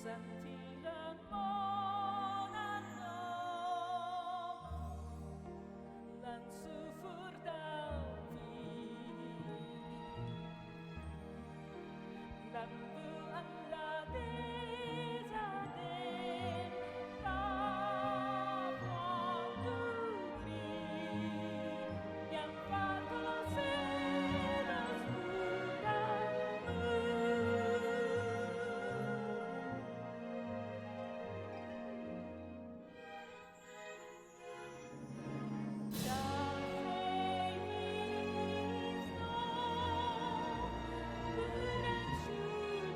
Sentilan MonHan lan sufur dalti lan buan la desaden tapon duri yang patol seras budamu Bulan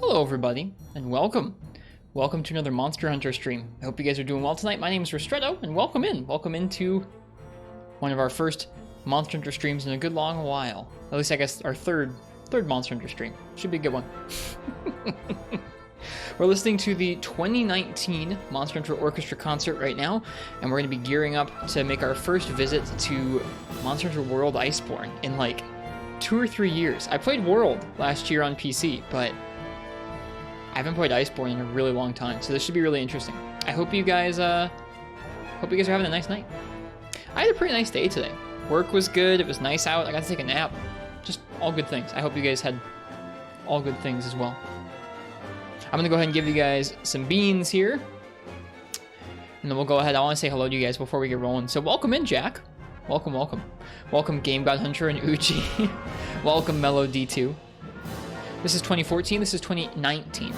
Hello everybody, and welcome. Welcome to another Monster Hunter stream. I hope you guys are doing well tonight. My name is Ristretto, and welcome in. Welcome into one of our first Monster Hunter streams in a good long while. At least I guess our third Monster Hunter stream. Should be a good one. We're listening to the 2019 Monster Hunter Orchestra concert right now, and we're going to be gearing up to make our first visit to Monster Hunter World Iceborne in like 2 or 3 years. I played World last year on PC, but I haven't played Iceborne in a really long time, so this should be really interesting. I hope you guys are having a nice night. I had a pretty nice day today. Work was good, it was nice out, I got to take a nap. Just all good things. I hope you guys had all good things as well. I'm gonna go ahead and give you guys some beans here. And then we'll go ahead. I want to say hello to you guys before we get rolling. So welcome in, Jack. Welcome, welcome. Welcome, Game God Hunter and Uchi. Welcome, Mellow D2. This is 2014, this is 2019.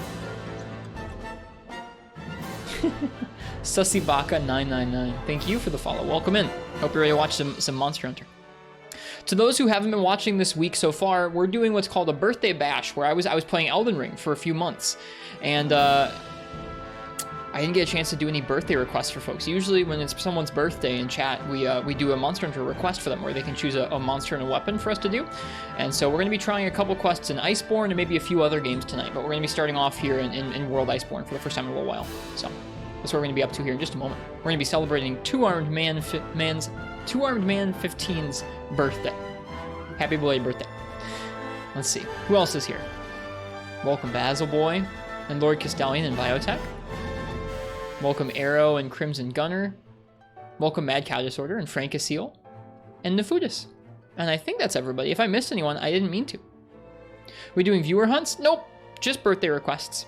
Sussybaka999. Thank you for the follow. Welcome in. Hope you're ready to watch some Monster Hunter. To those who haven't been watching this week so far, we're doing what's called a birthday bash, where I was playing Elden Ring for a few months, and I didn't get a chance to do any birthday requests for folks. Usually when it's someone's birthday in chat, we do a Monster Hunter request for them, where they can choose a monster and a weapon for us to do. And so we're going to be trying a couple quests in Iceborne and maybe a few other games tonight, but we're going to be starting off here in World Iceborne for the first time in a little while. So that's what we're going to be up to here in just a moment. We're going to be celebrating Two-Armed Man 15's birthday. Happy belated birthday. Let's see. Who else is here? Welcome Basil Boy and Lord Castellian and Biotech. Welcome Arrow and Crimson Gunner. Welcome Mad Cow Disorder and Frank Asil and Nefudis. And I think that's everybody. If I missed anyone, I didn't mean to. We doing viewer hunts? Nope. Just birthday requests.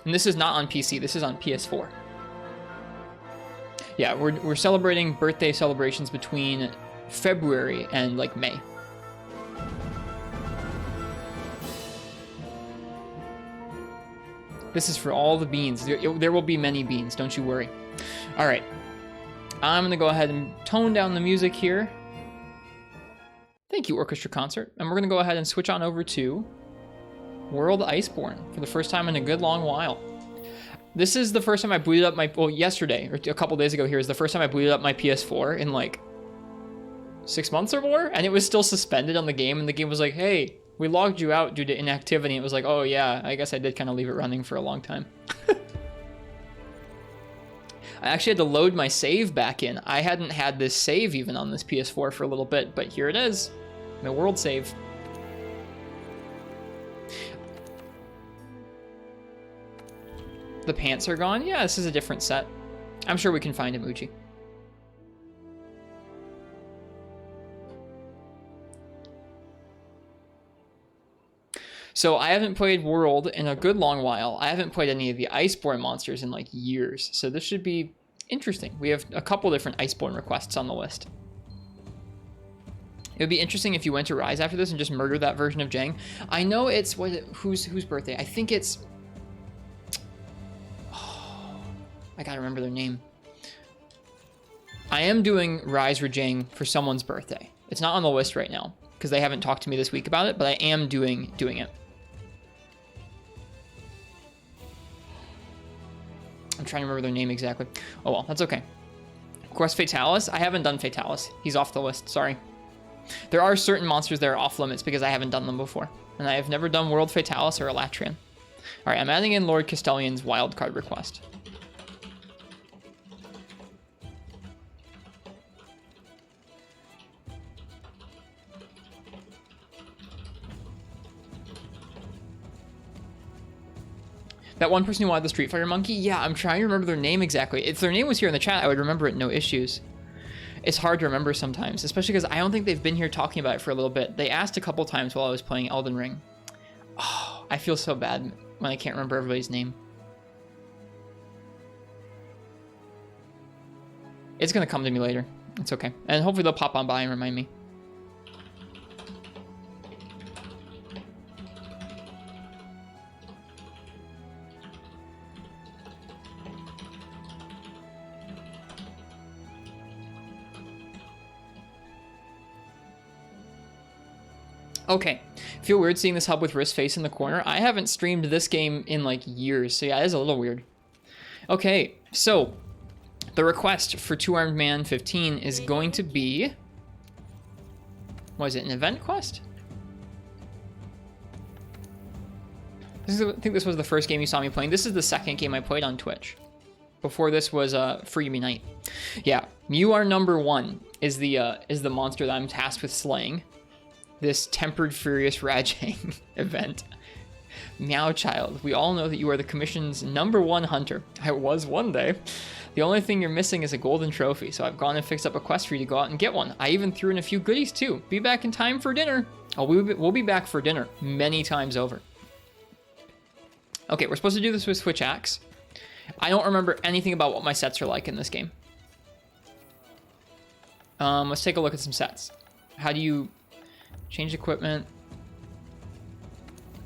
And this is not on PC. This is on PS4. Yeah, we're celebrating birthday celebrations between February and like May. This is for all the beans. There will be many beans, don't you worry. All right. I'm going to go ahead and tone down the music here. Thank you, Orchestra Concert. And we're going to go ahead and switch on over to World Iceborne for the first time in a good long while. This is the first time I booted up my... Well, yesterday, or a couple days ago here, is the first time I booted up my PS4 in like 6 months or more. And it was still suspended on the game. And the game was like, hey, we logged you out due to inactivity. It was like, oh yeah, I guess I did kind of leave it running for a long time. I actually had to load my save back in. I hadn't had this save even on this PS4 for a little bit, but here it is. My world save. The pants are gone? Yeah, this is a different set. I'm sure we can find him, Uchi. So I haven't played World in a good long while. I haven't played any of the Iceborne monsters in like years. So this should be interesting. We have a couple different Iceborne requests on the list. It would be interesting if you went to Rise after this and just murdered that version of Jang. I know it's... whose birthday? I think it's... Oh, I gotta remember their name. I am doing Rise Rajang for someone's birthday. It's not on the list right now because they haven't talked to me this week about it, but I am doing it. I'm trying to remember their name exactly. Oh well, that's okay. Quest Fatalis? I haven't done Fatalis. He's off the list, sorry. There are certain monsters that are off limits because I haven't done them before. And I have never done World Fatalis or Elatrian. Alright, I'm adding in Lord Castellian's wildcard request. That one person who wanted the Street Fighter monkey? Yeah, I'm trying to remember their name exactly. If their name was here in the chat, I would remember it, no issues. It's hard to remember sometimes, especially because I don't think they've been here talking about it for a little bit. They asked a couple times while I was playing Elden Ring. Oh, I feel so bad when I can't remember everybody's name. It's going to come to me later. It's okay. And hopefully they'll pop on by and remind me. Okay, feel weird seeing this hub with wrist face in the corner. I haven't streamed this game in like years, so yeah, it is a little weird. Okay, so the request for Two Armed Man 15 is going to be, what is it, an event quest? I think this was the first game you saw me playing. This is the second game I played on Twitch. Before this was Freebie Night. Yeah, you are number one is the monster that I'm tasked with slaying. This Tempered Furious Rajang event. Meow Child, we all know that you are the Commission's #1 hunter. I was one day. The only thing you're missing is a golden trophy, so I've gone and fixed up a quest for you to go out and get one. I even threw in a few goodies too. Be back in time for dinner. Oh, we'll be back for dinner many times over. Okay, we're supposed to do this with Switch Axe. I don't remember anything about what my sets are like in this game. Let's take a look at some sets. How do you change equipment?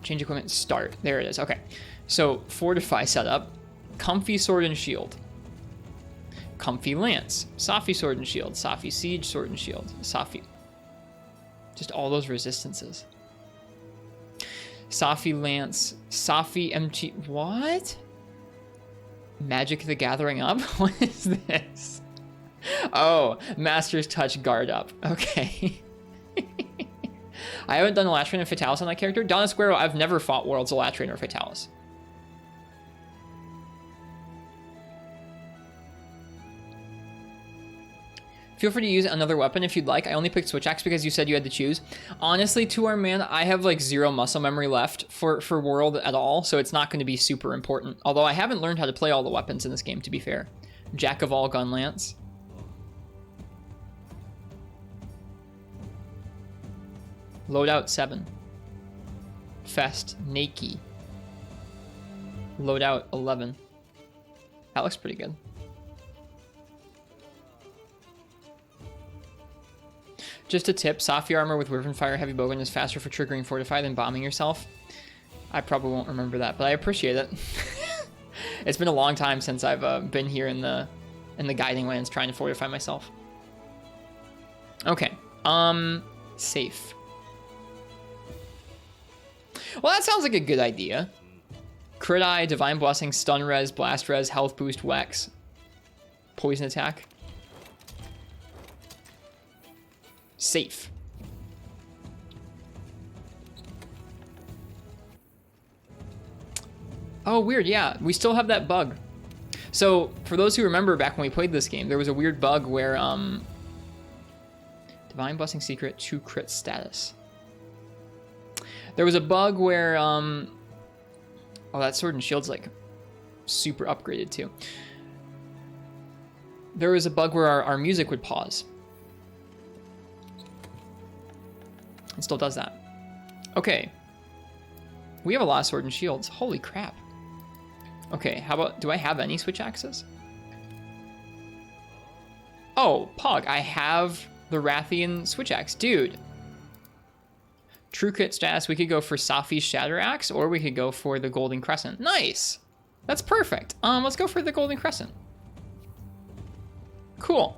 Change equipment, start. There it is. Okay. So, Fortify setup. Comfy Sword and Shield. Comfy Lance. Safi Sword and Shield. Safi Siege Sword and Shield. Safi. Just all those resistances. Safi Lance. Safi MT. What? Magic the Gathering up? What is this? Oh, Master's Touch Guard up. Okay. I haven't done Elatrain and Fatalis on that character. Donna Squirrel, I've never fought Worlds Elatrain or Fatalis. Feel free to use another weapon if you'd like. I only picked Switch Axe because you said you had to choose. Honestly, Two Armed Man, I have like 0 muscle memory left for World at all, so it's not going to be super important. Although I haven't learned how to play all the weapons in this game, to be fair. Jack of all gun lance. Loadout 7. Fest Nakey. Loadout 11. That looks pretty good. Just a tip, Safi armor with Wyvern Fire Heavy Bowgun is faster for triggering Fortify than bombing yourself. I probably won't remember that, but I appreciate it. It's been a long time since I've been here in the Guiding Lands trying to fortify myself. Okay, safe. Well, that sounds like a good idea. Crit Eye, Divine Blessing, Stun Res, Blast Res, Health Boost, Wex. Poison Attack. Safe. Oh, weird, yeah. We still have that bug. So, for those who remember back when we played this game, there was a weird bug where, Divine Blessing Secret, 2 crit status. There was a bug where, oh, that Sword and Shield's, like, super upgraded, too. There was a bug where our music would pause. It still does that. Okay. We have a lot of Sword and Shields. Holy crap. Okay, how about... Do I have any Switch Axes? Oh, Pog. I have the Rathian Switch Axe. Dude. True crit status. We could go for Safi's Shatter Axe, or we could go for the Golden Crescent. Nice! That's perfect. Let's go for the Golden Crescent. Cool.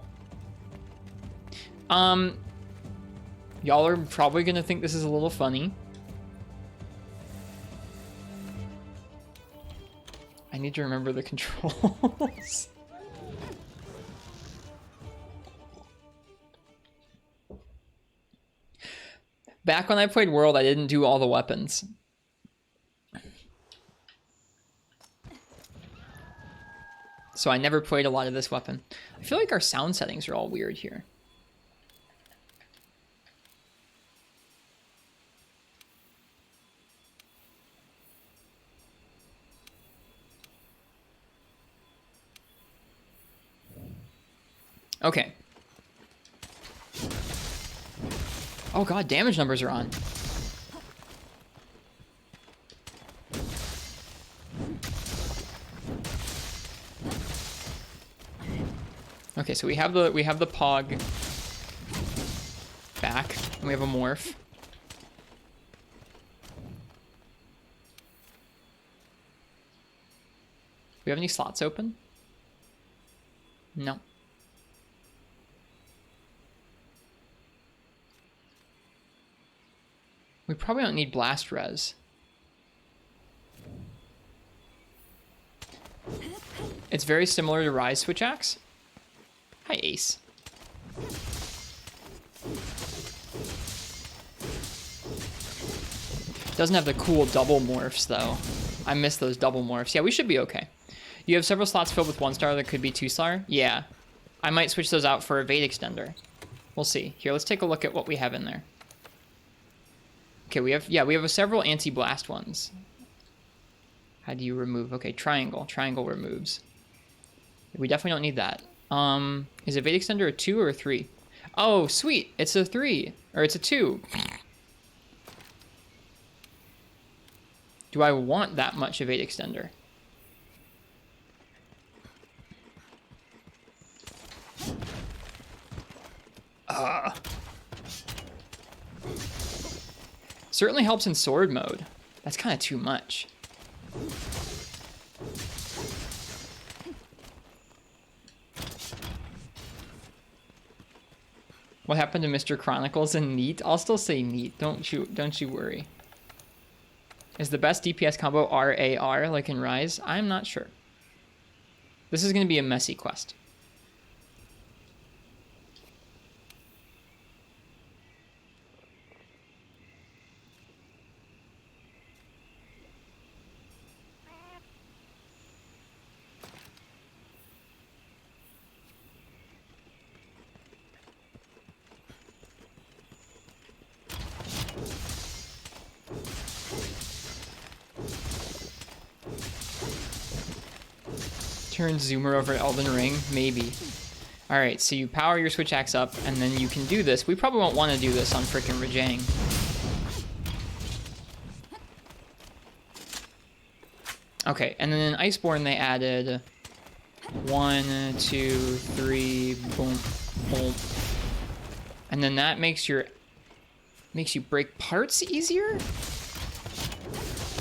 Y'all are probably gonna think this is a little funny. I need to remember the controls. Back when I played World, I didn't do all the weapons. So I never played a lot of this weapon. I feel like our sound settings are all weird here. Okay. Oh god, damage numbers are on. Okay, so we have the Pog back, and we have a Morph. We have any slots open? No. We probably don't need blast res. It's very similar to Rise Switch Axe. Hi, Ace. Doesn't have the cool double morphs, though. I miss those double morphs. Yeah, we should be okay. You have several slots filled with 1-star that could be 2-star? Yeah. I might switch those out for a Evade Extender. We'll see. Here, let's take a look at what we have in there. Okay, we have several anti-blast ones. How do you remove? Okay, triangle. Triangle removes. We definitely don't need that. Is Evade Extender a 2 or a 3? Oh, sweet. It's a 3. Or it's a 2. Do I want that much Evade Extender? Certainly helps in sword mode. That's kind of too much. What happened to Mr. Chronicles and Neat? I'll still say Neat. Don't you worry. Is the best DPS combo RAR like in Rise? I'm not sure. This is going to be a messy quest. Turn Zoomer over Elden Ring? Maybe. Alright, so you power your Switch Axe up, and then you can do this. We probably won't want to do this on frickin' Rajang. Okay, and then in Iceborne they added 1, 2, 3, boom, boom. And then that makes you break parts easier?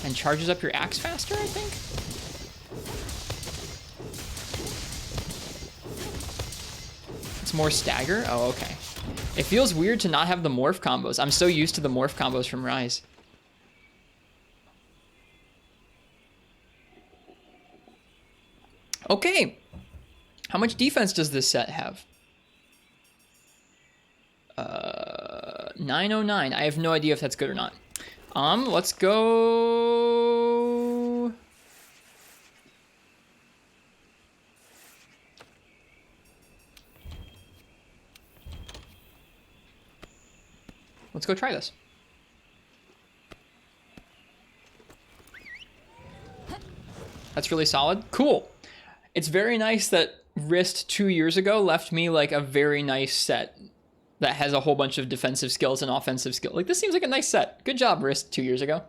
And charges up your axe faster, I think? More stagger? Oh, okay. It feels weird to not have the morph combos. I'm so used to the morph combos from Rise. Okay. How much defense does this set have? 909. I have no idea if that's good or not. Let's go... Let's go try this. That's really solid. Cool. It's very nice that Wrist 2 years ago left me like a very nice set that has a whole bunch of defensive skills and offensive skills. Like, this seems like a nice set. Good job, Wrist 2 years ago.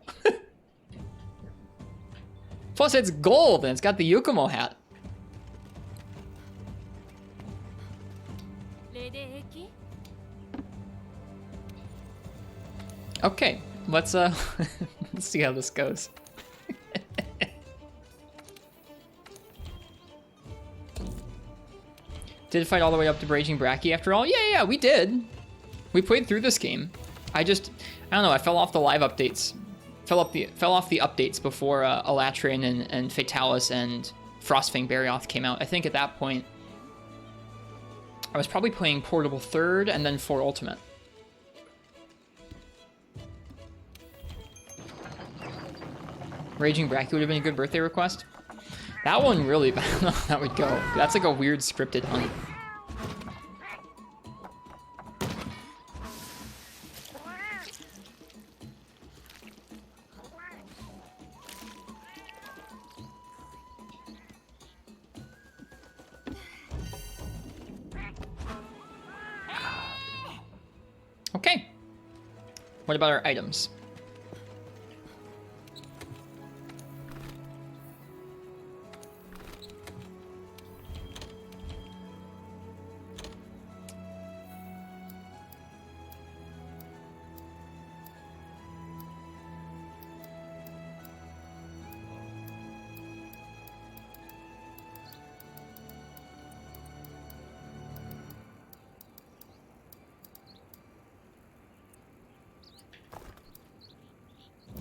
Plus, it's gold and it's got the Yukumo hat. Okay, let's let's see how this goes. Did fight all the way up to Raging Bracky after all? Yeah, we did. We played through this game. I don't know, I fell off the live updates. Fell off the updates before Elatrian and Fatalis and Frostfang Barioth came out. I think at that point, I was probably playing Portable 3rd and then 4 Ultimate. Raging Bracky would have been a good birthday request. That one really, I don't know how that would go. That's like a weird scripted hunt. Okay. What about our items?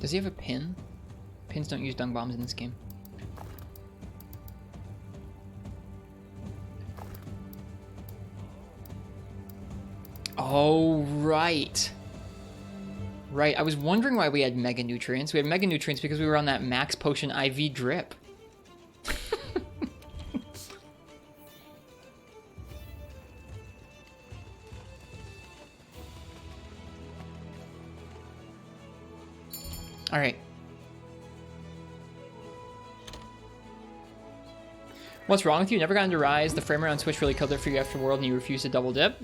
Does he have a pin? Pins don't use dung bombs in this game. Oh, right. Right, I was wondering why we had Mega Nutrients. We had Mega Nutrients because we were on that Max Potion IV drip. Alright. What's wrong with you? Never got into Rise. The frame rate on Switch really killed it for you after World and you refused to double dip?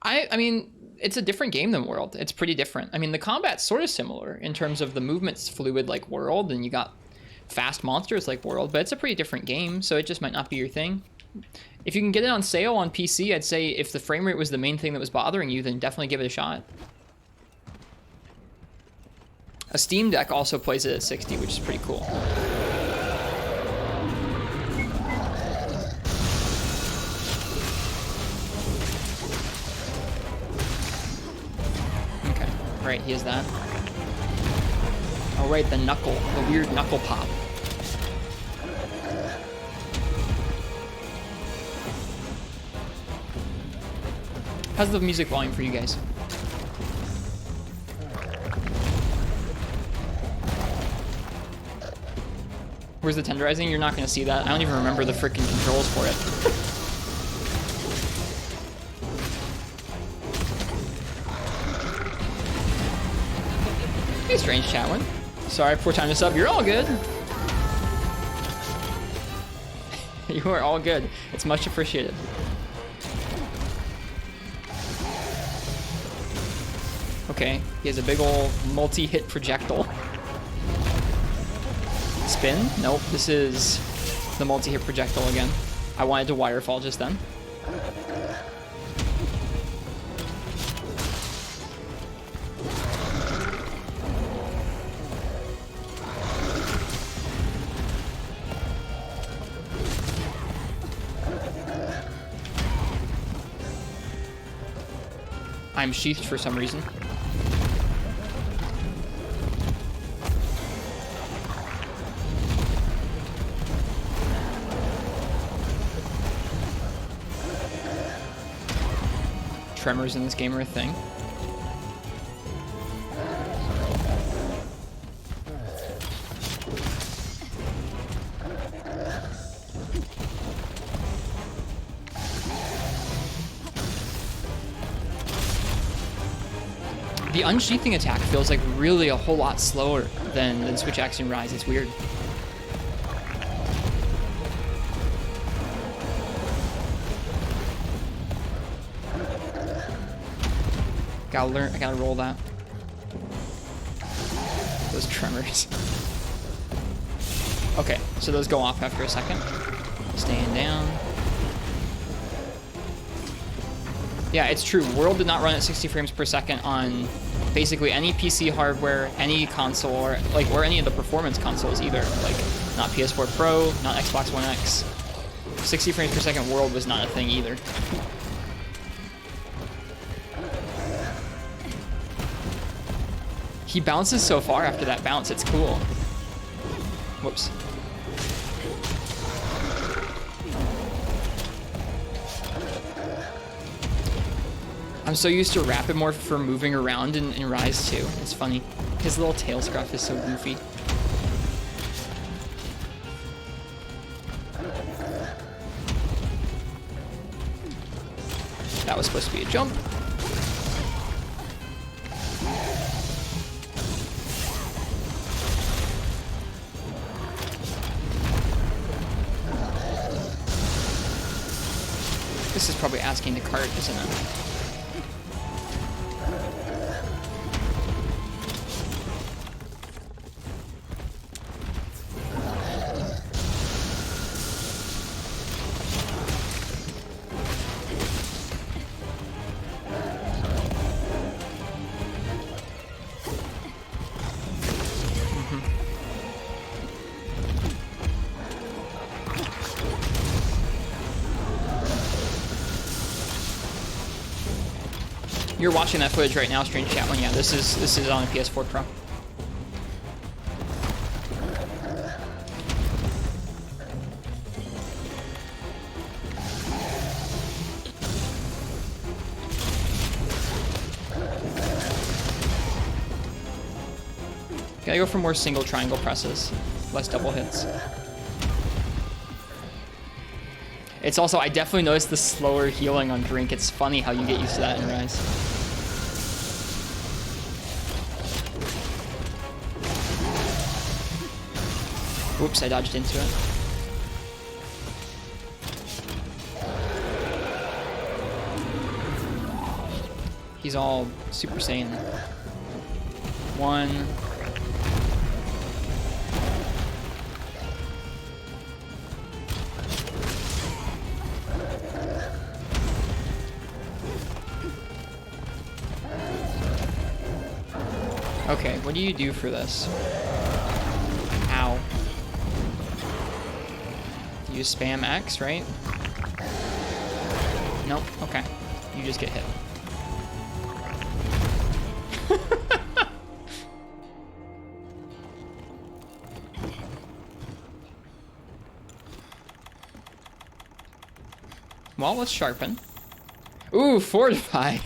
I mean, it's a different game than World. It's pretty different. I mean, the combat's sort of similar in terms of the movement's fluid like World, and you got fast monsters like World, but it's a pretty different game, so it just might not be your thing. If you can get it on sale on PC, I'd say if the frame rate was the main thing that was bothering you, then definitely give it a shot. A Steam Deck also plays it at 60, which is pretty cool. Okay, right, he has that. Oh, right, the knuckle, the weird knuckle pop. How's the music volume for you guys? Where's the tenderizing? You're not going to see that. I don't even remember the freaking controls for it. Hey, Strange Chatwin. Sorry for time to sub. You're all good. You are all good. It's much appreciated. Okay, he has a big ol' multi-hit projectile. Spin? Nope, this is the multi-hit projectile again. I wanted to wirefall just then. I'm sheathed for some reason. Tremors in this game are a thing. The unsheathing attack feels like really a whole lot slower than Switch Action Rise. It's weird. I gotta roll that. Those tremors. Okay, so those go off after a second. Staying down. Yeah, it's true. World did not run at 60 frames per second on basically any PC hardware, any console, or any of the performance consoles either. Like, not PS4 Pro, not Xbox One X. 60 frames per second World was not a thing either. He bounces so far after that bounce, it's cool. Whoops. I'm so used to Rapid Morph for moving around in Rise 2. It's funny. His little tail scruff is so goofy. That was supposed to be a jump. This is probably asking to cart, isn't it? You're watching that footage right now, Strange Chat One. Yeah, this is on a PS4 Pro. Gotta go for more single triangle presses, less double hits. It's also, I definitely noticed the slower healing on Drink. It's funny how you get used to that in Rise. Whoops, I dodged into it. He's all Super Saiyan. 1. Okay, what do you do for this? Ow. You spam X, right? Nope, okay. You just get hit. Well, let's sharpen. Ooh, fortify.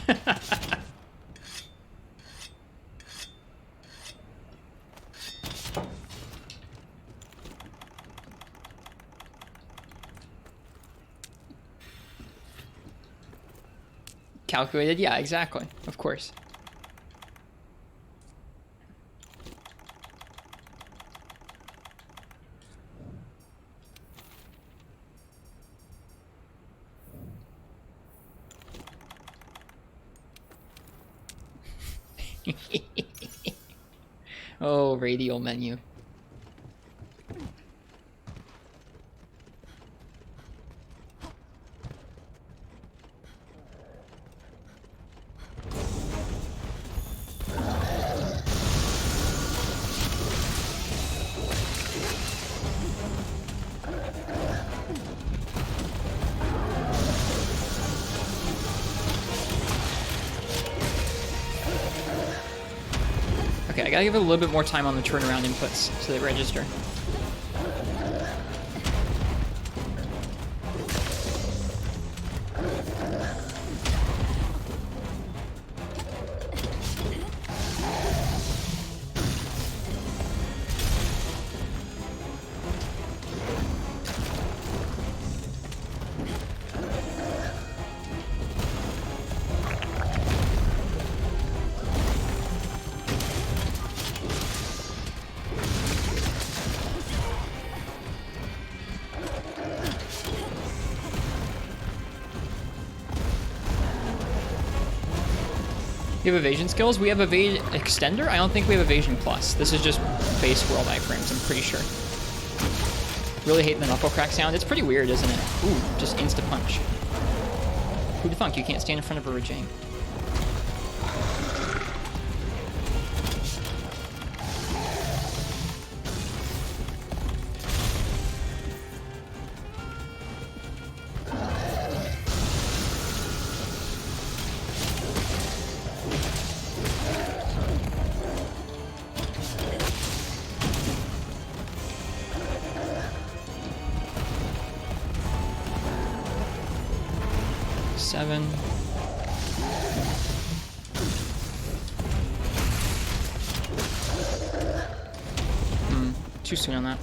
Calculated, yeah, exactly. Of course. Oh, radial menu. Okay, I gotta give it a little bit more time on the turnaround inputs so they register. You have evasion skills? We have evade extender? I don't think we have evasion plus. This is just base world iframes, I'm pretty sure. Really hating the knuckle crack sound. It's pretty weird, isn't it? Ooh, just insta punch. Who'd thunk you can't stand in front of a Rajang? Too soon on that.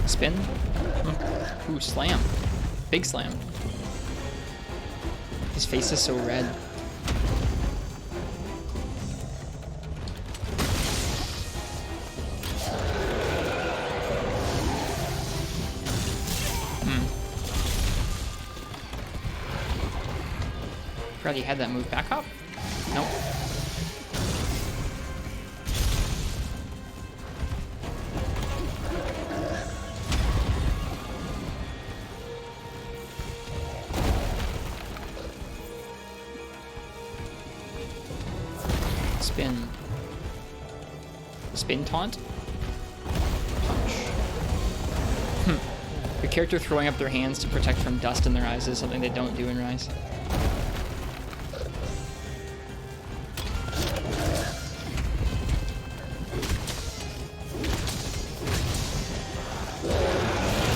Spin. Ooh, slam. Big slam. His face is so red. Forgot he had that move back up? Nope. spin. Spin taunt? Punch. The character throwing up their hands to protect from dust in their eyes is something they don't do in Rise.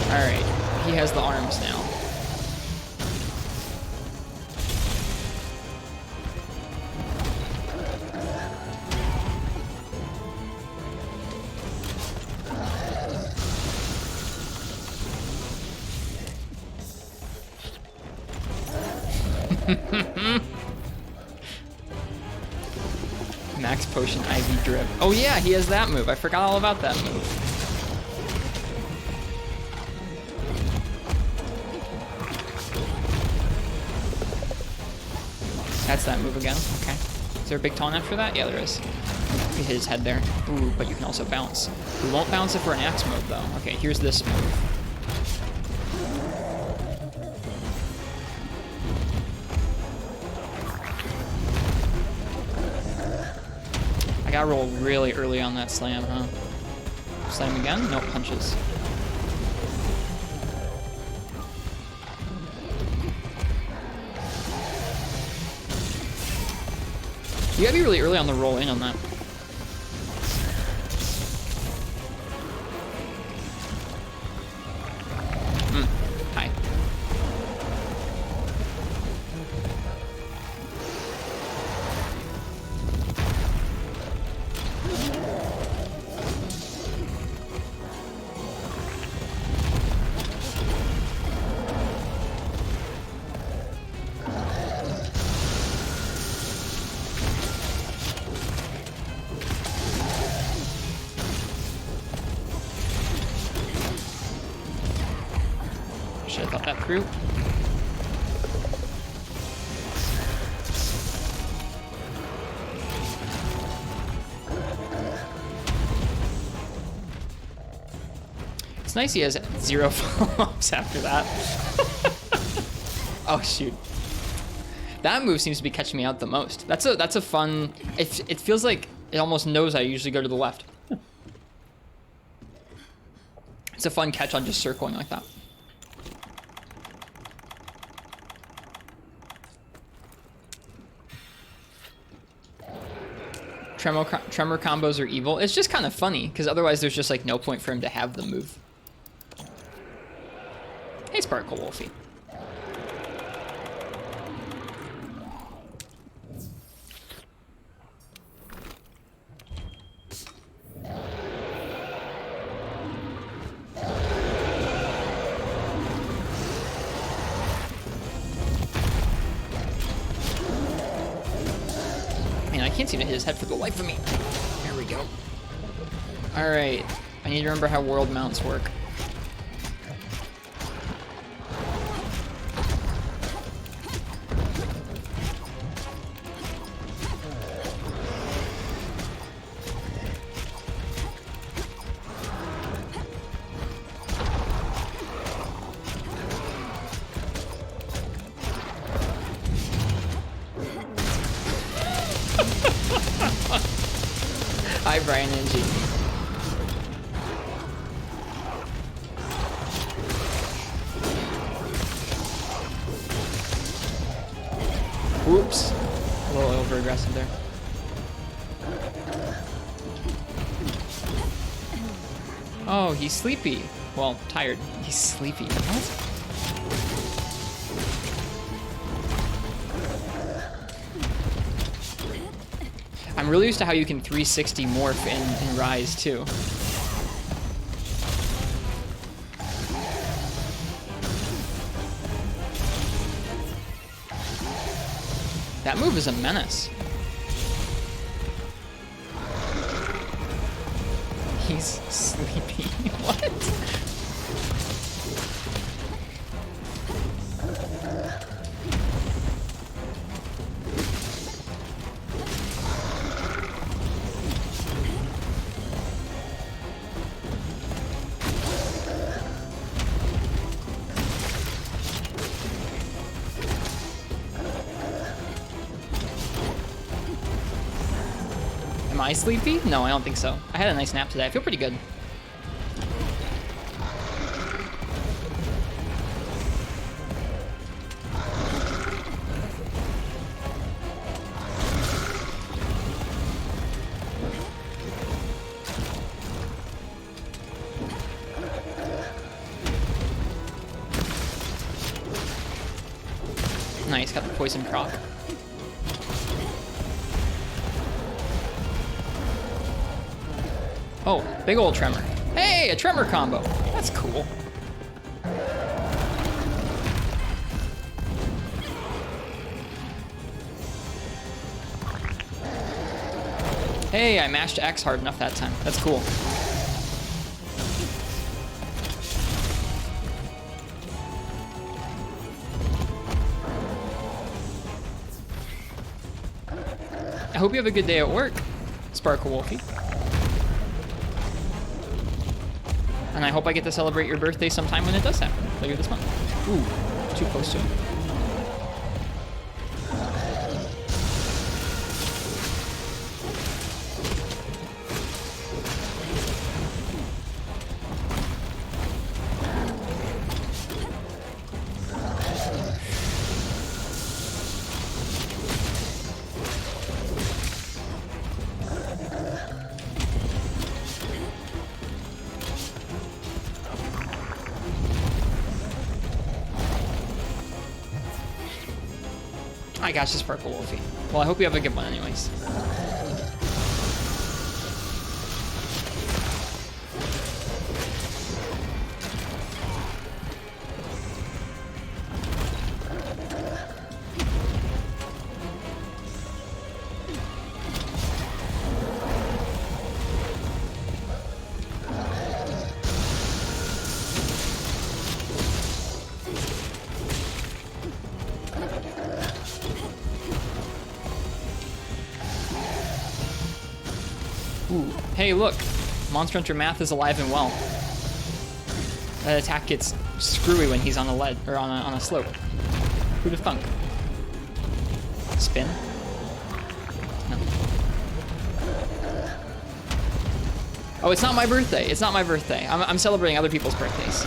Alright, he has the arms now. Max Potion Ivy Drip. Oh yeah, he has that move. I forgot all about that move. That's that move again. Okay. Is there a big taunt after that? Yeah, there is. He hit his head there. Ooh, but you can also bounce. We won't bounce if we're in axe mode though. Okay, here's this move. I gotta roll really early on that slam, huh? Slam again? No, punches. You gotta be really early on the roll in on that. Hi. Should have thought that through. It's nice he has 0 follow-ups after that. Oh shoot. That move seems to be catching me out the most. That's a fun, it feels like it almost knows I usually go to the left. It's a fun catch on just circling like that. Tremor combos are evil. It's just kind of funny, because otherwise there's just like no point for him to have the move. Hey, Sparkle Wolfie. I can't seem to hit his head for the life of me. There we go. Alright. I need to remember how world mounts work. Hi, Brian and G. Whoops. A little over aggressive there. Oh, he's sleepy. Well, tired. He's sleepy. What? I'm really used to how you can 360 morph in Rise too. That move is a menace. He's sleepy. What? I sleepy? No, I don't think so. I had a nice nap today. I feel pretty good. Nice, got the poison proc. Oh, big old tremor. Hey, a tremor combo. That's cool. Hey, I mashed X hard enough that time. That's cool. I hope you have a good day at work, Sparkle Wolfie. And I hope I get to celebrate your birthday sometime when it does happen, later this month. Ooh, too close to it. I got you, Sparkle Wolfie. Well, I hope you have a good one anyways. Ooh. Hey, look. Monster Hunter Math is alive and well. That attack gets screwy when he's on a ledge or on a slope. Who'd have thunk? Spin? No. Oh, it's not my birthday. It's not my birthday. I'm celebrating other people's birthdays.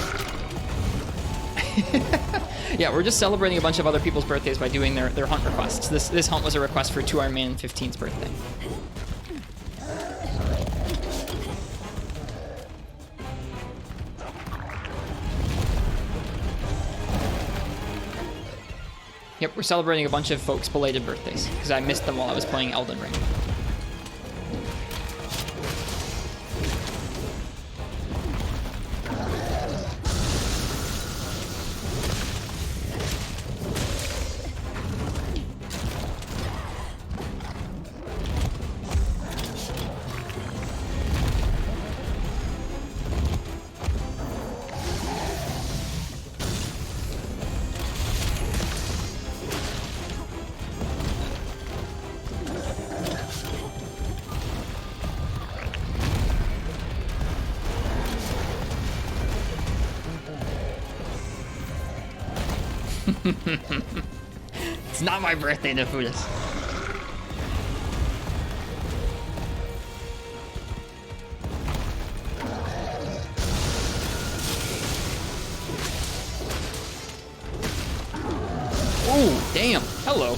Yeah, we're just celebrating a bunch of other people's birthdays by doing their hunt requests. This hunt was a request for 2-Iron 15's birthday. Yep, we're celebrating a bunch of folks' belated birthdays, because I missed them while I was playing Elden Ring. It's not my birthday, Nefudis. Oh, damn. Hello.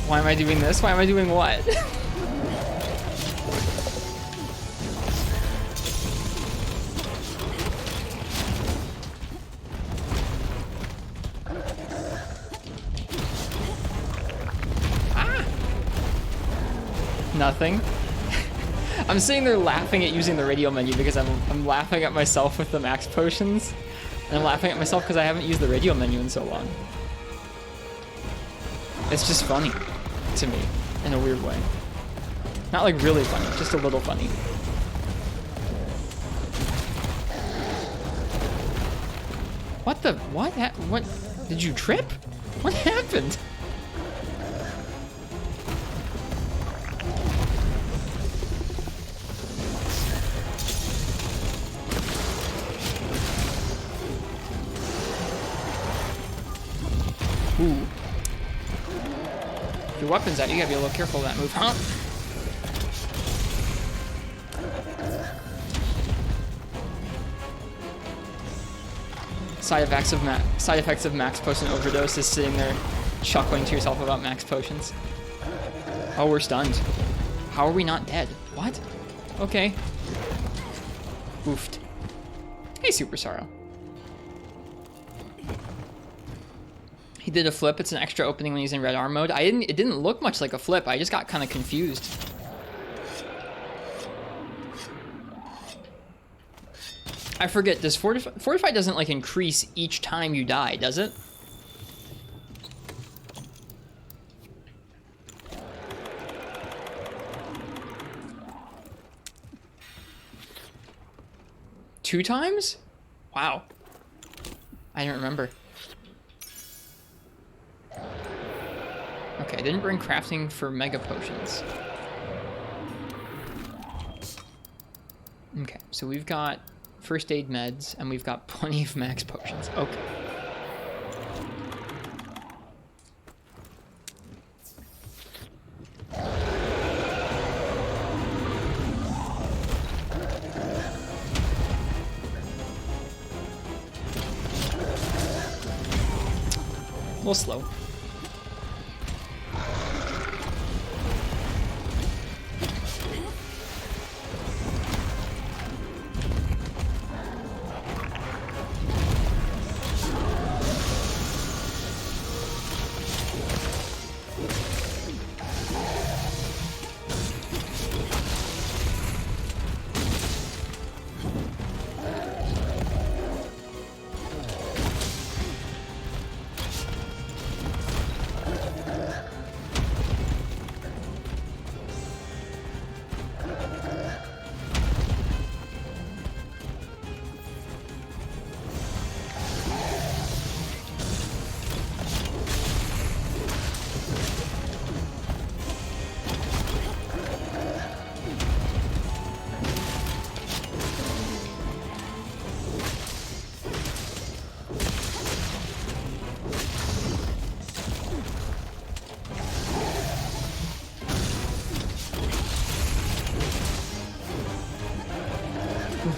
Why am I doing this? Why am I doing what? Ah! Nothing. I'm sitting there laughing at using the radio menu because I'm laughing at myself with the max potions. And I'm laughing at myself because I haven't used the radio menu in so long. It's just funny to me in a weird way. Not like really funny, just a little funny. What the, what? What, did you trip? What happened? Ooh. Your weapon's out, you gotta be a little careful of that move, huh? Side effects of max potion overdose is sitting there chuckling to yourself about max potions. Oh, we're stunned. How are we not dead? What? Okay. Oofed. Hey, Super Sorrow. He did a flip. It's an extra opening when he's in red arm mode. It didn't look much like a flip. I just got kind of confused. I forget, does Fortify doesn't like increase each time you die, does it? Two times? Wow. I don't remember. Okay, I didn't bring crafting for mega potions. Okay, so we've got first aid meds and we've got plenty of max potions. Okay. A little slow.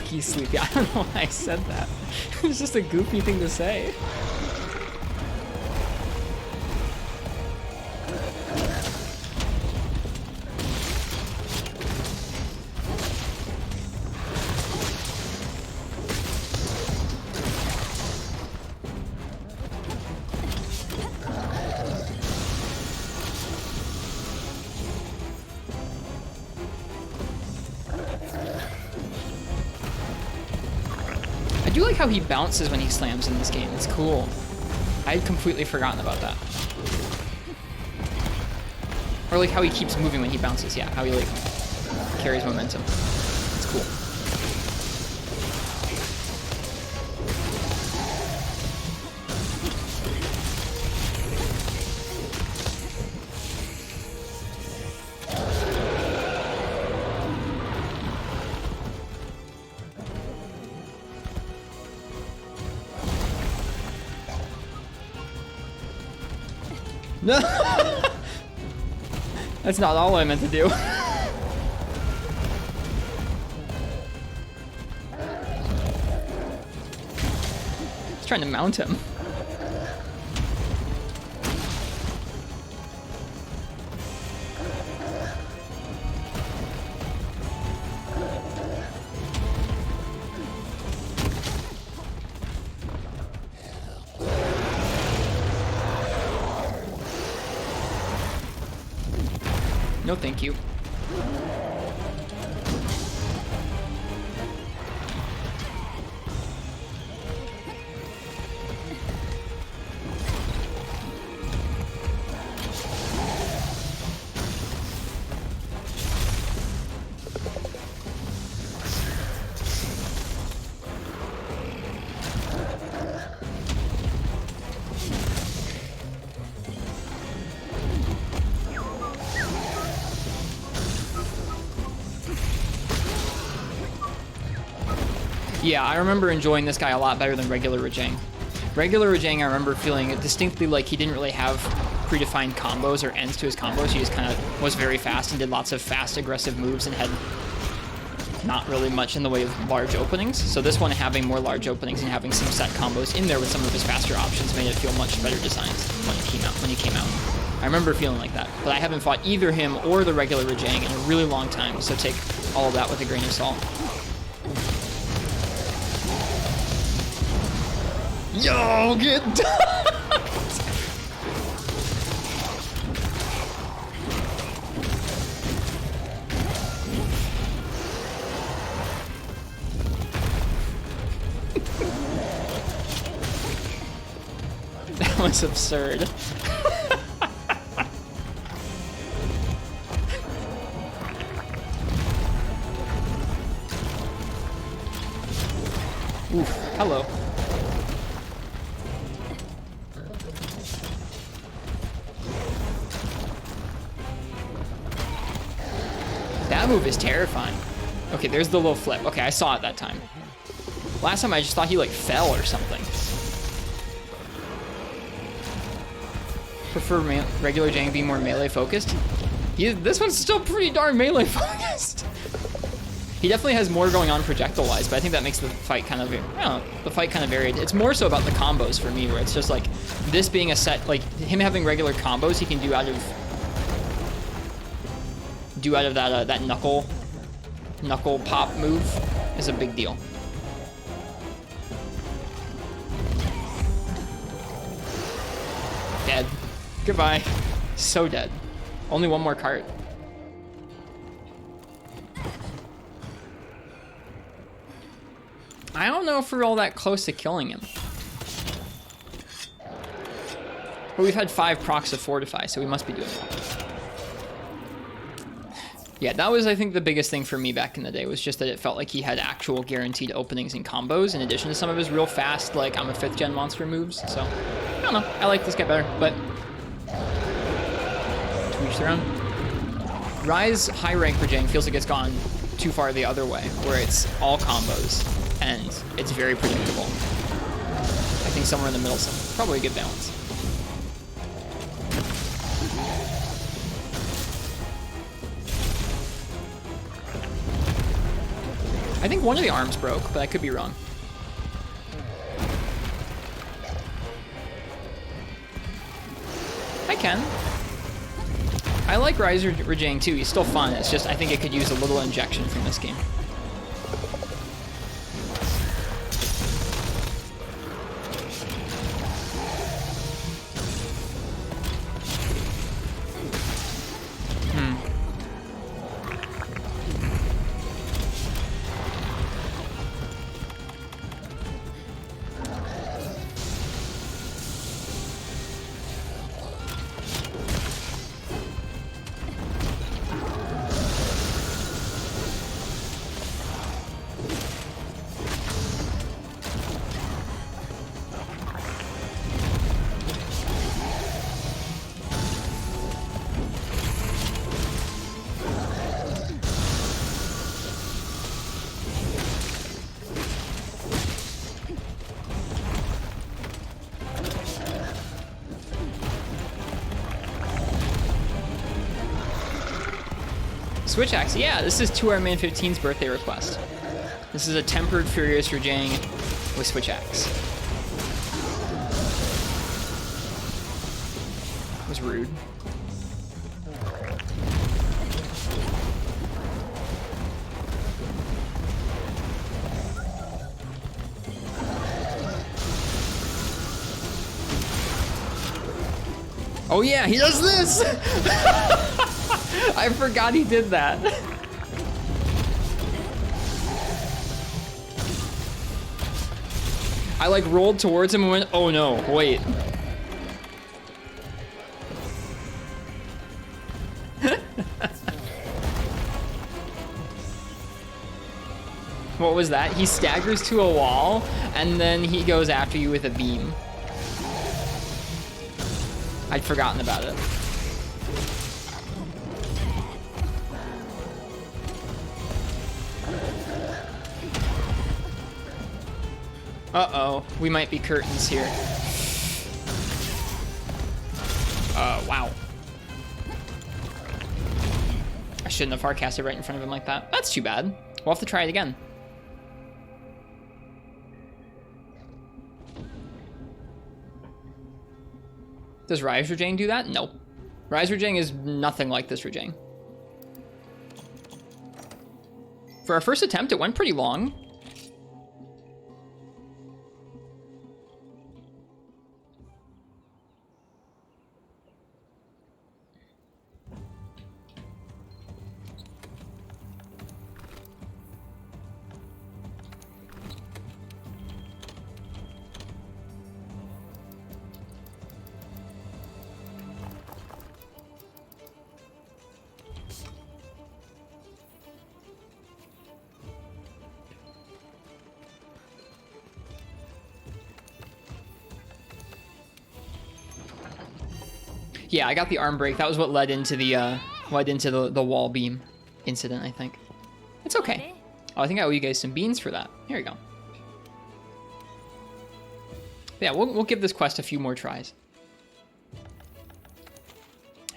He's sleepy. I don't know why I said that. It was just a goofy thing to say. I do like how he bounces when he slams in this game. It's cool. I had completely forgotten about that. Or like how he keeps moving when he bounces. Yeah, how he like carries momentum. It's cool. No. That's not all I meant to do. He's trying to mount him. No, thank you. Yeah, I remember enjoying this guy a lot better than regular Rajang. Regular Rajang, I remember feeling distinctly like he didn't really have predefined combos or ends to his combos. He just kind of was very fast and did lots of fast, aggressive moves and had not really much in the way of large openings. So this one, having more large openings and having some set combos in there with some of his faster options made it feel much better designed when he came out. I remember feeling like that, but I haven't fought either him or the regular Rajang in a really long time, so take all of that with a grain of salt. Yo, get done! That was absurd. Oof, hello. That move is terrifying. Okay, there's the little flip. Okay, I saw it that time. Last time I just thought he like fell or something. Prefer regular Jang being more melee focused. This one's still pretty darn melee focused. He definitely has more going on projectile wise, but I think that makes the fight kind of, I don't know, the fight kind of varied. It's more so about the combos for me, where it's just like this being a set, like him having regular combos he can do out of that knuckle pop move is a big deal. Dead. Goodbye. So dead. Only one more cart. I don't know if we're all that close to killing him. But we've had 5 procs of Fortify, so we must be doing well. Yeah, that was, I think, the biggest thing for me back in the day, was just that it felt like he had actual guaranteed openings and combos, in addition to some of his real fast, like, I'm a 5th gen monster moves. So, I don't know. I like this guy better, but to each their own. Rise high rank for Jang feels like it's gone too far the other way, where it's all combos, and it's very predictable. I think somewhere in the middle, probably a good balance. I think one of the arms broke, but I could be wrong. I can. I like Rise Rajang too. He's still fun. It's just I think it could use a little injection from this game. Switch axe. Yeah, this is to our man 15's birthday request. This is a tempered Furious Rajang with switch axe. It was rude. Oh yeah, he does this! I forgot he did that. I like rolled towards him and went, oh no, wait. What was that? He staggers to a wall and then he goes after you with a beam. I'd forgotten about it. Uh-oh, we might be curtains here. Wow. I shouldn't have hard casted right in front of him like that. That's too bad. We'll have to try it again. Does Rise Rajang do that? Nope. Rise Rajang is nothing like this Rajang. For our first attempt, it went pretty long. Yeah, I got the arm break. That was what led into the wall beam incident, I think. It's okay. Oh, I think I owe you guys some beans for that. Here we go. Yeah, we'll give this quest a few more tries.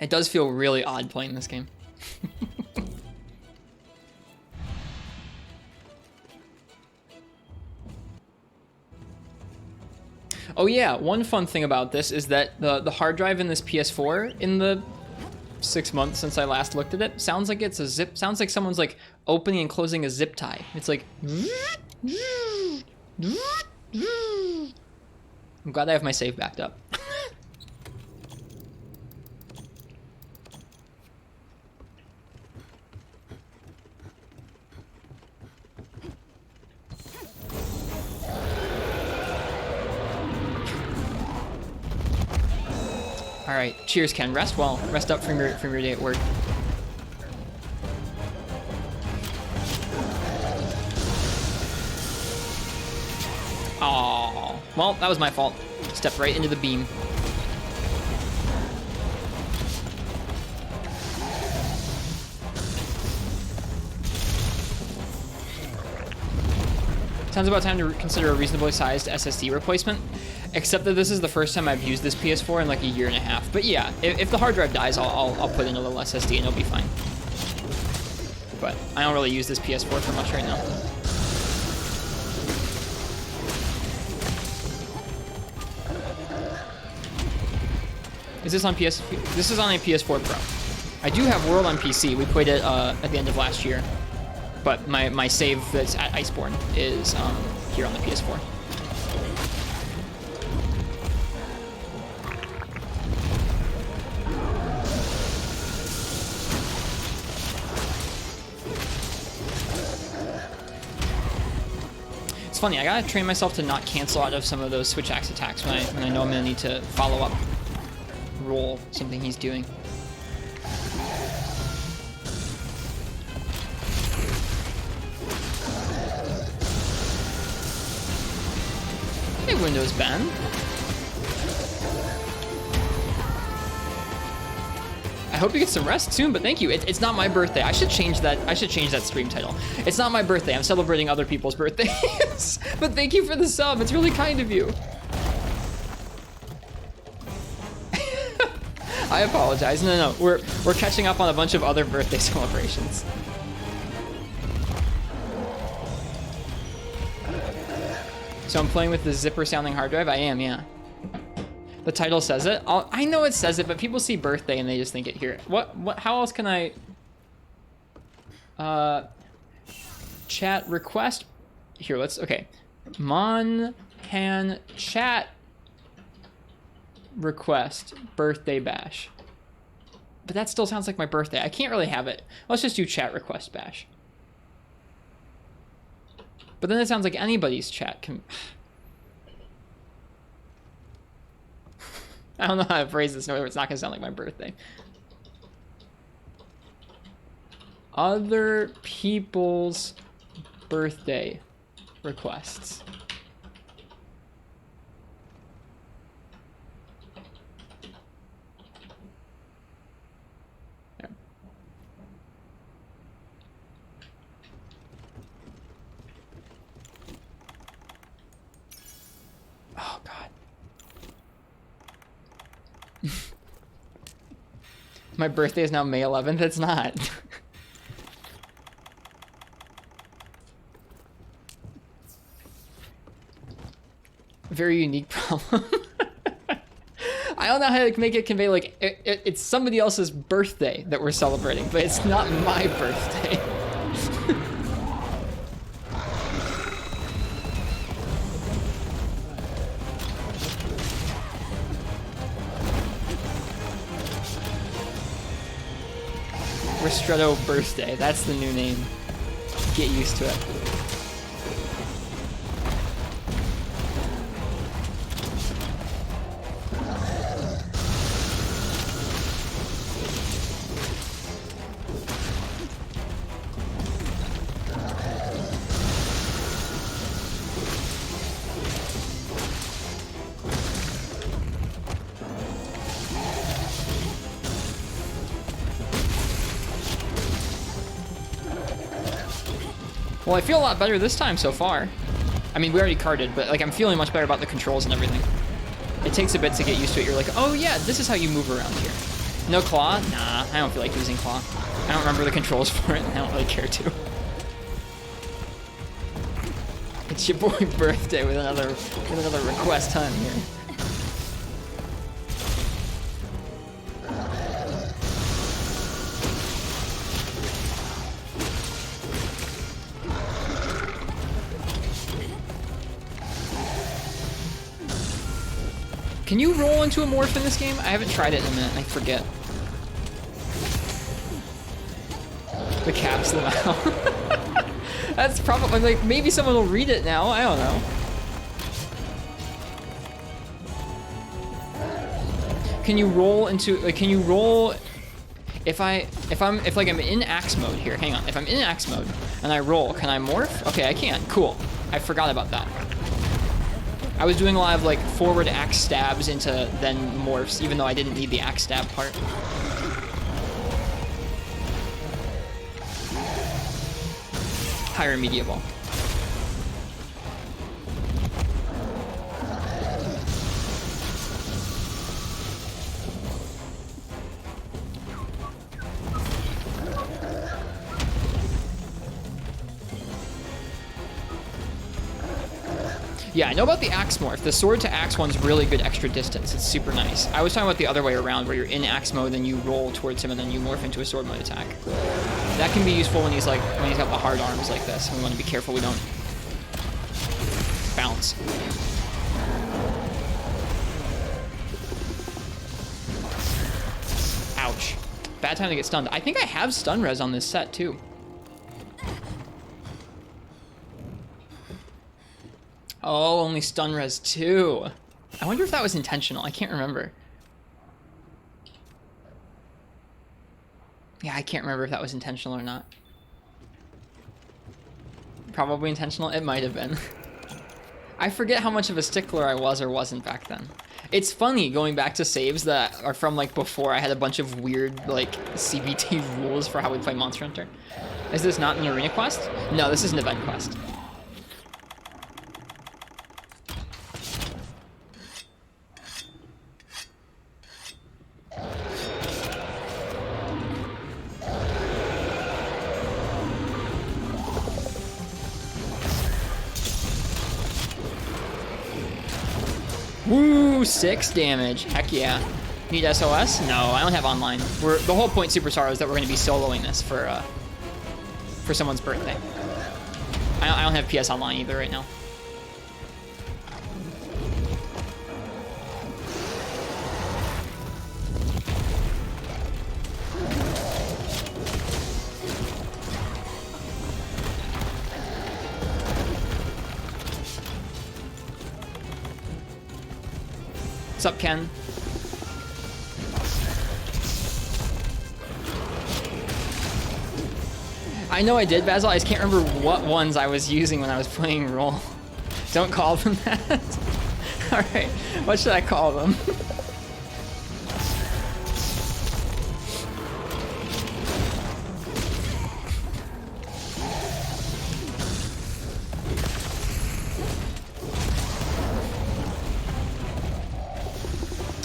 It does feel really odd playing this game. Oh yeah, one fun thing about this is that the hard drive in this PS4, in the 6 months since I last looked at it, sounds like it's a zip, sounds like someone's like opening and closing a zip tie. It's like... I'm glad I have my save backed up. All right, cheers, Ken. Rest well. Rest up from your day at work. Oh, well, that was my fault. Stepped right into the beam. Sounds about time to consider a reasonably sized SSD replacement. Except that this is the first time I've used this PS4 in like a year and a half. But yeah, if the hard drive dies, I'll put in a little SSD and it'll be fine. But I don't really use this PS4 for much right now. Is this on PS? This is on a PS4 Pro. I do have World on PC. We played it at the end of last year. But my save that's at Iceborne is here on the PS4. It's funny, I gotta train myself to not cancel out of some of those switch axe attacks when I know I'm gonna need to follow up roll something he's doing. Hey, Windows Ben. I hope you get some rest soon, but thank you. It's not my birthday. I should change that. I should change that stream title. It's not my birthday. I'm celebrating other people's birthdays. But thank you for the sub. It's really kind of you. I apologize. No, we're catching up on a bunch of other birthday celebrations. So I'm playing with the zipper sounding hard drive. I am, yeah. The title says it. I know it says it, but people see birthday and they just think it here. What? How else can I? Chat request. Here, okay. MonHan chat request birthday bash. But that still sounds like my birthday. I can't really have it. Let's just do chat request bash. But then it sounds like anybody's chat can... I don't know how to phrase this. No, it's not going to sound like my birthday. Other people's birthday requests. There. Oh, God. My birthday is now May 11th. It's not. Very unique problem. I don't know how to make it convey, like, it's somebody else's birthday that we're celebrating, but it's not my birthday. Ristretto birthday, that's the new name. Get used to it. Well, I feel a lot better this time so far. I mean, we already carded, but like I'm feeling much better about the controls and everything. It takes a bit to get used to it. You're like, oh yeah, this is how you move around here. No claw? Nah, I don't feel like using claw. I don't remember the controls for it, and I don't really care to. It's your boy birthday with another request hunt here. Can you roll into a morph in this game? I haven't tried it in a minute, I forget. The capsule now. That's probably, like, maybe someone will read it now, I don't know. Can you roll into, like, can you roll, if I'm in axe mode here, hang on. If I'm in axe mode and I roll, can I morph? Okay, I can, cool. I forgot about that. I was doing a lot of like forward axe stabs into then morphs, even though I didn't need the axe stab part. Higher medieval. Yeah, I know about the axe morph. The sword to axe one's really good extra distance. It's super nice. I was talking about the other way around, where you're in axe mode, then you roll towards him, and then you morph into a sword mode attack. That can be useful when he's got the hard arms like this. We want to be careful we don't bounce. Ouch. Bad time to get stunned. I think I have stun res on this set too. Oh, only stun res 2. I wonder if that was intentional. I can't remember. Yeah, I can't remember if that was intentional or not. Probably intentional. It might have been. I forget how much of a stickler I was or wasn't back then. It's funny going back to saves that are from like before I had a bunch of weird like CBT rules for how we play Monster Hunter. Is this not an arena quest? No, this is an event quest. Ooh, 6 damage. Heck yeah. Need SOS? No, I don't have online. The whole point, Superstar, is that we're going to be soloing this for someone's birthday. I don't have PS Online either right now. What's up, Ken? I know I did, Basil. I just can't remember what ones I was using when I was playing Roll. Don't call them that. Alright, what should I call them?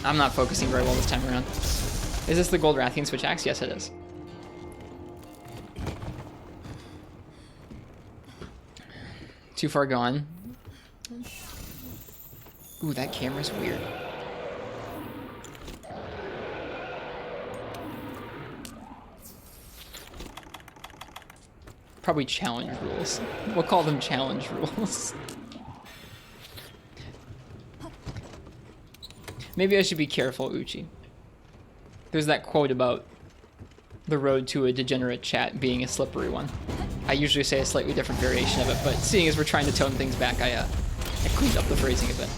I'm not focusing very well this time around. Is this the Gold Rathian Switch Axe? Yes, it is. Too far gone. Ooh, that camera's weird. Probably challenge rules. We'll call them challenge rules. Maybe I should be careful, Uchi. There's that quote about the road to a degenerate chat being a slippery one. I usually say a slightly different variation of it, but seeing as we're trying to tone things back, I cleaned up the phrasing a bit.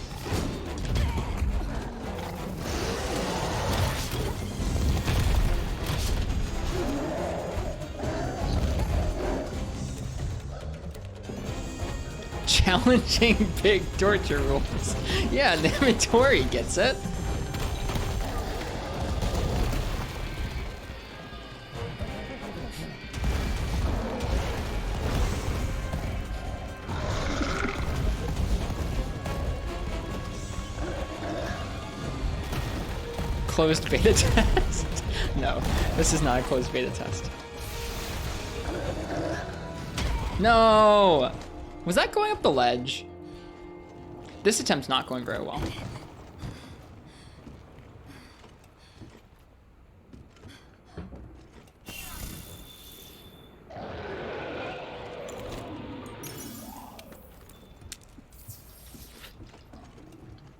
Challenging big torture rules. Yeah, Namatori gets it. Closed beta test? No, this is not a closed beta test. No! Was that going up the ledge? This attempt's not going very well.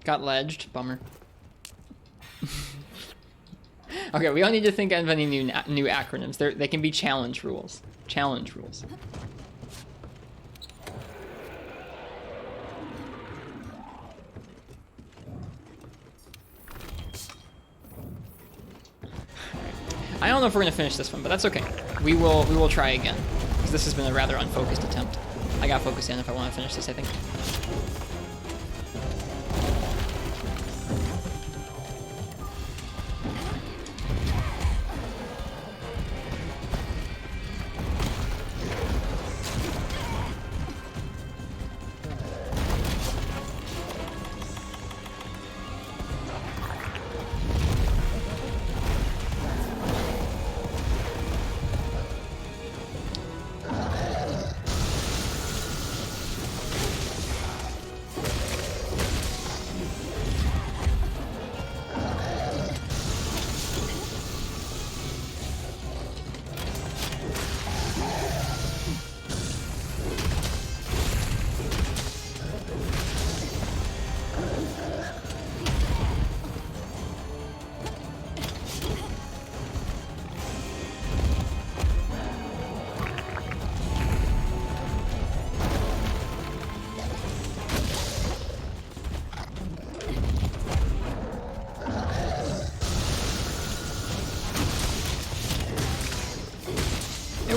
Got ledged, bummer. Okay, we don't need to think of any new acronyms. They can be challenge rules. Challenge rules. I don't know if we're gonna finish this one, but that's okay. We will try again, because this has been a rather unfocused attempt. I got focused in if I want to finish this, I think.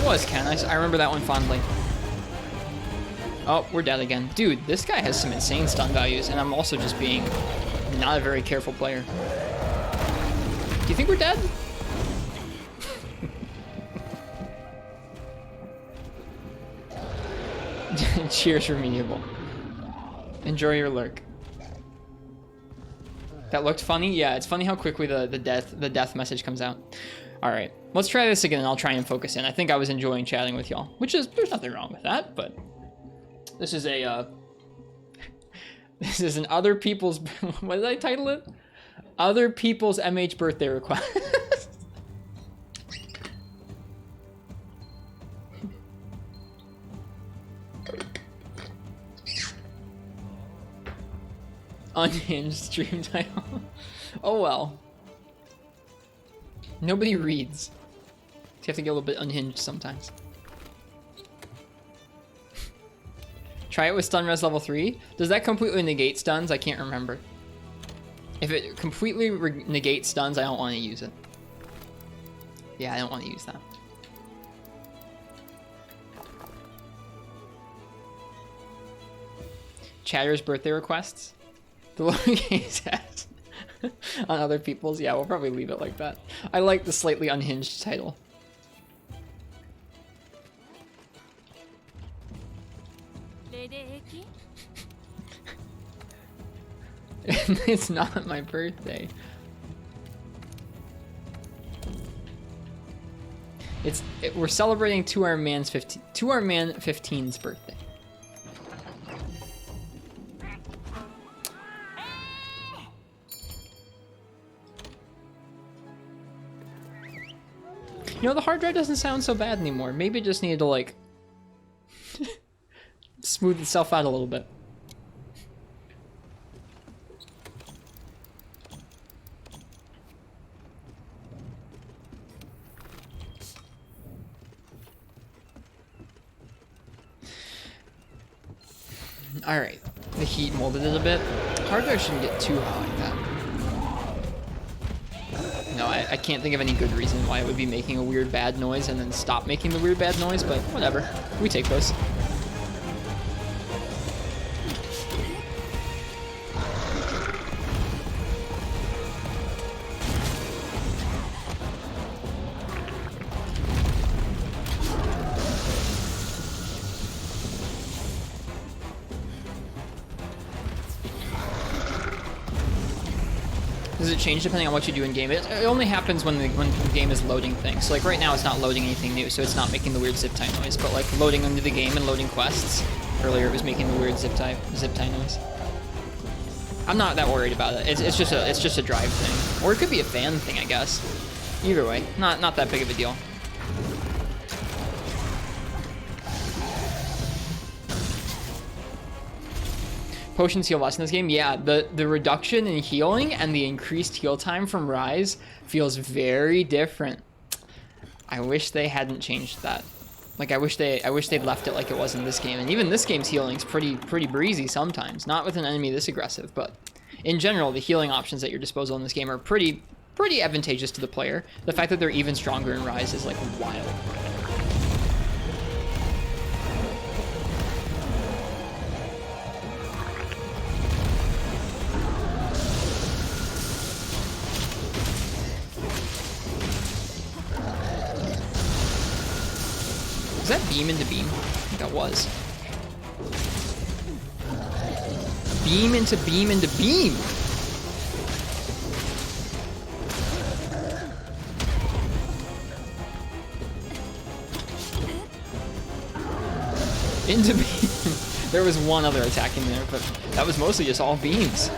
Was Ken. I remember that one fondly. Oh, we're dead again. Dude, this guy has some insane stun values, and I'm also just being not a very careful player. Do you think we're dead? Cheers, Remediable. Enjoy your lurk. That looked funny? Yeah, it's funny how quickly the death message comes out. Alright, let's try this again and I'll try and focus in. I think I was enjoying chatting with y'all, which is, there's nothing wrong with that, but this is a This is an other people's. What did I title it? Other people's MH birthday request. Unhinged stream title. Oh well. Nobody reads. You have to get a little bit unhinged sometimes. Try it with stun res level 3. Does that completely negate stuns? I can't remember. If it completely negates stuns, I don't want to use it. Yeah, I don't want to use that. Chatter's birthday requests. The lowercase s on other people's. Yeah, we'll probably leave it like that. I like the slightly unhinged title. It's not my birthday. We're celebrating to our man 15's birthday. You know, the hard drive doesn't sound so bad anymore. Maybe it just needed to, like, smooth itself out a little bit. Alright, the heat molded it a bit. Hard drive shouldn't get too hot like that. No, I can't think of any good reason why it would be making a weird bad noise and then stop making the weird bad noise, but whatever. We take those. Does it change depending on what you do in game? It only happens when the game is loading things. So like right now it's not loading anything new, so it's not making the weird zip tie noise. But like loading into the game and loading quests, earlier it was making the weird zip tie noise. I'm not that worried about it. It's just a drive thing, or it could be a fan thing, I guess. Either way, not that big of a deal. Potions heal less in this game. Yeah, the reduction in healing and the increased heal time from Rise feels very different. I wish they hadn't changed that. Like I wish they'd left it like it was in this game. And even this game's healing's pretty breezy sometimes. Not with an enemy this aggressive, but in general, the healing options at your disposal in this game are pretty advantageous to the player. The fact that they're even stronger in Rise is like wild. Was that beam into beam? I think that was. Beam into beam into beam! Into beam. There was one other attack in there, but that was mostly just all beams.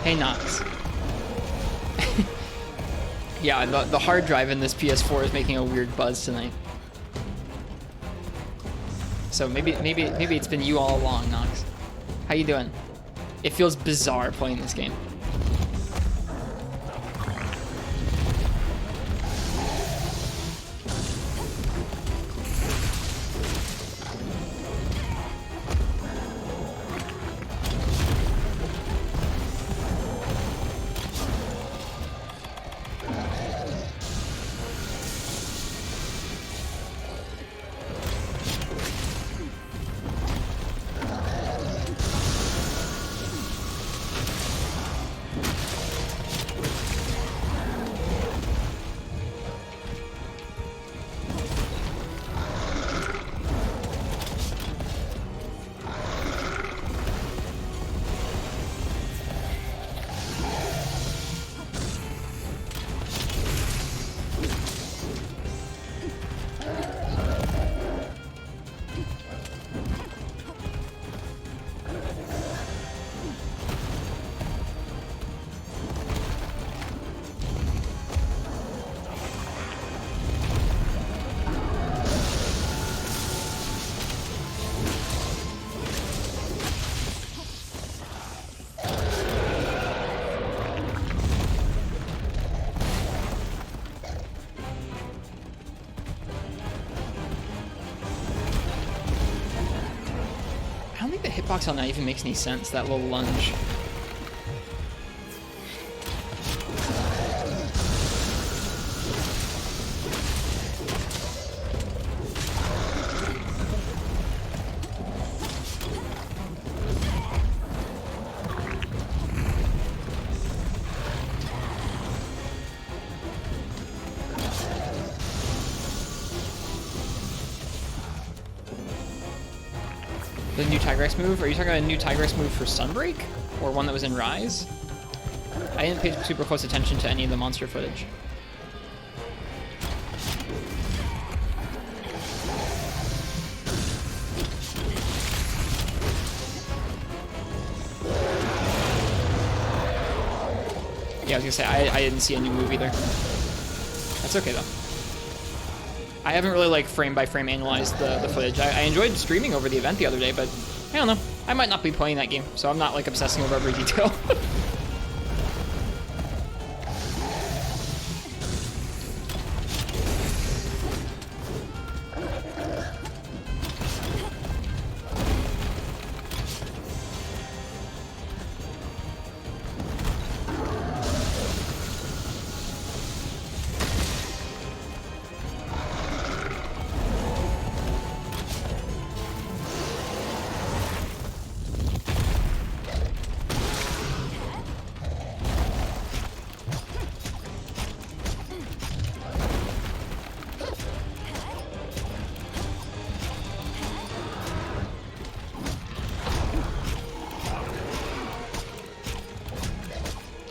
Hey, Knox. Yeah, the hard drive in this PS4 is making a weird buzz tonight. So maybe it's been you all along, Nox. How you doing? It feels bizarre playing this game. Hitbox on that even makes any sense, that little lunge. The new Tigrex move? Are you talking about a new Tigrex move for Sunbreak? Or one that was in Rise? I didn't pay super close attention to any of the monster footage. Yeah, I was gonna say, I didn't see a new move either. That's okay though. I haven't really like frame by frame analyzed the footage. I enjoyed streaming over the event the other day, but I don't know. I might not be playing that game, so I'm not like obsessing over every detail.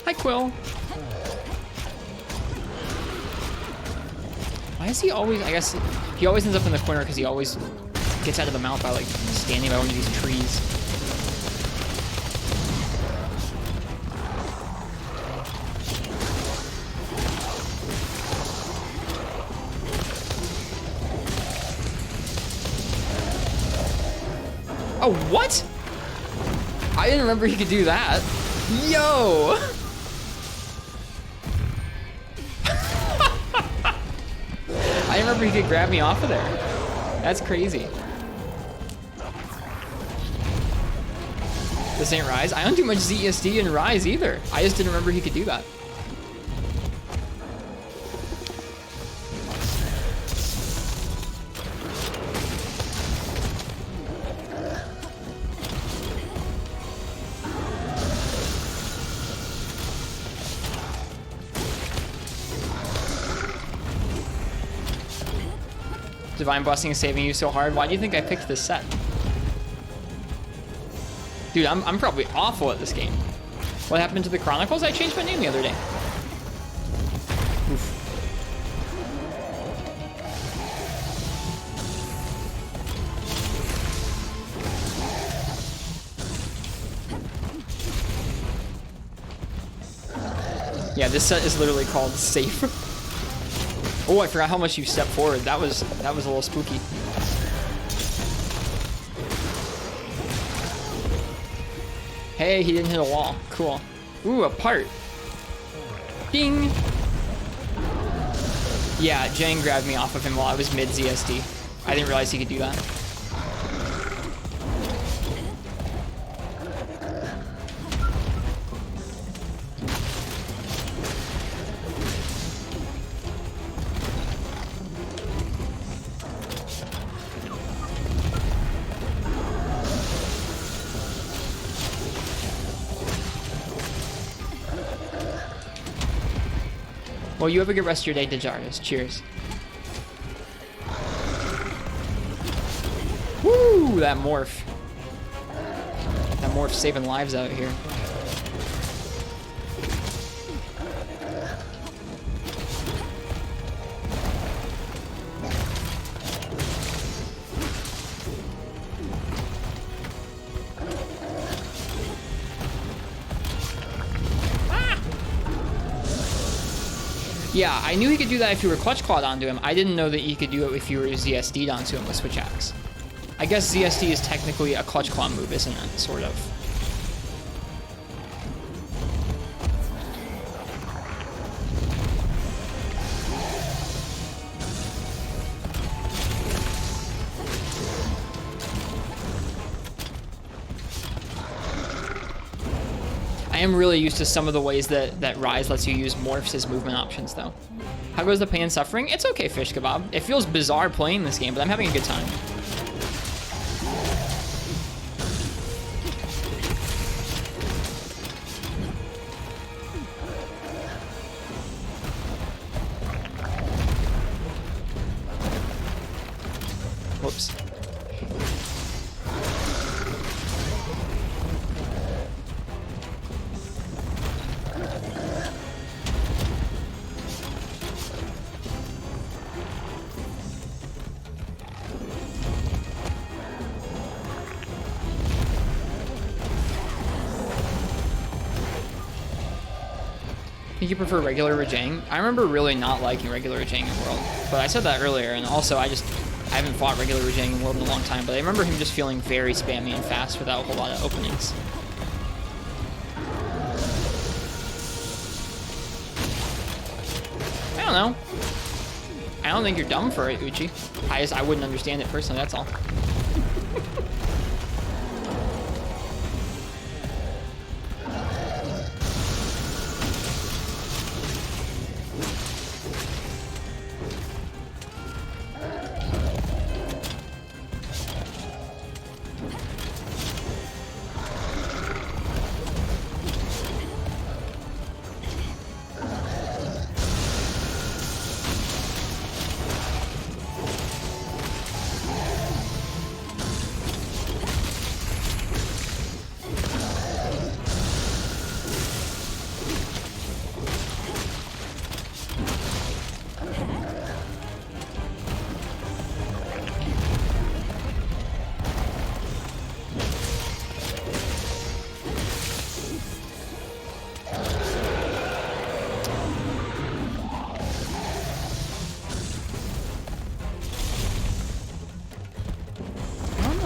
Hi, Quill. Why is he always, I guess, he always ends up in the corner because he always gets out of the mouth by like standing by one of these trees. Oh, what? I didn't remember he could do that. Yo! I remember he could grab me off of there. That's crazy. This ain't Rise. I don't do much ZSD in Rise either. I just didn't remember he could do that. Divine Blessing is saving you so hard. Why do you think I picked this set? Dude, I'm probably awful at this game. What happened to the Chronicles? I changed my name the other day. Oof. Yeah, this set is literally called Safe. Oh, I forgot how much you stepped forward. That was a little spooky. Hey, he didn't hit a wall. Cool. Ooh, a part. Ding. Yeah, Jang grabbed me off of him while I was mid ZSD. I didn't realize he could do that. Well, you have a good rest of your day, Dejarius. Cheers. Woo! That morph. That morph's saving lives out here. Yeah, I knew he could do that if you were clutch clawed onto him. I didn't know that he could do it if you were ZSD'd onto him with switch axe. I guess ZSD is technically a clutch claw move, isn't it? Sort of. I am really used to some of the ways that Rise lets you use morphs as movement options, though. How goes the pain and suffering? It's okay, Fish Kebab. It feels bizarre playing this game, but I'm having a good time. Whoops. You prefer regular Rajang? I remember really not liking regular Rajang in World, but I said that earlier, and also I haven't fought regular Rajang in World in a long time, but I remember him just feeling very spammy and fast without a whole lot of openings. I don't know. I don't think you're dumb for it, Uchi. I wouldn't understand it personally, that's all.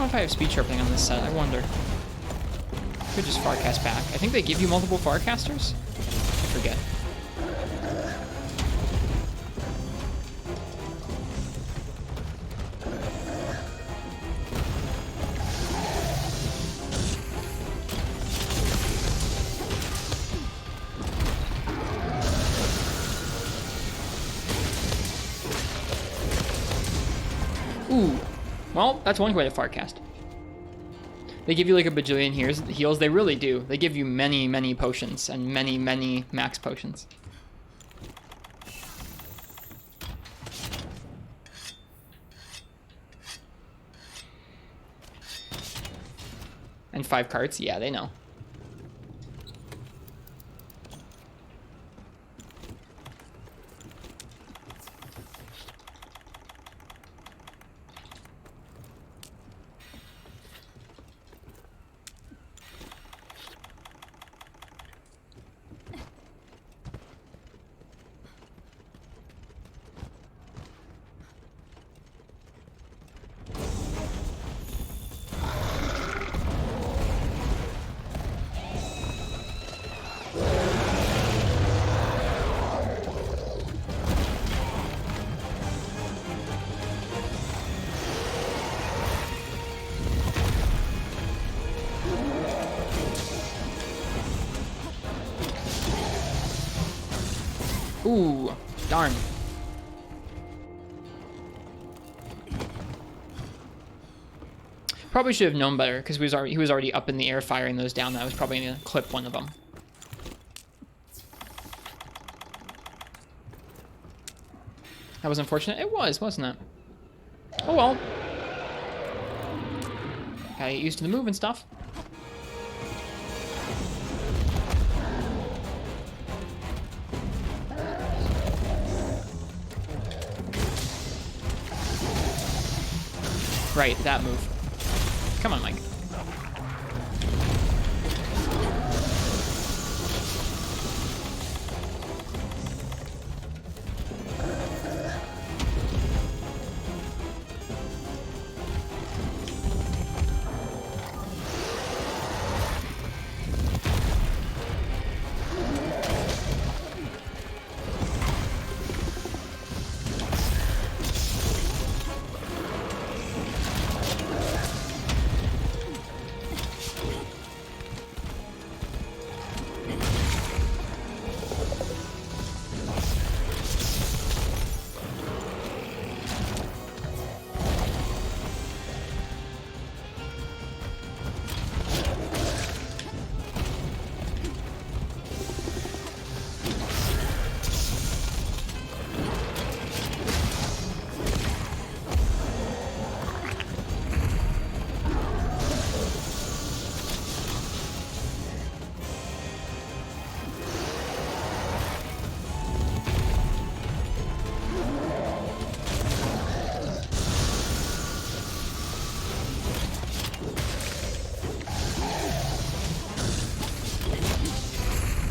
If I have speed sharpening on this set, I wonder. Could just Farcast back. I think they give you multiple Farcasters? I forget. Ooh. Well, that's one way to Farcast. They give you like a bajillion heals. They really do. They give you many, many potions and many, many max potions. And 5 cards? Yeah, they know. Ooh, darn. Probably should have known better because he was already up in the air firing those down. That was probably gonna clip one of them. That was unfortunate. It was, wasn't it? Oh well. Gotta get used to the move and stuff. Right, that move. Come on, Mike.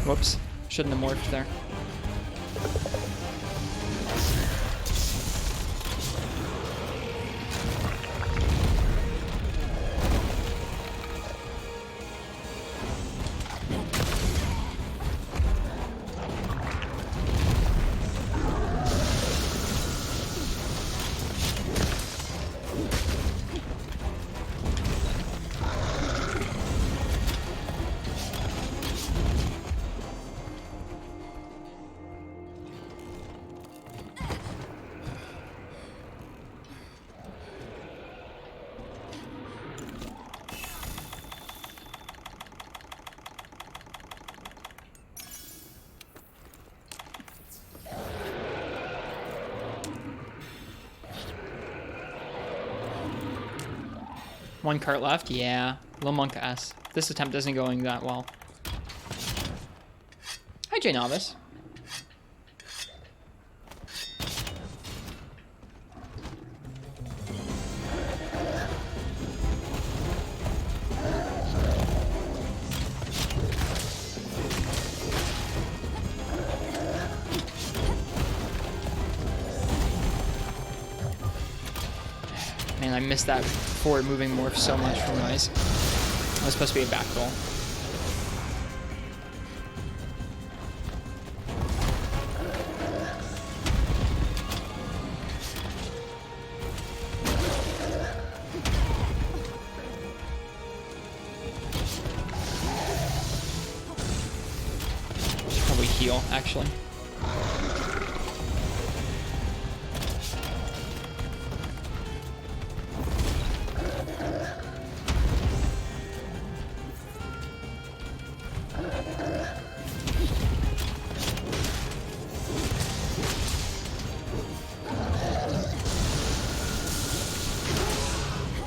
Whoops. Shouldn't have morphed there. One cart left? Yeah. Little Monk S. This attempt isn't going that well. Hi, J Novice. Man, I missed that forward moving morph so much from Noise. That was supposed to be a back roll. Should probably heal, actually.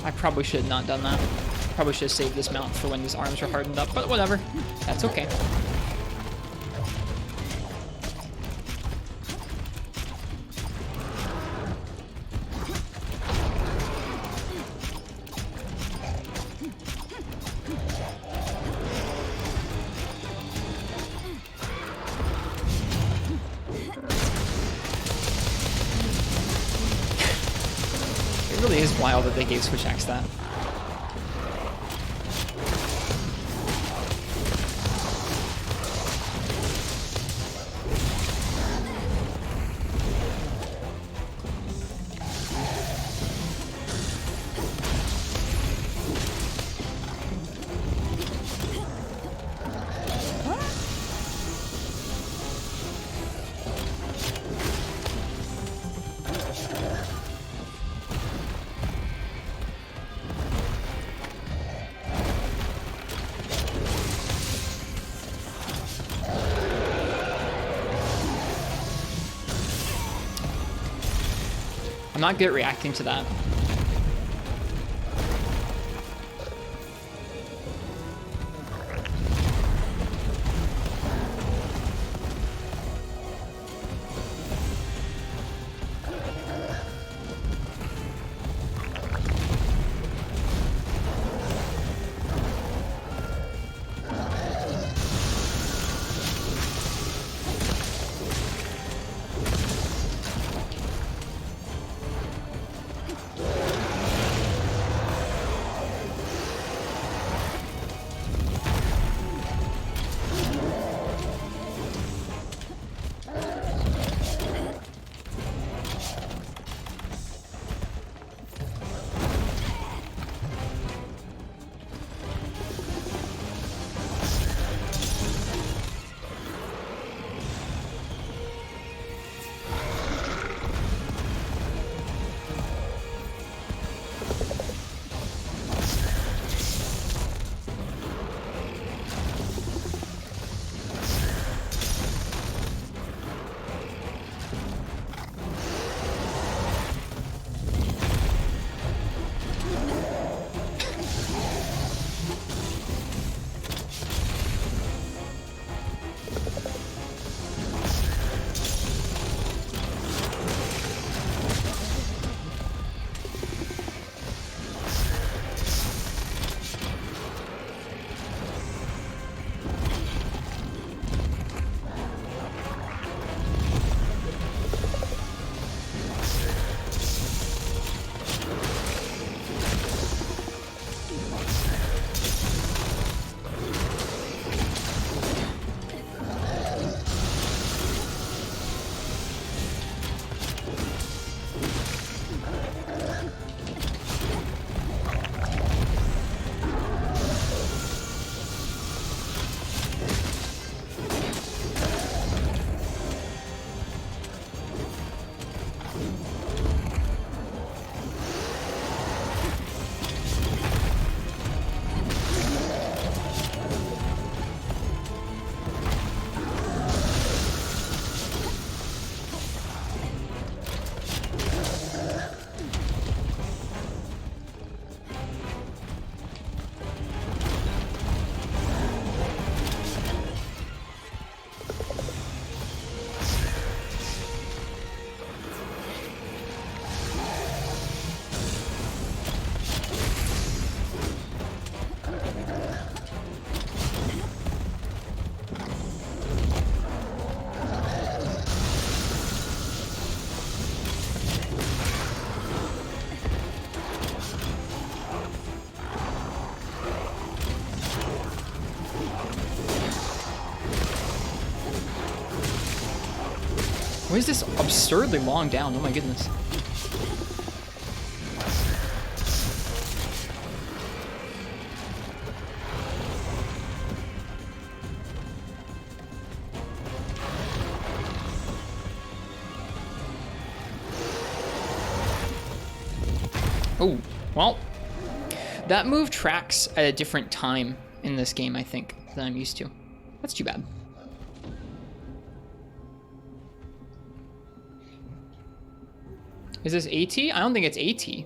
I probably should have not done that. Probably should have saved this mount for when his arms are hardened up, but whatever. That's okay. It really is wild that they gave Switch Axe that. not good at reacting to that. Why is this absurdly long down? Oh my goodness. Oh, well, that move tracks at a different time in this game, I think, than I'm used to. That's too bad. Is this AT? I don't think it's AT.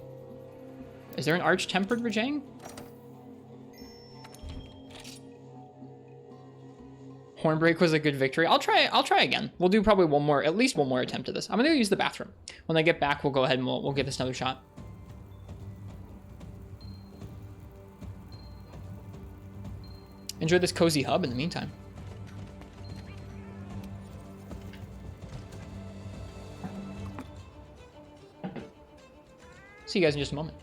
Is there an Arch-Tempered Rajang? Hornbreak was a good victory. I'll try again. We'll do probably at least one more attempt at this. I'm gonna go use the bathroom. When I get back, we'll go ahead and we'll give this another shot. Enjoy this cozy hub in the meantime. See you guys in just a moment.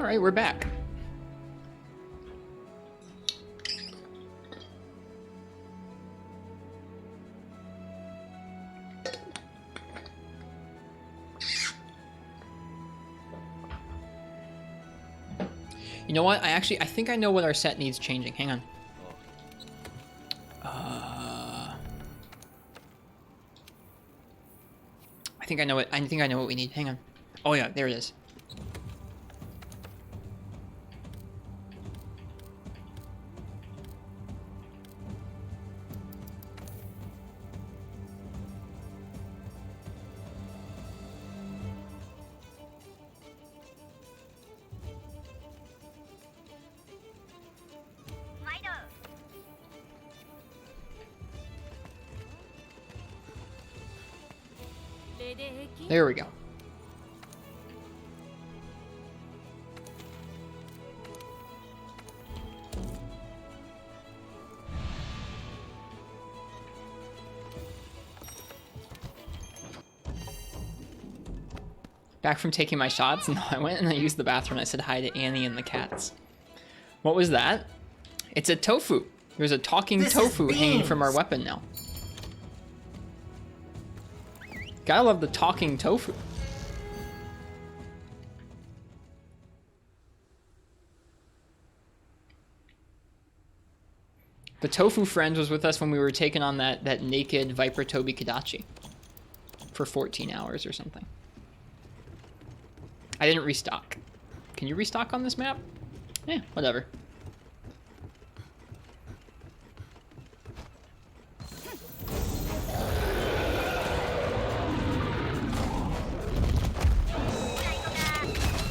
Alright, we're back. You know what? I think I know what our set needs changing. Hang on. I think I know what we need. Hang on. Oh yeah, there it is. There we go. Back from taking my shots, and I went and I used the bathroom. I said hi to Annie and the cats. What was that? It's a tofu. There's a talking tofu hanging from our weapon now. Gotta love the talking tofu. The tofu friend was with us when we were taking on that naked Viper Tobi Kadachi for 14 hours or something. I didn't restock. Can you restock on this map? Eh, whatever.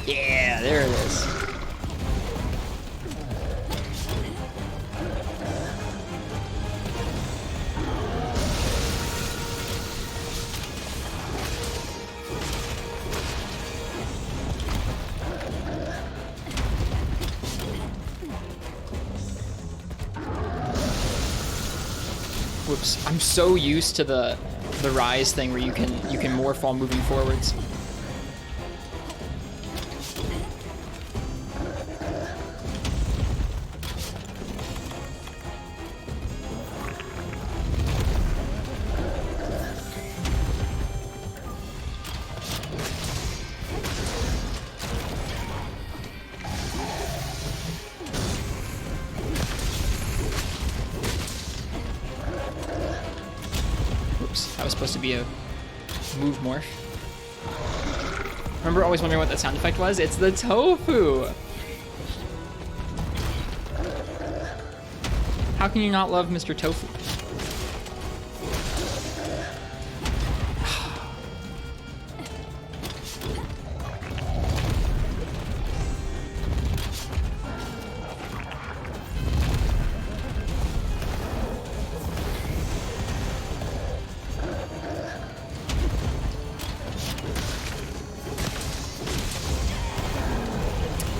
Yeah, there it is. Whoops! I'm so used to the rise thing where you can morph while moving forwards. That was supposed to be a move morph. Remember always wondering what that sound effect was? It's the tofu! How can you not love Mr. Tofu?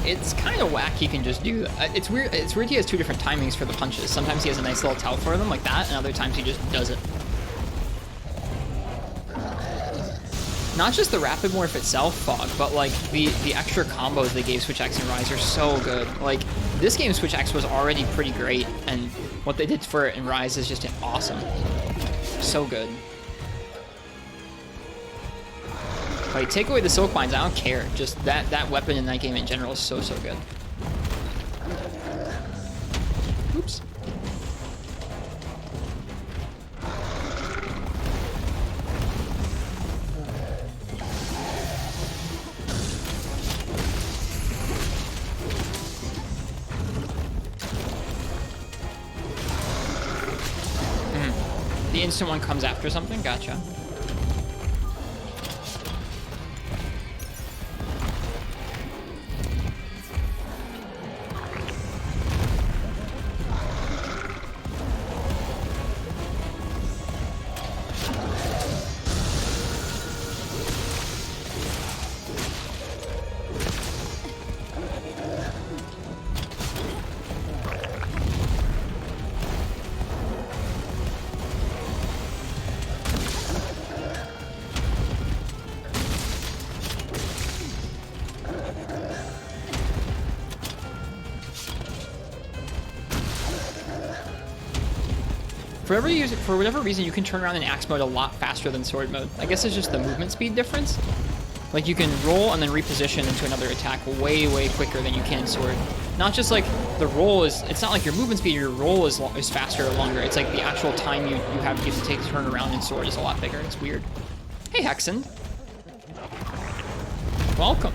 It's kind of whack he can just do that. It's weird he has two different timings for the punches. Sometimes he has a nice little tell for them like that, and other times he just does it. Not just the rapid morph itself, Fog, but like the extra combos they gave Switch X and Rise are so good. Like, this game Switch X was already pretty great, and what they did for it in Rise is just awesome. So good. Like, take away the Silk Mines, I don't care. Just that weapon in that game in general is so good. Oops. The instant one comes after something? Gotcha. For whatever reason, you can turn around in axe mode a lot faster than sword mode. I guess it's just the movement speed difference. Like, you can roll and then reposition into another attack way, way quicker than you can in sword. Not just like the roll is, it's not like your movement speed, your roll is faster or longer. It's like the actual time you have to take to turn around in sword is a lot bigger. It's weird. Hey, Hexen. Welcome.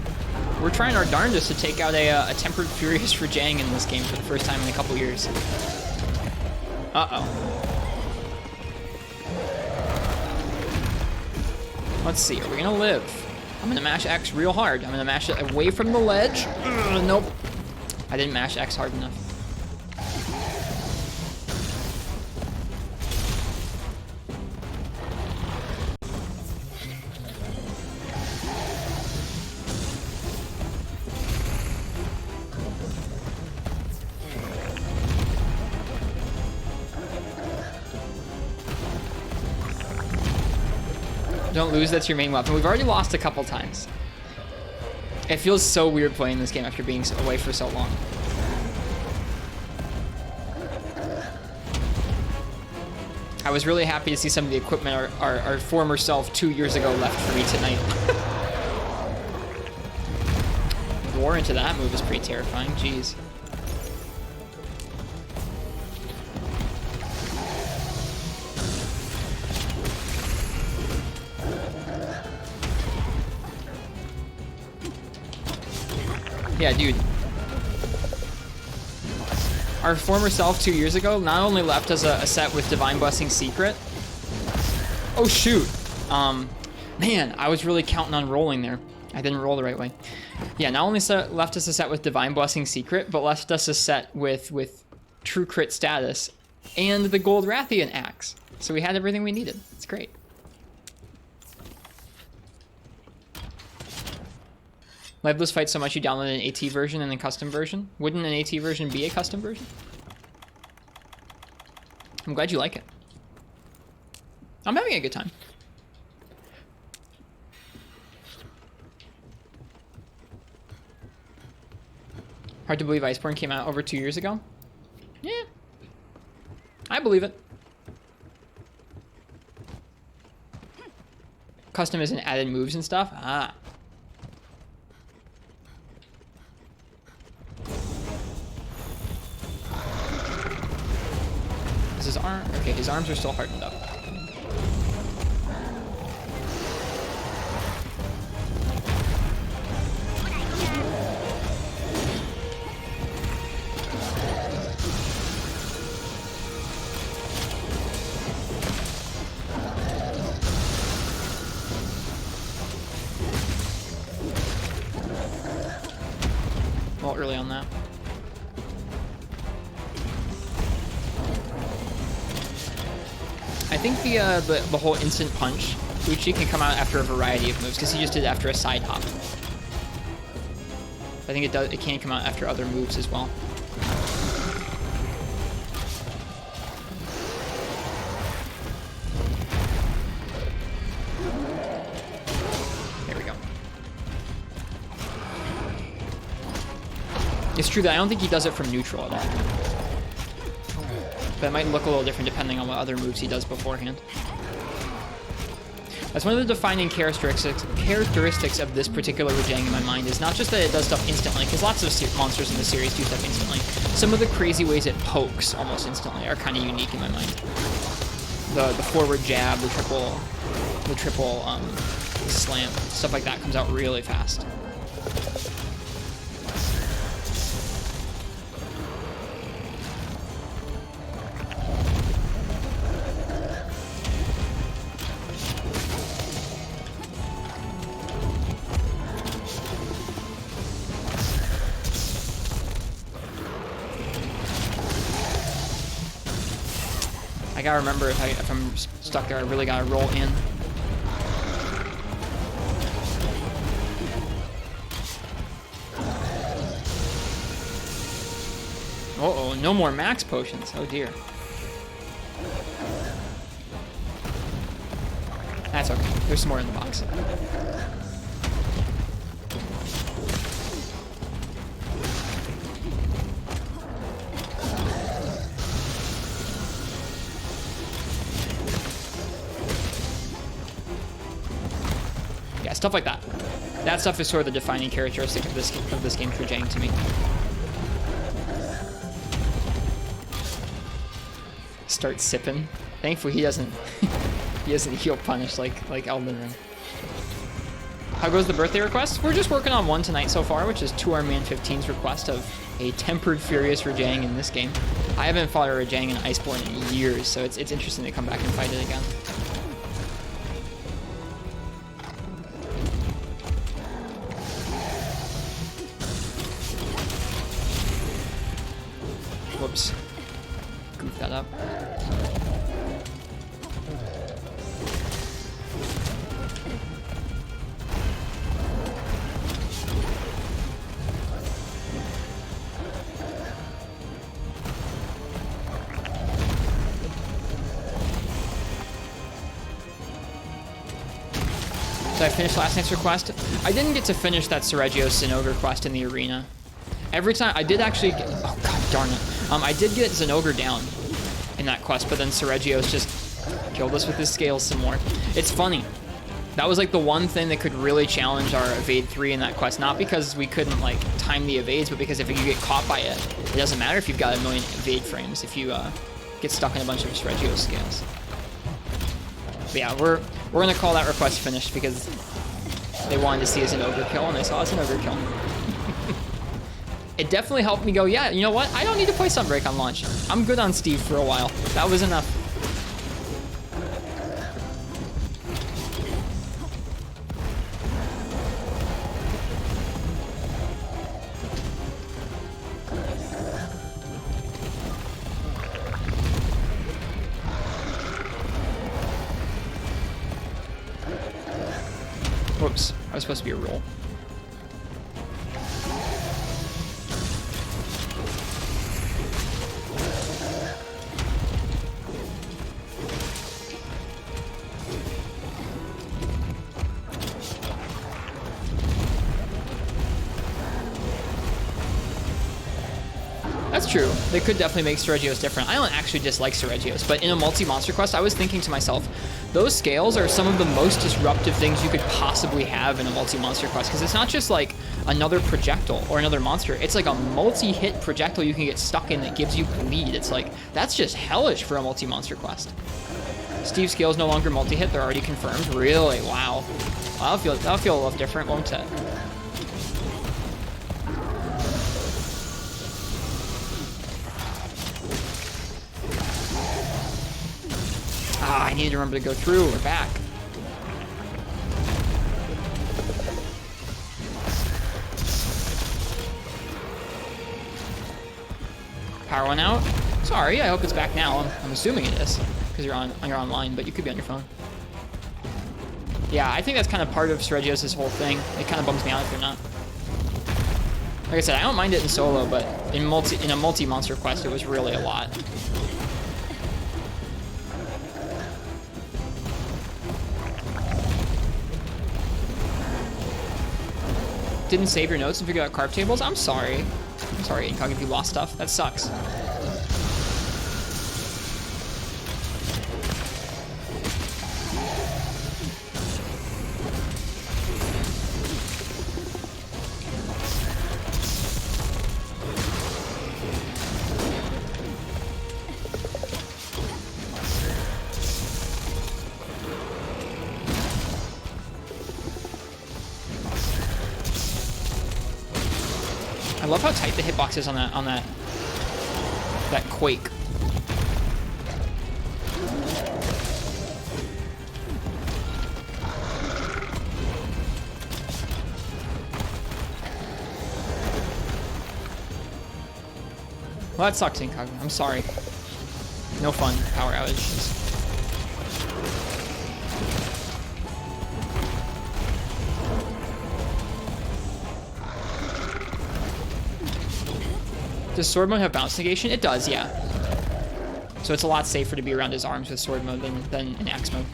We're trying our darndest to take out a Tempered Furious for Jang in this game for the first time in a couple years. Uh-oh. Let's see, are we gonna live? I'm gonna mash X real hard. I'm gonna mash it away from the ledge. Nope. I didn't mash X hard enough. Don't lose, that's your main weapon. We've already lost a couple times. It feels so weird playing this game after being away for so long. I was really happy to see some of the equipment our former self 2 years ago left for me tonight. War into that move is pretty terrifying, jeez. Yeah, dude. Our former self 2 years ago not only left us a set with Divine Blessing Secret. Oh, shoot. Man, I was really counting on rolling there. I didn't roll the right way. Yeah, not only left us a set with Divine Blessing Secret, but left us a set with True Crit Status and the Gold Rathian Axe. So we had everything we needed. It's great. Liveless fight so much you downloaded an AT version and a custom version. Wouldn't an AT version be a custom version? I'm glad you like it. I'm having a good time. Hard to believe Iceborne came out over 2 years ago. Yeah. I believe it. Custom isn't added moves and stuff? Ah. His arm, okay, his arms are still hardened up. Well, early on that. I think the whole instant punch Uchi can come out after a variety of moves because he just did it after a side hop. I think it can come out after other moves as well. There we go. It's true that I don't think he does it from neutral at all. But it might look a little different depending on what other moves he does beforehand. That's one of the defining characteristics of this particular Rajang in my mind is not just that it does stuff instantly, because lots of monsters in the series do stuff instantly. Some of the crazy ways it pokes almost instantly are kind of unique in my mind. The forward jab, the triple slam, stuff like that comes out really fast. I gotta remember if I'm stuck there, I really gotta roll in. Uh-oh, no more max potions. Oh dear. That's okay. There's some more in the box. Yeah, stuff like that. That stuff is sort of the defining characteristic of this game for Jang to me. Start sipping. Thankfully he doesn't he doesn't heal punish like Elden Ring. How goes the birthday request? We're just working on one tonight so far, which is 2RMan15's request of a tempered Furious Rajang in this game. I haven't fought a Rajang in Iceborne in years, so it's interesting to come back and fight it again. Whoops. Goof that up. So I finished last night's request. I didn't get to finish that Seregios Zinogre quest in the arena. Every time I did actually get, oh god darn it. I did get Zinogre down in that quest, but then Seregios just killed us with his scales some more. It's funny. That was like the one thing that could really challenge our evade 3 in that quest. Not because we couldn't like time the evades, but because if you get caught by it, it doesn't matter if you've got a million evade frames if you get stuck in a bunch of Seregios scales. But yeah, we're gonna call that request finished because they wanted to see us an ogre kill and they saw us an ogre kill. It definitely helped me go, yeah, you know what? I don't need to play Sunbreak on launch. I'm good on Steve for a while. That was enough. Whoops, I was supposed to be a roll. That's true. They could definitely make Seregios different. I don't actually dislike Seregios, but in a multi-monster quest, I was thinking to myself, those scales are some of the most disruptive things you could possibly have in a multi-monster quest, because it's not just like another projectile or another monster. It's like a multi-hit projectile you can get stuck in that gives you bleed. It's like, that's just hellish for a multi-monster quest. Steve's scales no longer multi-hit. They're already confirmed. Really? Wow. That'll feel a little different, won't it? Ah, I need to remember to go through. We're back. Power went out. Sorry, I hope it's back now. I'm assuming it is because you're online, but you could be on your phone. Yeah, I think that's kind of part of Seregios' whole thing. It kind of bums me out if they're not. Like I said, I don't mind it in solo, but in a multi-monster quest, it was really a lot. Didn't save your notes and figure out carb tables? I'm sorry. I'm sorry, Incog, if you lost stuff. That sucks. I love how tight the hitbox is on that quake. Well, that sucks, Incog. I'm sorry. No fun power outages. Does sword mode have bounce negation? It does, yeah. So it's a lot safer to be around his arms with sword mode than in axe mode.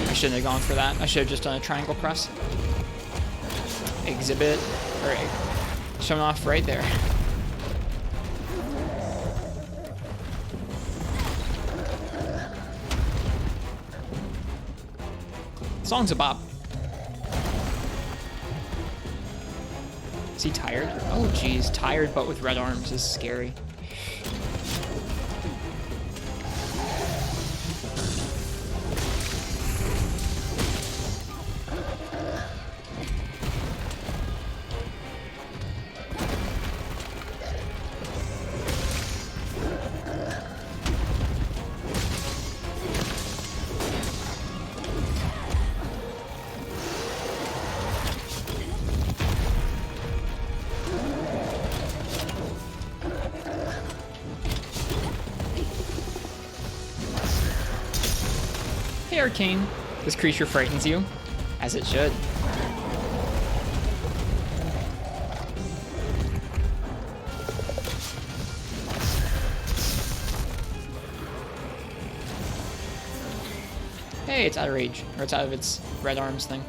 I shouldn't have gone for that. I should have just done a triangle press. Exhibit, or showing off right there. Song's a bop. Is he tired? Oh geez, tired but with red arms is scary. Hey Arcane, this creature frightens you, as it should. Hey, it's out of rage, or it's out of its red arms thing.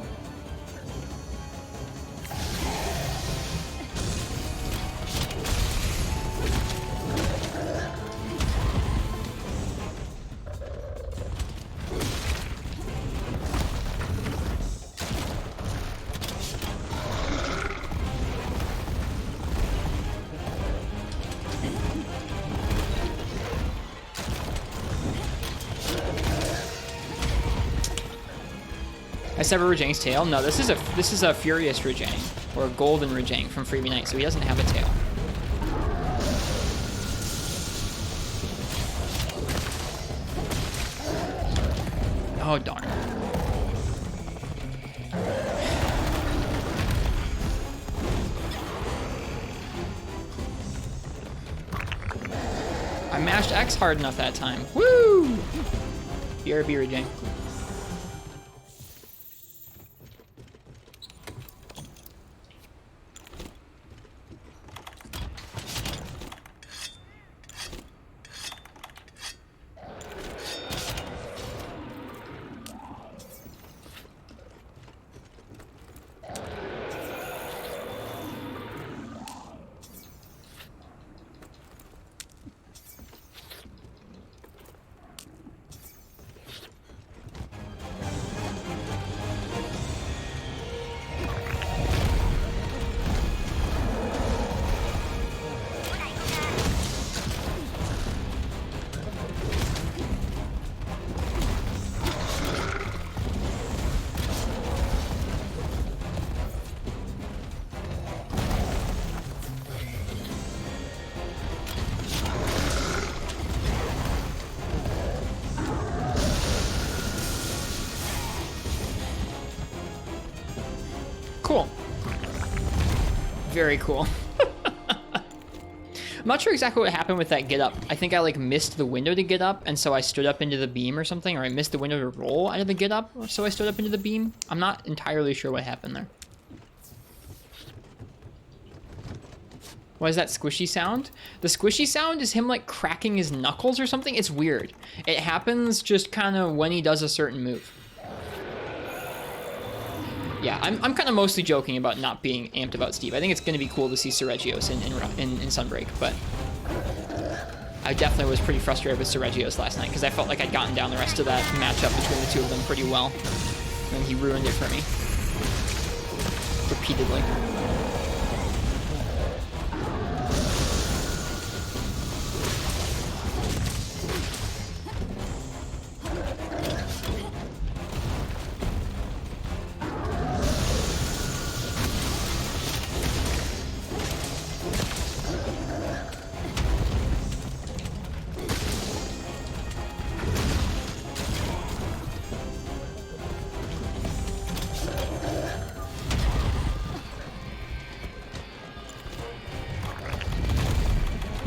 I sever Rajang's tail? No, this is a Furious Rajang, or a Golden Rajang from Freebie Knight, so he doesn't have a tail. Oh darn. I mashed X hard enough that time. Woo! BRB Rajang. Cool. Very cool. I'm not sure exactly what happened with that get up. I think I like missed the window to get up, and so I stood up into the beam or something, or I missed the window to roll out of the get up, so I stood up into the beam. I'm not entirely sure what happened there. What is that squishy sound? The squishy sound is him like cracking his knuckles or something. It's weird. It happens just kind of when he does a certain move. Yeah, I'm kind of mostly joking about not being amped about Steve. I think it's going to be cool to see Seregios in Sunbreak, but I definitely was pretty frustrated with Seregios last night because I felt like I'd gotten down the rest of that matchup between the two of them pretty well, and he ruined it for me repeatedly.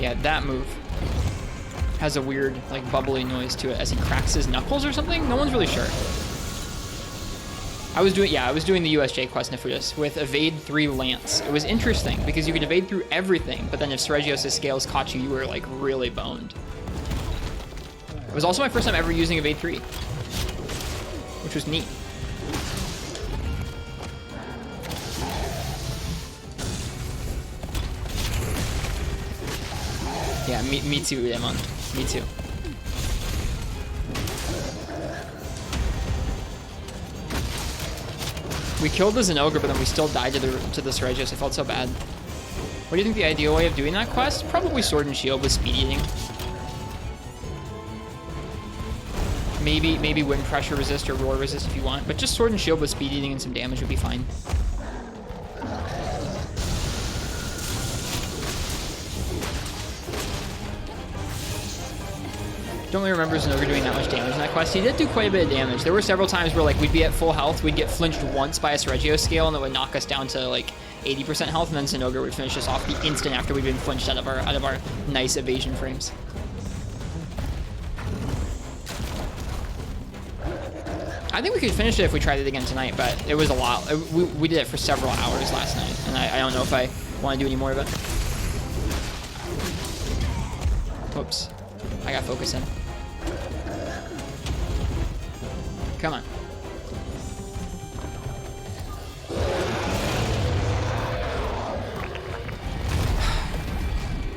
Yeah, that move has a weird, like, bubbly noise to it as he cracks his knuckles or something. No one's really sure. I was doing the USJ quest Nefudis with Evade 3 Lance. It was interesting because you could evade through everything, but then if Seregios' scales caught you, you were, like, really boned. It was also my first time ever using Evade 3, which was neat. Yeah, me too, Demon. Me too. We killed the Zenogre, but then we still died to the Seregios. I felt so bad. What do you think the ideal way of doing that quest? Probably Sword and Shield with speed eating. Maybe wind pressure resist or roar resist if you want, but just Sword and Shield with speed eating and some damage would be fine. Don't really remember Zenogre doing that much damage in that quest. He did do quite a bit of damage. There were several times where like we'd be at full health, we'd get flinched once by a Seregio scale, and it would knock us down to like 80% health, and then Zenogre would finish us off the instant after we'd been flinched out of our nice evasion frames. I think we could finish it if we tried it again tonight, but it was a lot. We did it for several hours last night, and I don't know if I want to do any more of it. Whoops. I got focus in. Come on.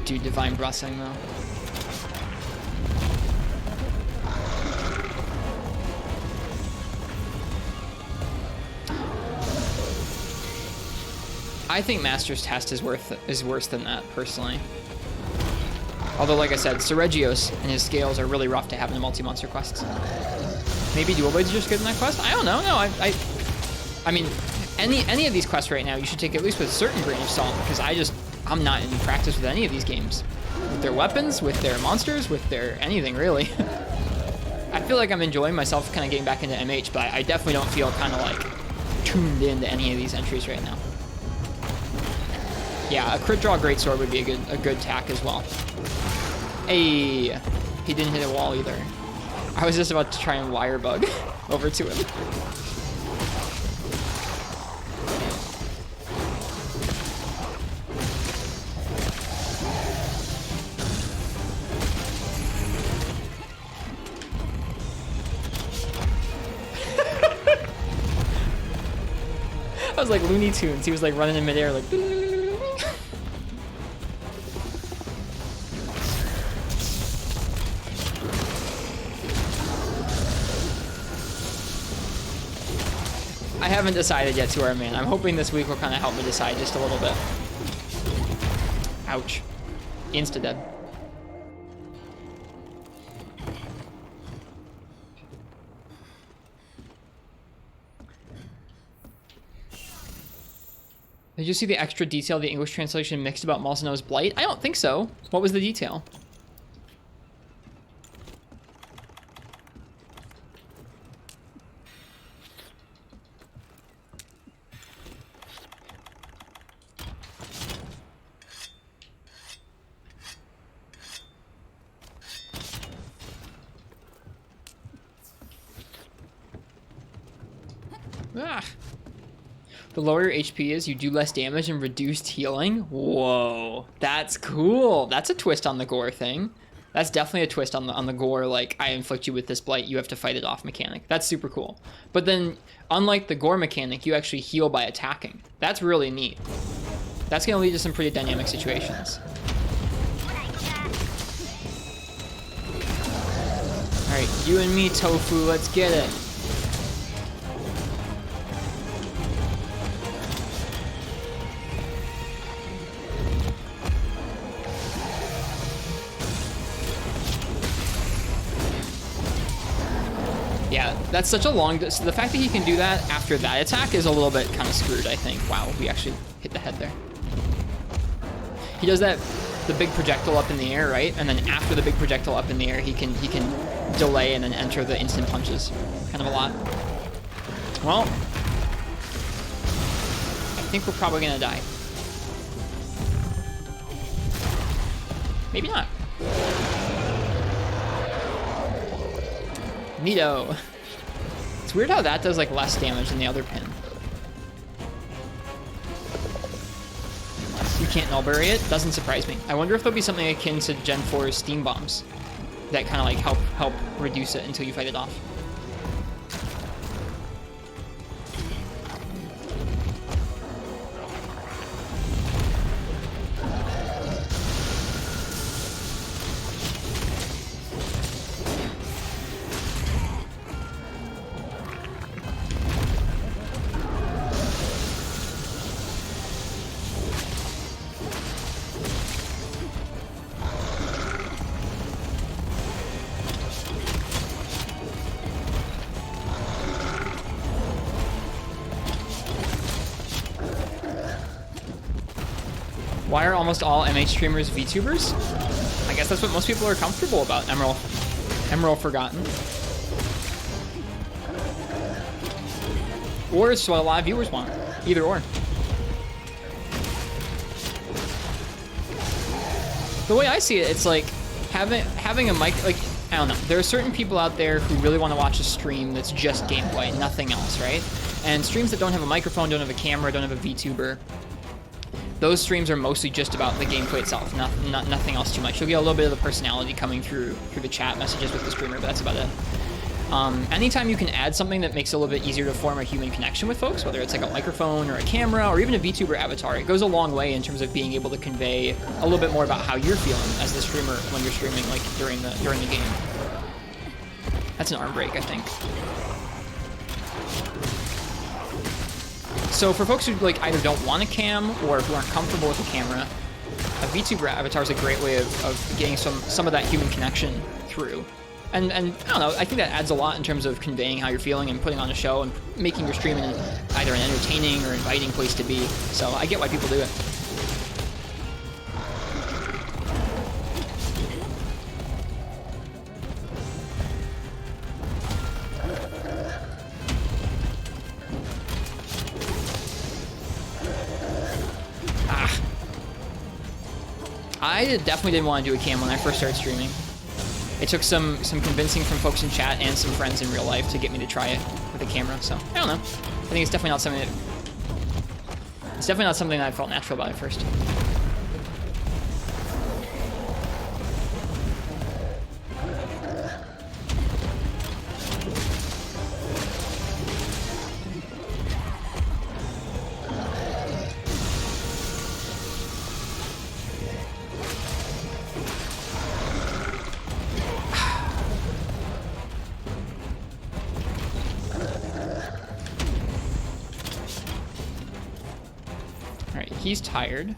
Dude, Divine Blessing, though. I think Master's Test is worse than that, personally. Although, like I said, Seregios and his scales are really rough to have in the multi-monster quests. Maybe Dual Blades are just good in that quest? I don't know. No, I mean, any of these quests right now, you should take at least with a certain grain of salt, because I'm not in practice with any of these games. With their weapons, with their monsters, with their anything, really. I feel like I'm enjoying myself kind of getting back into MH, but I definitely don't feel kind of like tuned into any of these entries right now. Yeah, a crit draw greatsword would be a good tack as well. Hey, he didn't hit a wall either. I was just about to try and wire bug over to him. I was like Looney Tunes. He was like running in midair like. I haven't decided yet to our man. I'm hoping this week will kind of help me decide just a little bit. Ouch. Insta-dead. Did you see the extra detail the English translation mixed about Malzeno's blight? I don't think so. What was the detail? Ah. The lower your HP is, you do less damage and reduced healing. Whoa, that's cool. That's a twist on the gore thing. That's definitely a twist on the gore, like, I inflict you with this blight, you have to fight it off mechanic. That's super cool. But then, unlike the gore mechanic, you actually heal by attacking. That's really neat. That's gonna lead to some pretty dynamic situations. Alright, you and me, Tofu, let's get it. Yeah, that's such a long... So the fact that he can do that after that attack is a little bit kind of screwed, I think. Wow, we actually hit the head there. He does that, the big projectile up in the air, right? And then after the big projectile up in the air, he can delay and then enter the instant punches. Kind of a lot. Well, I think we're probably gonna die. Maybe not. Neato. It's weird how that does like less damage than the other pin. You can't nullberry it? Doesn't surprise me. I wonder if there'll be something akin to Gen 4's Steam Bombs that kind of like help reduce it until you fight it off. Why are almost all MH streamers VTubers? I guess that's what most people are comfortable about. Emerald Forgotten. Or it's what a lot of viewers want. Either or. The way I see it, it's like having a mic, like, I don't know. There are certain people out there who really want to watch a stream that's just gameplay, nothing else, right? And streams that don't have a microphone, don't have a camera, don't have a VTuber, those streams are mostly just about the gameplay itself, nothing else too much. You'll get a little bit of the personality coming through the chat messages with the streamer, but that's about it. Anytime you can add something that makes it a little bit easier to form a human connection with folks, whether it's like a microphone or a camera or even a VTuber avatar, it goes a long way in terms of being able to convey a little bit more about how you're feeling as the streamer when you're streaming, like during the game. That's an arm break, I think. So for folks who like either don't want a cam or who aren't comfortable with a camera, a VTuber avatar is a great way of getting some of that human connection through. And I don't know, I think that adds a lot in terms of conveying how you're feeling and putting on a show and making your stream either an entertaining or inviting place to be. So I get why people do it. I definitely didn't want to do a cam when I first started streaming. It took some convincing from folks in chat and some friends in real life to get me to try it with a camera. So I don't know. I think it's definitely not something that I felt natural about at first. He's tired.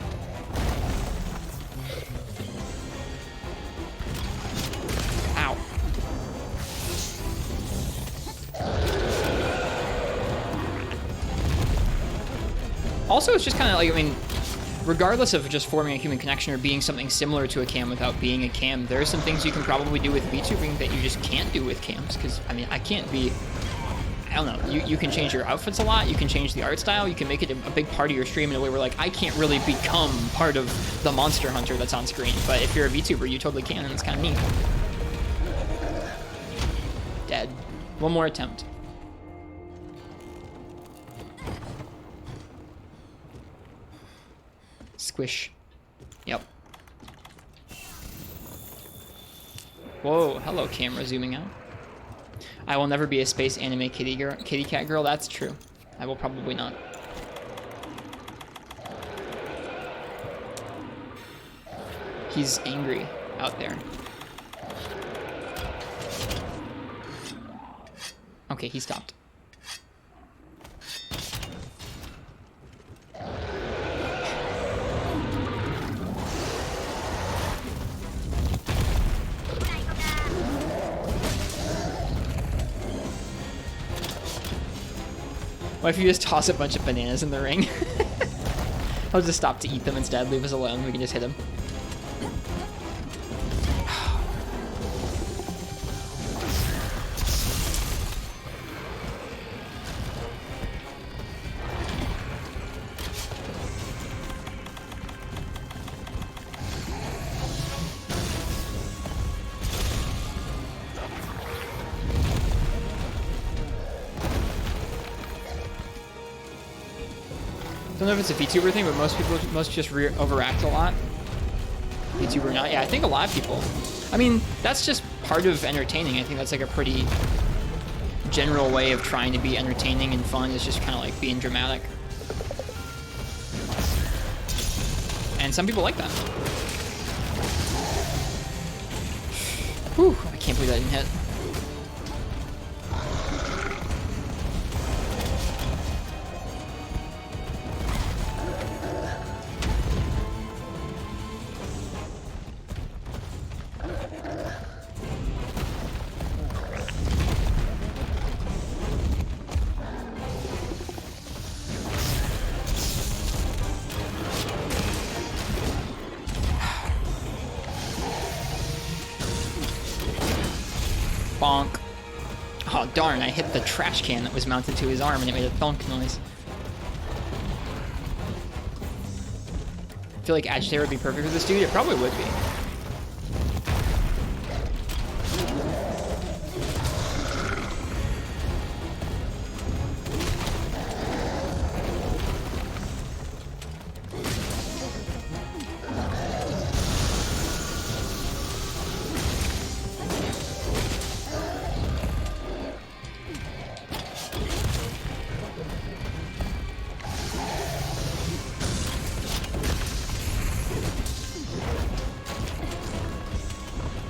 Ow. Also, it's just kind of like, I mean, regardless of just forming a human connection or being something similar to a cam without being a cam, there are some things you can probably do with VTubing that you just can't do with cams. Because, I mean, I can't be... I don't know, you can change your outfits a lot, you can change the art style, you can make it a big part of your stream in a way where, like, I can't really become part of the monster hunter that's on screen, but if you're a VTuber, you totally can, and it's kind of neat. Dead. One more attempt. Squish. Yep. Whoa, hello camera zooming out. I will never be a space anime kitty cat girl. That's true. I will probably not. He's angry out there. Okay, he stopped. What if you just toss a bunch of bananas in the ring? I'll just stop to eat them instead. Leave us alone. We can just hit him. I don't know if it's a VTuber thing, but most people just overact a lot. VTuber not. Yeah, I think a lot of people. I mean, that's just part of entertaining. I think that's like a pretty general way of trying to be entertaining and fun, is just kind of like being dramatic. And some people like that. Whew, I can't believe that didn't hit. Bonk. Oh, darn, I hit the trash can that was mounted to his arm and it made a thunk noise. I feel like Agitator would be perfect for this dude. It probably would be.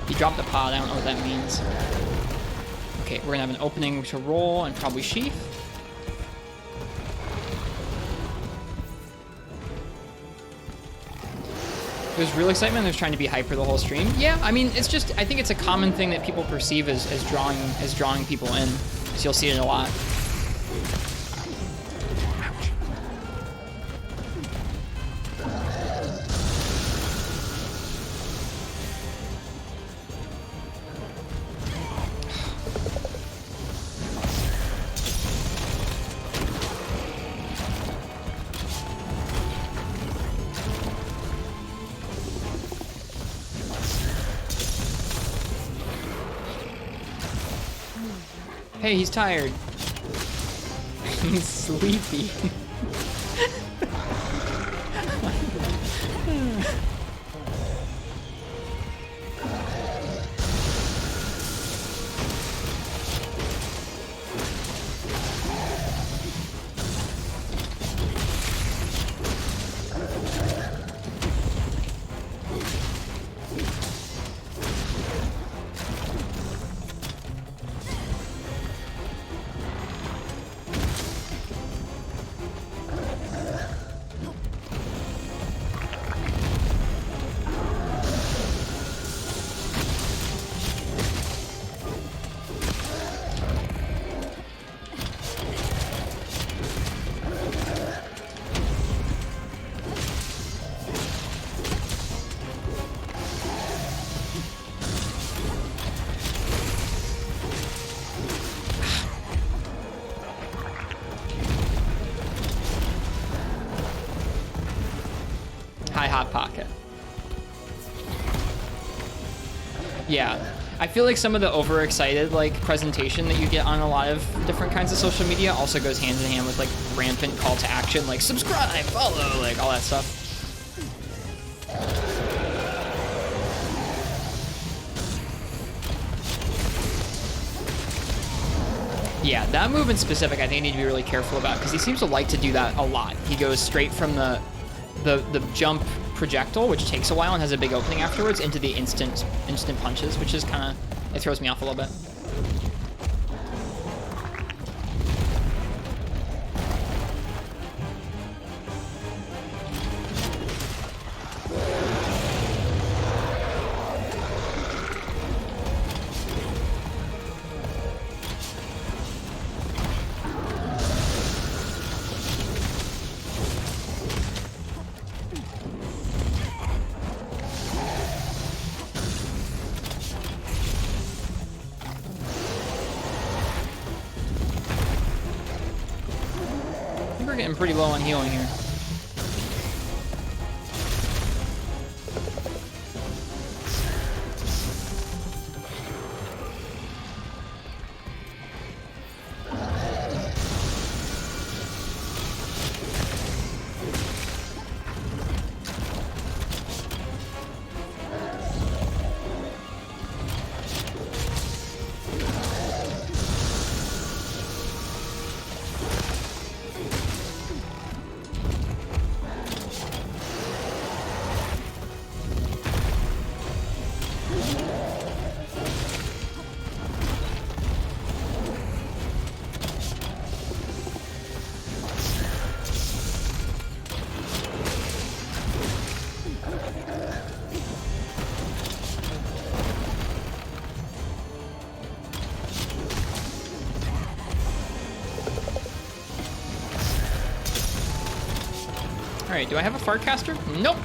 He dropped the pod, I don't know what that means. Okay, we're gonna have an opening to roll and probably sheath. There's real excitement, there's trying to be hyper the whole stream. Yeah, I mean, it's just, I think it's a common thing that people perceive as drawing people in. So you'll see it a lot. Hey, he's tired. He's sleepy. Hot Pocket. Yeah, I feel like some of the overexcited like presentation that you get on a lot of different kinds of social media also goes hand in hand with like rampant call to action, like subscribe, follow, like all that stuff. Yeah, that move in specific, I think I need to be really careful about because he seems to like to do that a lot. He goes straight from the jump projectile, which takes a while and has a big opening afterwards, into the instant punches, which is kind of, it throws me off a little bit. We're getting pretty low on healing here. Alright, do I have a fart caster? Nope.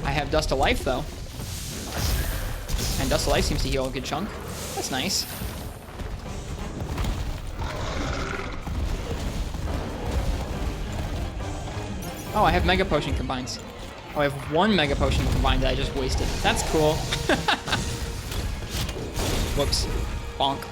I have Dust of Life, though. And Dust of Life seems to heal a good chunk. That's nice. Oh, I have Mega Potion combines. Oh, I have one Mega Potion combined that I just wasted. That's cool. Whoops. Bonk.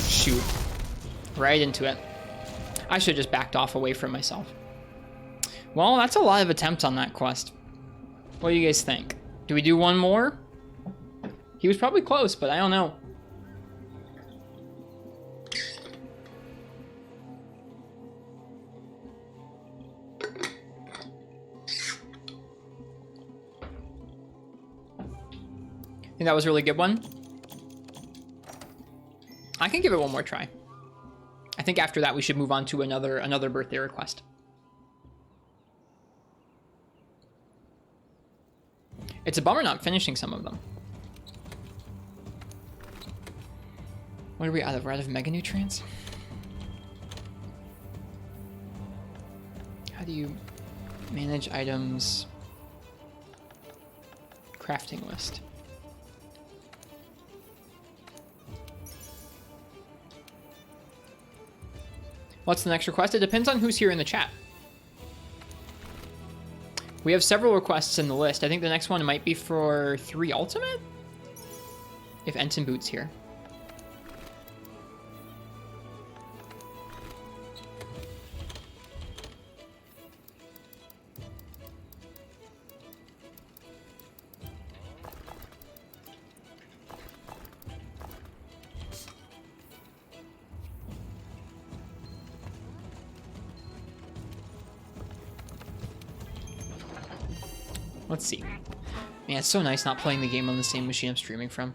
Shoot. Right into it. I should have just backed off away from myself. Well, that's a lot of attempts on that quest. What do you guys think? Do we do one more? He was probably close, but I don't know. Think that was a really good one? I can give it one more try. I think after that we should move on to another birthday request. It's a bummer not finishing some of them. What are we out of? We're out of Mega Nutrients? How do you manage items? Crafting list. What's the next request? It depends on who's here in the chat. We have several requests in the list. I think the next one might be for 3 Ultimate? If Ensign Boot's here. Let's see. Man, it's so nice not playing the game on the same machine I'm streaming from.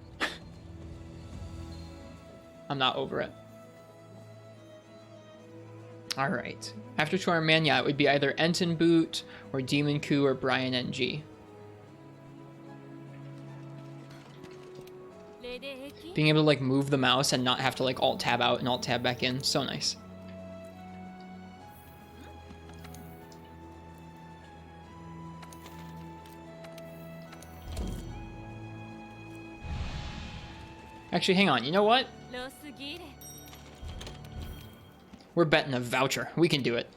I'm not over it. Alright. After Charm Man, yeah, it would be either Enton Boot or Demon Coup or Brian NG. Being able to like move the mouse and not have to like alt tab out and alt tab back in. So nice. Actually, hang on. You know what? We're betting a voucher. We can do it.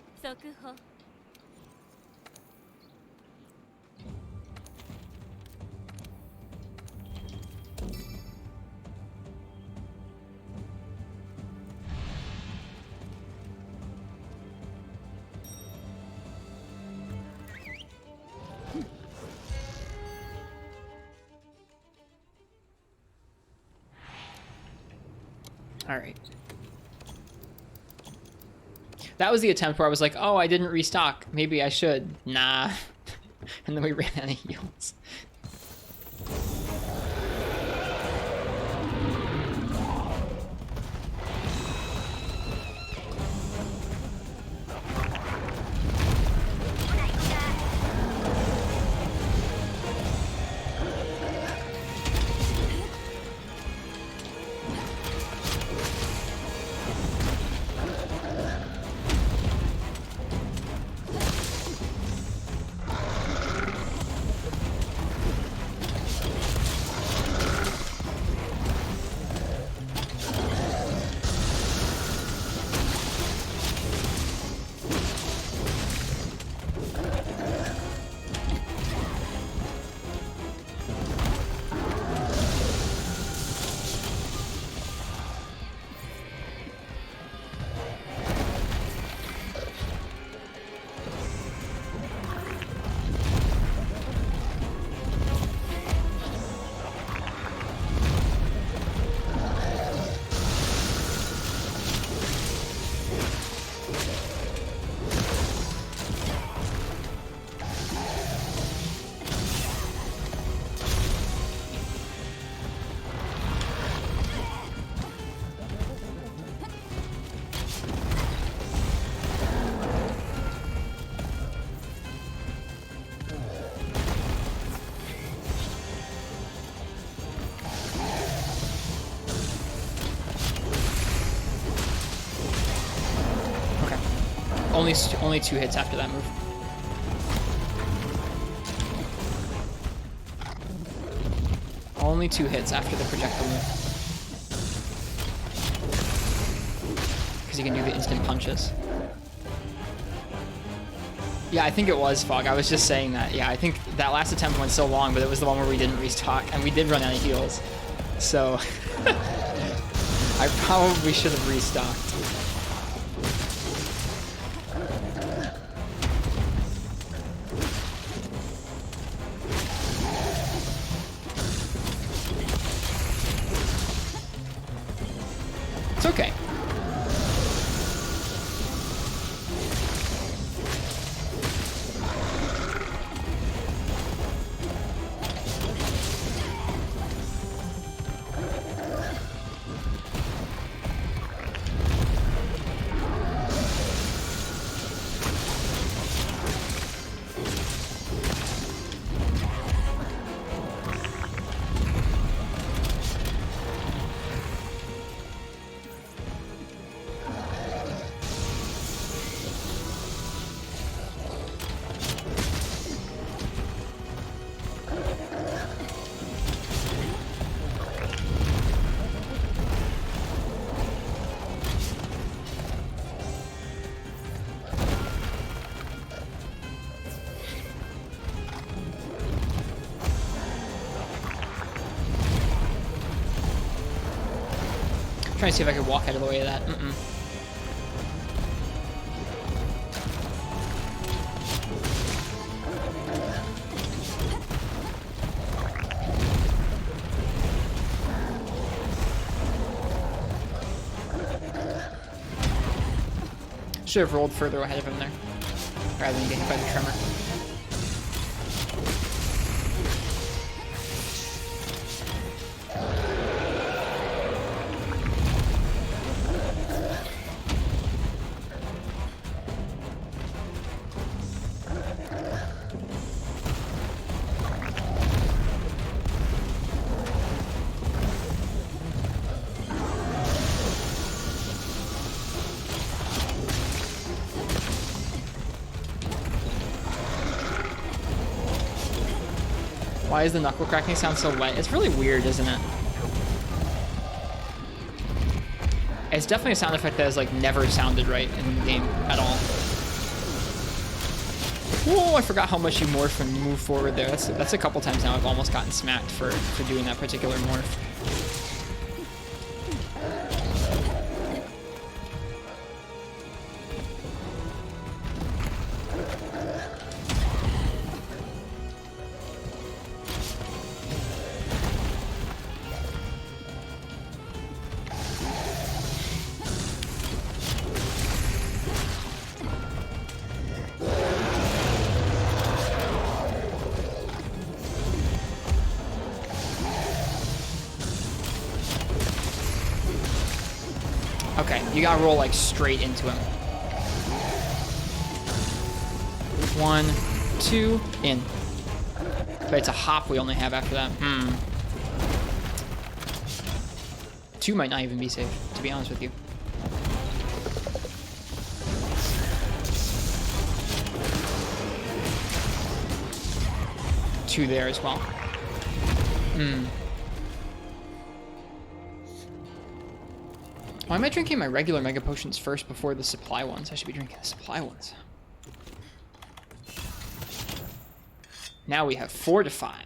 All right. That was the attempt where I was like, oh, I didn't restock. Maybe I should. Nah. And then we ran out of heals. Only 2 hits after that move. Only 2 hits after the projectile move. Because you can do the instant punches. Yeah, I think it was Fog. I was just saying that. Yeah, I think that last attempt went so long, but it was the one where we didn't restock, and we did run out of heals. So I probably should have restocked. It's okay. Trying to see if I could walk out of the way of that. Should have rolled further ahead of him there, rather than get hit by the tremor. Why is the knuckle cracking sound so wet? It's really weird, isn't it? It's definitely a sound effect that has like never sounded right in the game at all. Whoa, I forgot how much you morph when you move forward there. That's a couple times now I've almost gotten smacked for doing that particular morph. Okay, you gotta roll like straight into him. 1, 2, in. But it's a hop we only have after that. 2 might not even be safe, to be honest with you. Two there as well. Why am I drinking my regular Mega Potions first before the supply ones? I should be drinking the supply ones. Now we have Fortify.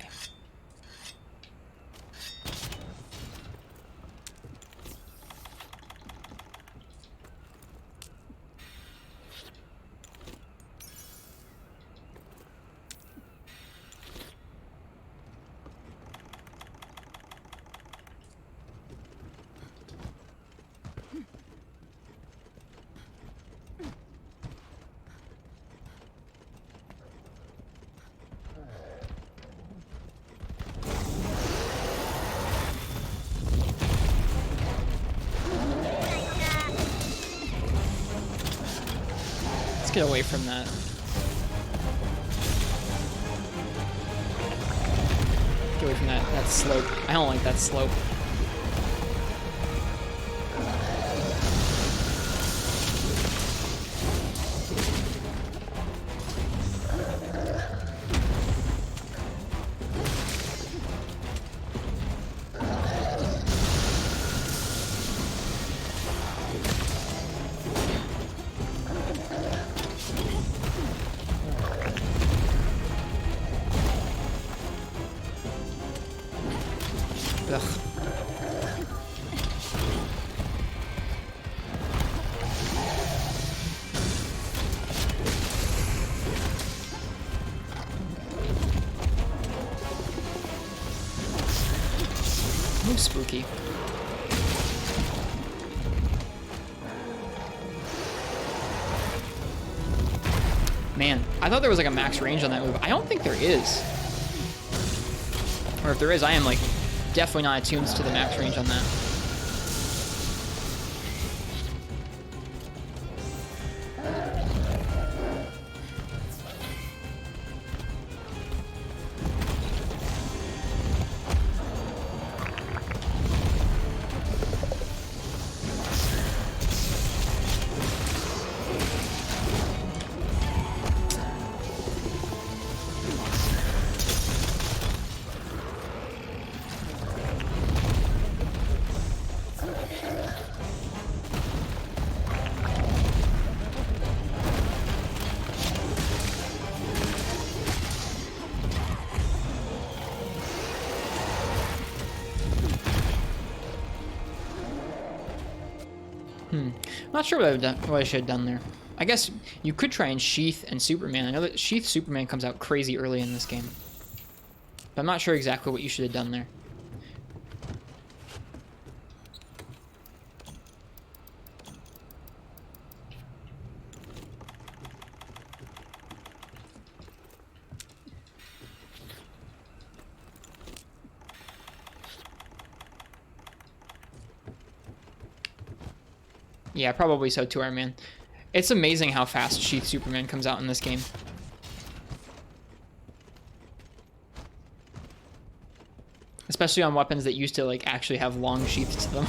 Let's get away from that. Get away from that slope. I don't like that slope. Ugh. Ooh, spooky. Man, I thought there was like a max range on that move. I don't think there is. Or if there is, I am like definitely not attuned to the max range on that. Not sure what I should have done there. I guess you could try and Sheath and Superman. I know that Sheath Superman comes out crazy early in this game. But I'm not sure exactly what you should have done there. Yeah, probably so too, Iron Man. It's amazing how fast Sheath Superman comes out in this game. Especially on weapons that used to like actually have long sheaths to them.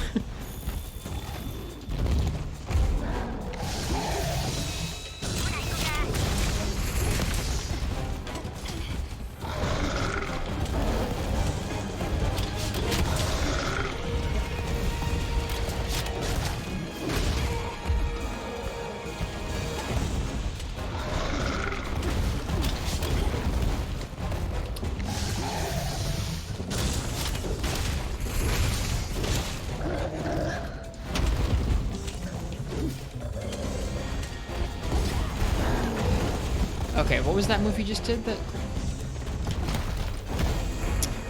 Okay, what was that move you just did? That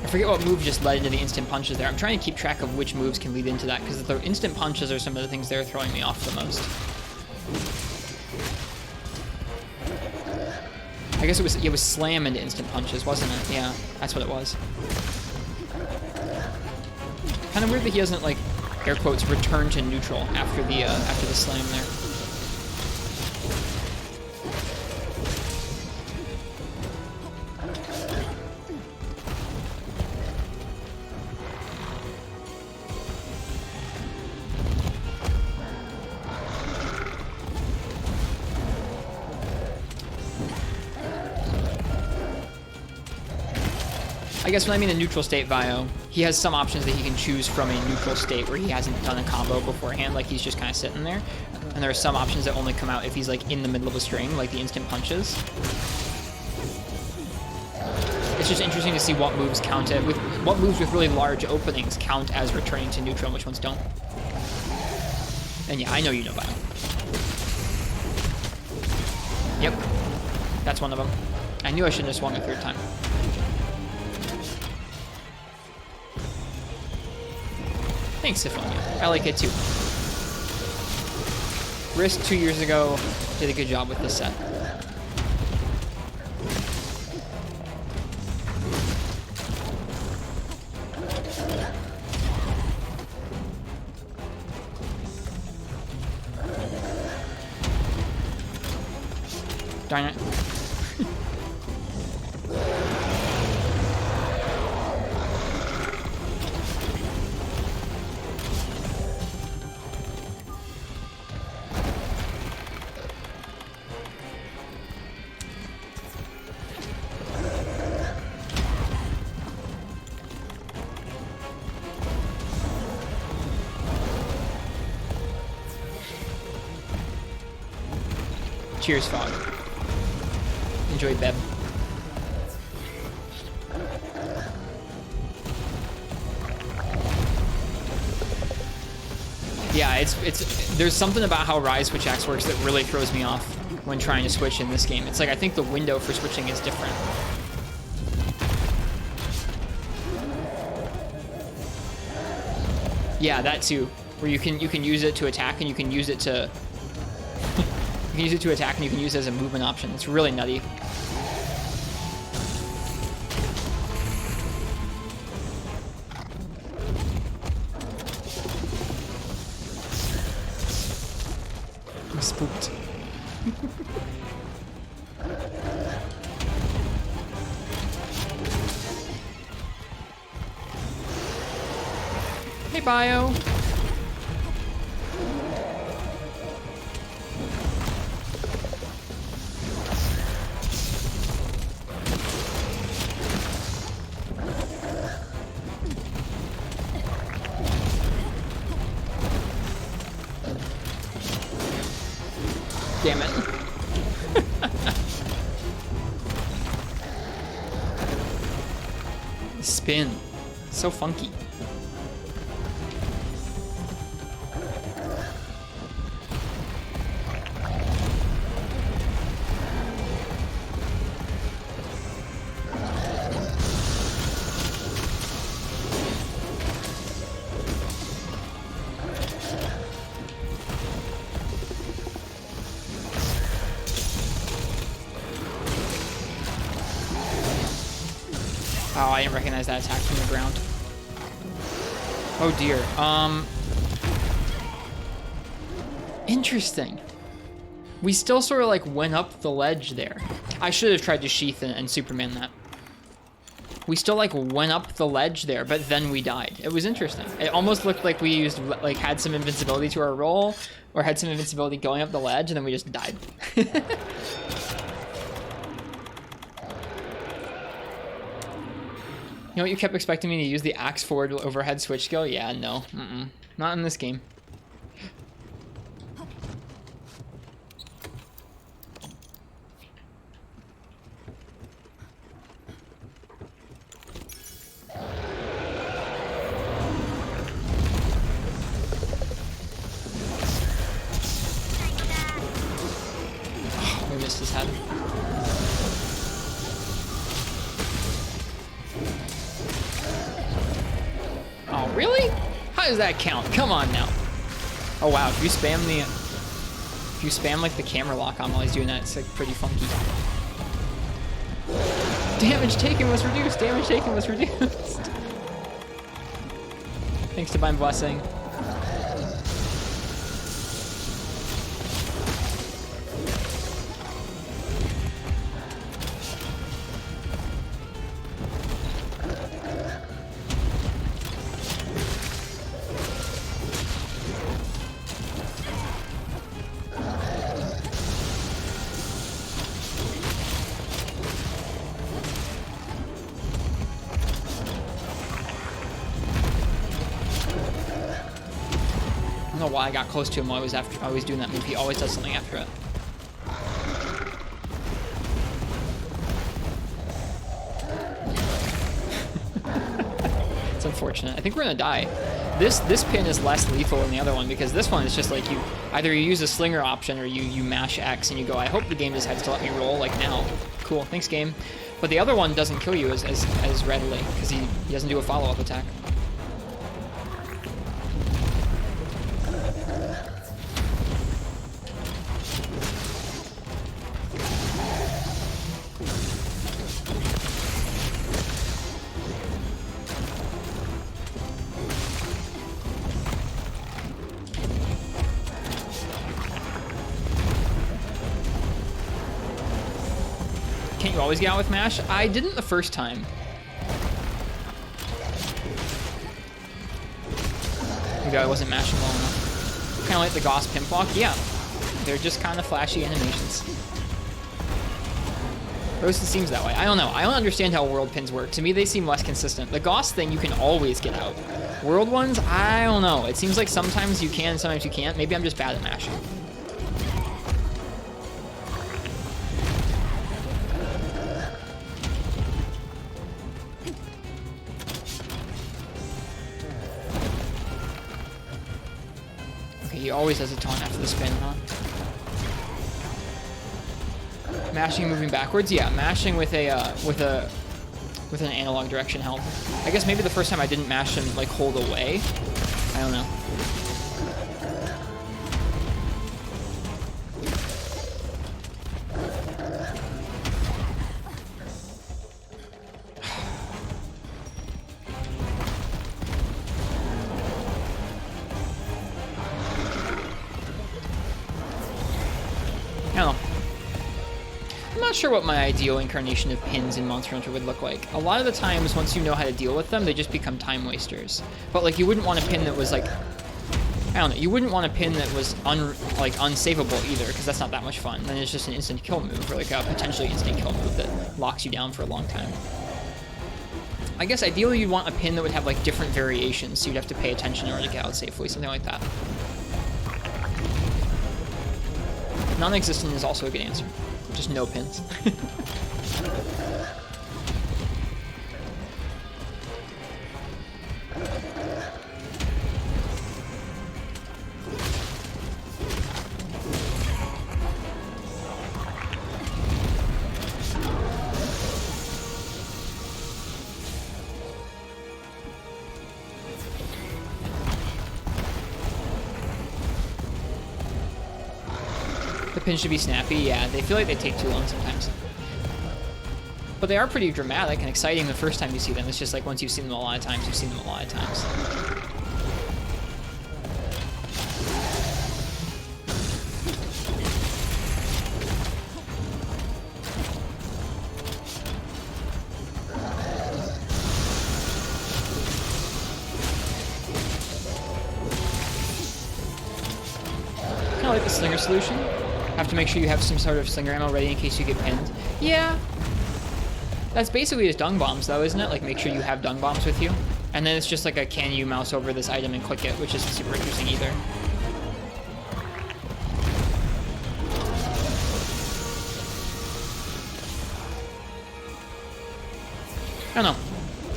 I forget what move just led into the instant punches there. I'm trying to keep track of which moves can lead into that, because the instant punches are some of the things that are throwing me off the most. I guess it was slam into instant punches, wasn't it? Yeah, that's what it was. Kind of weird that he doesn't, like, air quotes, return to neutral after the slam there. I guess when I mean a neutral state Vio, he has some options that he can choose from a neutral state where he hasn't done a combo beforehand, like he's just kind of sitting there. And there are some options that only come out if he's like in the middle of a string, like the instant punches. It's just interesting to see what moves count it with what moves with really large openings count as returning to neutral and which ones don't. And yeah, I know you know Vio. Yep, that's one of them. I knew I shouldn't have swung a third time. Thanks, Siphonia. I like it too. Risk 2 years ago did a good job with this set. Darn it. Cheers, Fog. Enjoy Beb. Yeah, it's there's something about how Rise Switch Axe works that really throws me off when trying to switch in this game. It's like I think the window for switching is different. Yeah, that too. Where you can use it to attack and you can use it to you can use it to attack and you can use it as a movement option. It's really nutty. I'm spooked. Hey, Bio. Damn it. Spin. So funky. Oh, I didn't recognize that attack from the ground. Oh dear. Interesting. We still sort of like went up the ledge there. I should have tried to sheath and Superman that. We still like went up the ledge there, but then we died. It was interesting. It almost looked like we used like had some invincibility to our roll, or had some invincibility going up the ledge, and then we just died. You know what, you kept expecting me to use the axe forward overhead switch skill? Yeah, no. Not in this game. Oh, we missed his head. Oh, really? How does that count? Come on now. Oh wow, if you spam like the camera lock on while he's doing that, it's like pretty funky. Damage taken was reduced. Damage taken was reduced. Thanks, Divine Blessing. I don't know why I got close to him while I was doing that move. He always does something after it. It's unfortunate. I think we're gonna die. This pin is less lethal than the other one because this one is just like you use a slinger option or you mash X and you go, I hope the game decides to let me roll like now. Cool, thanks game. But the other one doesn't kill you as readily because he doesn't do a follow-up attack. Can't you always get out with mash? I didn't the first time. Maybe I wasn't mashing well enough. Kind of like the Gauss pimp block? Yeah. They're just kind of flashy animations. Or at least it seems that way. I don't know. I don't understand how world pins work. To me, they seem less consistent. The Gauss thing, you can always get out. World ones, I don't know. It seems like sometimes you can, sometimes you can't. Maybe I'm just bad at mashing. he always has a taunt after the spin, huh? Mashing, moving backwards. Yeah, mashing with an analog direction helped. I guess maybe the first time I didn't mash and like hold away. I don't know. I don't know. I'm not sure what my ideal incarnation of pins in Monster Hunter would look like. A lot of the times, once you know how to deal with them, they just become time wasters. But like, you wouldn't want a pin that was like, I don't know, you wouldn't want a pin that was unsavable either, because that's not that much fun. Then it's just an instant kill move, or like a potentially instant kill move that locks you down for a long time. I guess ideally you'd want a pin that would have like different variations, so you'd have to pay attention in order to get out safely, something like that. Non-existent is also a good answer. Just no pins. The pins should be snappy, yeah. They feel like they take too long sometimes. But they are pretty dramatic and exciting the first time you see them. It's just like once you've seen them a lot of times, you've seen them a lot of times. Kind of like the slinger solution. Have to make sure you have some sort of slinger ammo ready in case you get pinned. Yeah. That's basically just dung bombs though, isn't it? Like make sure you have dung bombs with you. And then it's just like a can you mouse over this item and click it, which isn't super interesting either. I don't know.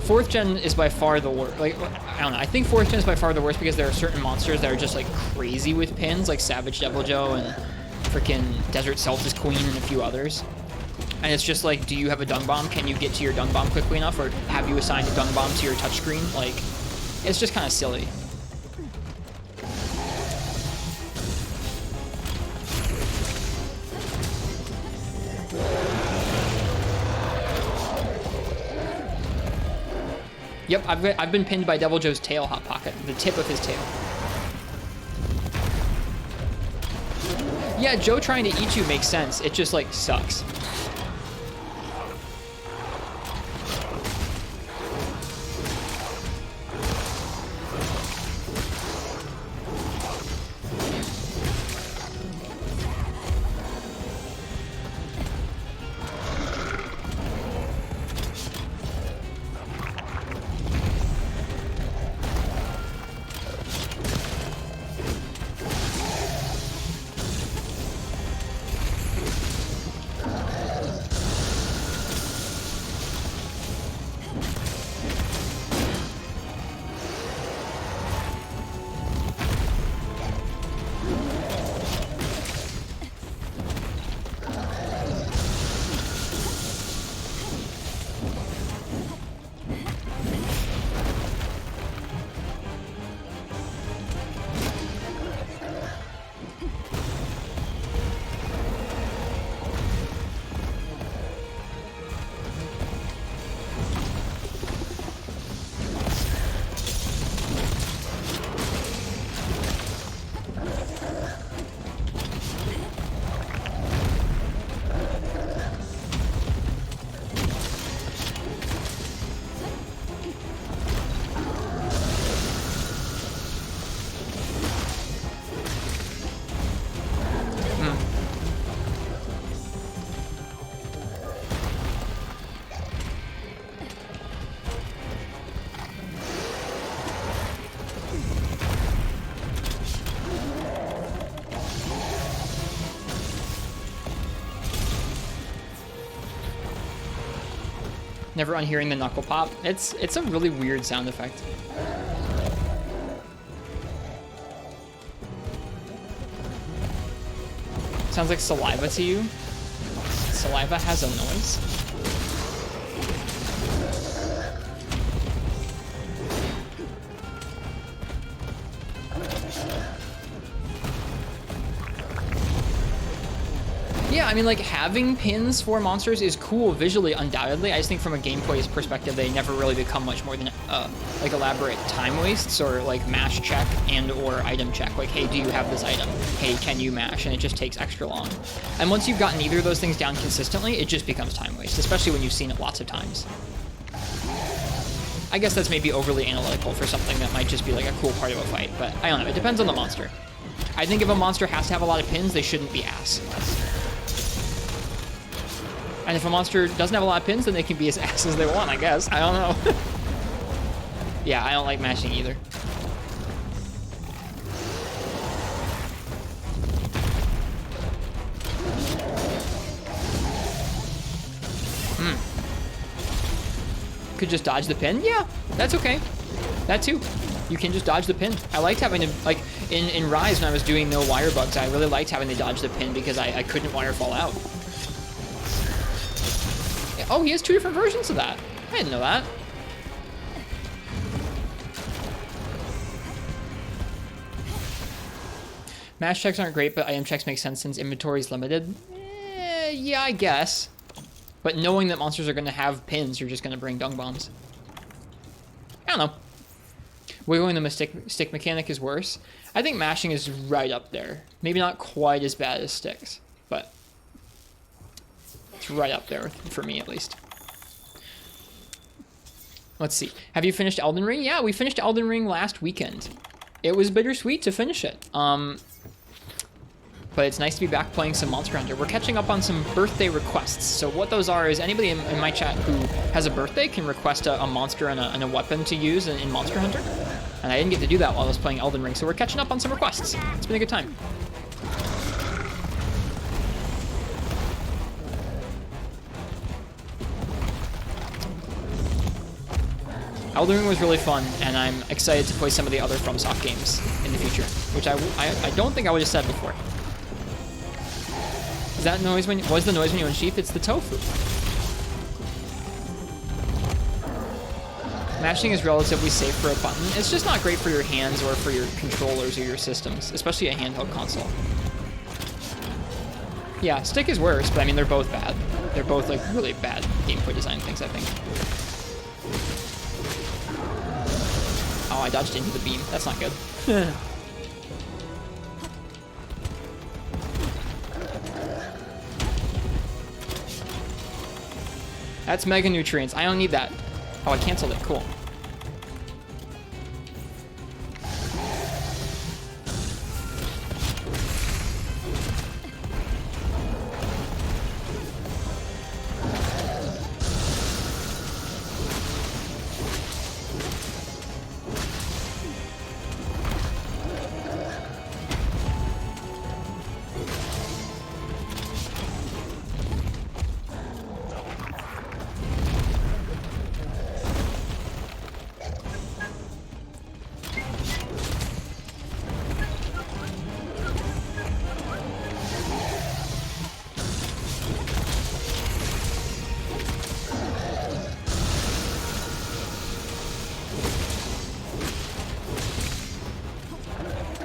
4th gen is by far the worst. Like, I don't know. I think 4th gen is by far the worst because there are certain monsters that are just like crazy with pins, like Savage Devil Joe and freaking Desert Celtis Queen and a few others. And it's just like, do you have a dung bomb? Can you get to your dung bomb quickly enough? Or have you assigned a dung bomb to your touchscreen? Like, it's just kind of silly. Yep, I've been pinned by Devil Joe's tail, Hot Pocket. The tip of his tail. Yeah, Joe trying to eat you makes sense. It just, like, sucks. Never unhearing the knuckle pop. It's a really weird sound effect. Sounds like saliva to you? Saliva has a noise? Yeah, I mean, like, having pins for monsters is cool visually, undoubtedly. I just think from a gameplay perspective, they never really become much more than, like, elaborate time wastes or, like, mash check and or item check. Like, hey, do you have this item? Hey, can you mash? And it just takes extra long. And once you've gotten either of those things down consistently, it just becomes time waste, especially when you've seen it lots of times. I guess that's maybe overly analytical for something that might just be, like, a cool part of a fight, but I don't know. It depends on the monster. I think if a monster has to have a lot of pins, they shouldn't be ass. And if a monster doesn't have a lot of pins, then they can be as ass as they want, I guess. I don't know. Yeah, I don't like mashing either. Could just dodge the pin? Yeah, that's okay. That too. You can just dodge the pin. I liked having to, like, in Rise when I was doing no wire bugs, I really liked having to dodge the pin because I couldn't wirefall out. Oh, he has two different versions of that. I didn't know that. Mash checks aren't great, but item checks make sense since inventory is limited. Yeah, I guess. But knowing that monsters are going to have pins, you're just going to bring dung bombs. I don't know. Wiggling the stick mechanic is worse. I think mashing is right up there. Maybe not quite as bad as sticks, but it's right up there for me, at least. Let's see. Have you finished Elden Ring? Yeah, we finished Elden Ring last weekend. It was bittersweet to finish it. But it's nice to be back playing some Monster Hunter. We're catching up on some birthday requests. So what those are is anybody in my chat who has a birthday can request a monster and a weapon to use in Monster Hunter. And I didn't get to do that while I was playing Elden Ring, so we're catching up on some requests. It's been a good time. Elden Ring was really fun, and I'm excited to play some of the other FromSoft games in the future, which I don't think I would have said before. Is that noise when was the noise when you unsheath? It's the tofu. Mashing is relatively safe for a button. It's just not great for your hands or for your controllers or your systems, especially a handheld console. Yeah, stick is worse, but I mean, they're both bad. They're both, like, really bad gameplay design things, I think. Oh, I dodged into the beam. That's not good. That's Mega Nutrients. I don't need that. Oh, I canceled it. Cool.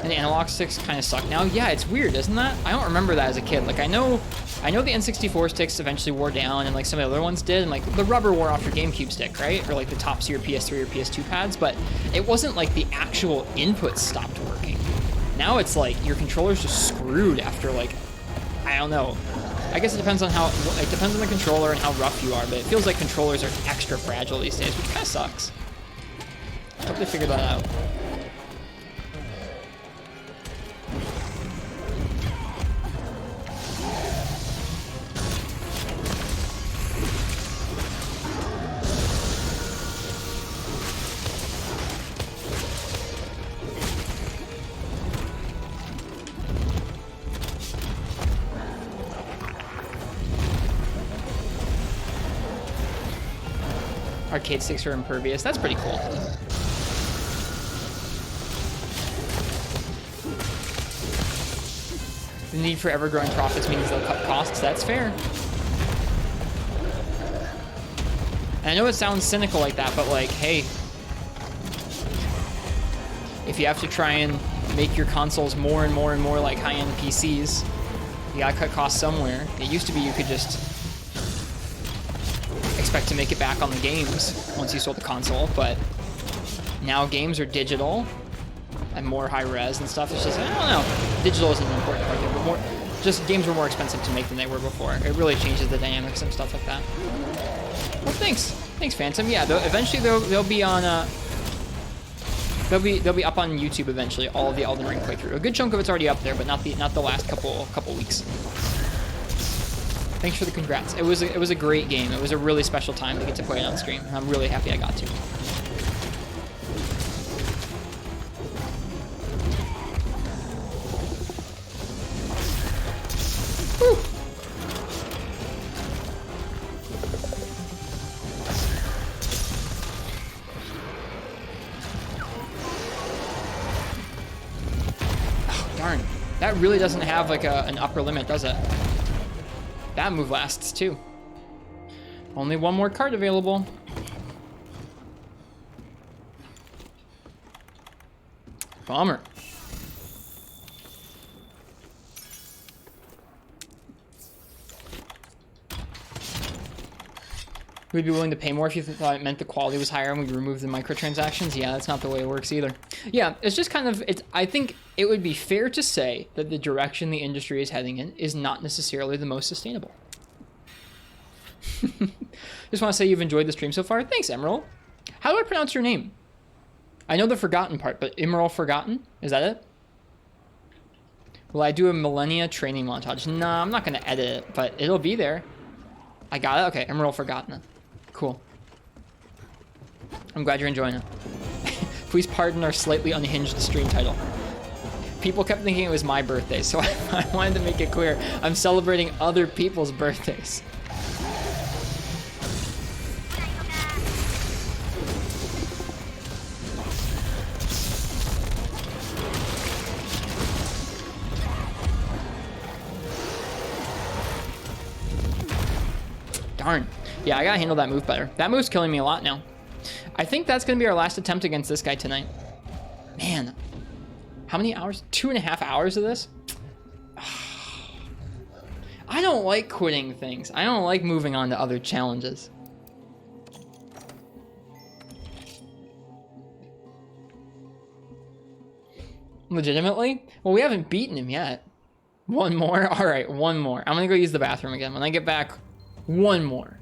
And the analog sticks kind of suck now. Yeah, it's weird, isn't that? I don't remember that as a kid. Like, I know the N64 sticks eventually wore down, and like some of the other ones did, and like the rubber wore off your GameCube stick, right? Or like the tops of your PS3 or PS2 pads, but it wasn't like the actual inputs stopped working. Now it's like your controller's just screwed after, like, I don't know. I guess it depends on it depends on the controller and how rough you are, but it feels like controllers are extra fragile these days, which kind of sucks. I hope they figure that out. Arcade sticks are impervious. That's pretty cool. The need for ever-growing profits means they'll cut costs. That's fair. And I know it sounds cynical like that, but like, hey, if you have to try and make your consoles more and more and more like high-end PCs, you gotta cut costs somewhere. It used to be you could just expect to make it back on the games once you sold the console, but now games are digital and more high res and stuff. It's just, I don't know, digital isn't an important part there, but more, just games were more expensive to make than they were before. It really changes the dynamics and stuff like that. Well, thanks, Phantom. Yeah, eventually they'll be on they'll be up on YouTube eventually. All of the Elden Ring playthrough. A good chunk of it's already up there, but not the last couple weeks. Thanks for the congrats. It was a great game. It was a really special time to get to play it on stream, and I'm really happy I got to. Whew. Oh, darn. That really doesn't have like an upper limit, does it? That move lasts too. Only one more card available. Bummer. We'd be willing to pay more if you thought it meant the quality was higher and we removed the microtransactions. Yeah, that's not the way it works either. Yeah, it's just kind of, I think it would be fair to say that the direction the industry is heading in is not necessarily the most sustainable. Just want to say you've enjoyed the stream so far. Thanks, Emerald. How do I pronounce your name? I know the forgotten part, but Emerald Forgotten? Is that it? Will I do a Millennia training montage? Nah, I'm not going to edit it, but it'll be there. I got it? Okay, Emerald Forgotten. Cool. I'm glad you're enjoying it. Please pardon our slightly unhinged stream title. People kept thinking it was my birthday, so I wanted to make it clear I'm celebrating other people's birthdays. Darn. Yeah, I gotta handle that move better. That move's killing me a lot now. I think that's gonna be our last attempt against this guy tonight. Man. How many hours? 2.5 hours of this? I don't like quitting things. I don't like moving on to other challenges. Legitimately? Well, we haven't beaten him yet. One more? All right, one more. I'm gonna go use the bathroom again. When I get back, one more.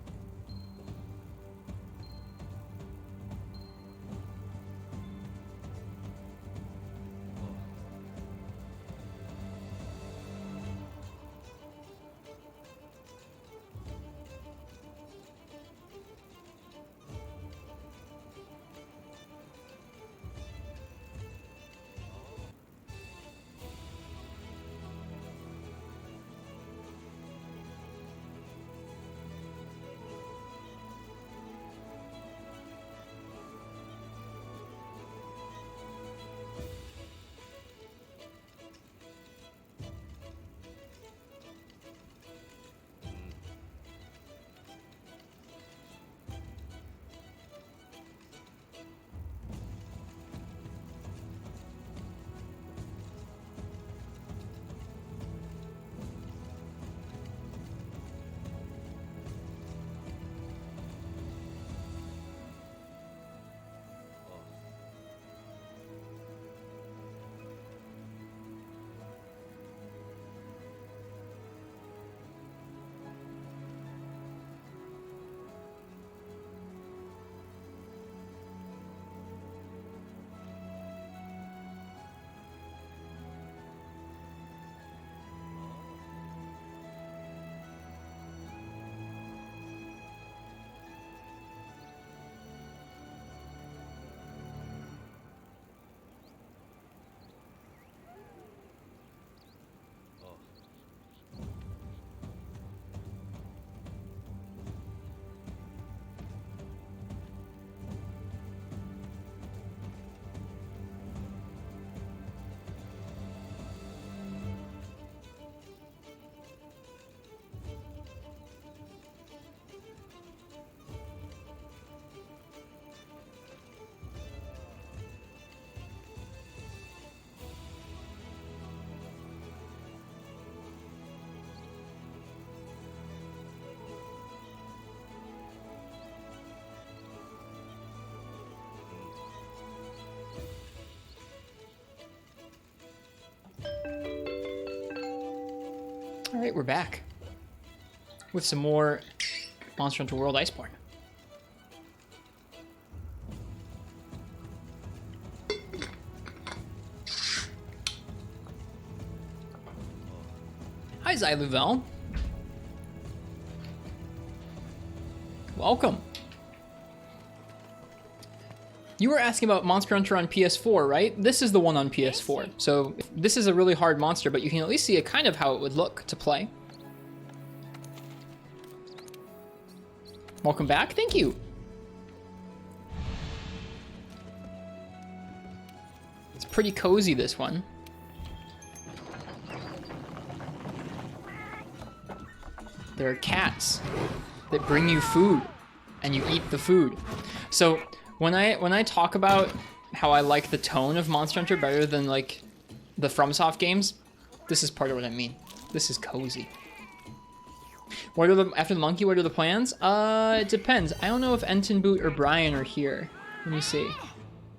All right, we're back with some more Monster Hunter World Iceborne. Hi, Zyluvel. Welcome. You were asking about Monster Hunter on PS4, right? This is the one on PS4. So this is a really hard monster, but you can at least see a kind of how it would look to play. Welcome back. Thank you. It's pretty cozy, this one. There are cats that bring you food, and you eat the food. So when I talk about how I like the tone of Monster Hunter better than like the FromSoft games, this is part of what I mean. This is cozy. What are the after the monkey? What are the plans? It depends. I don't know if Enton Boot or Brian are here. Let me see.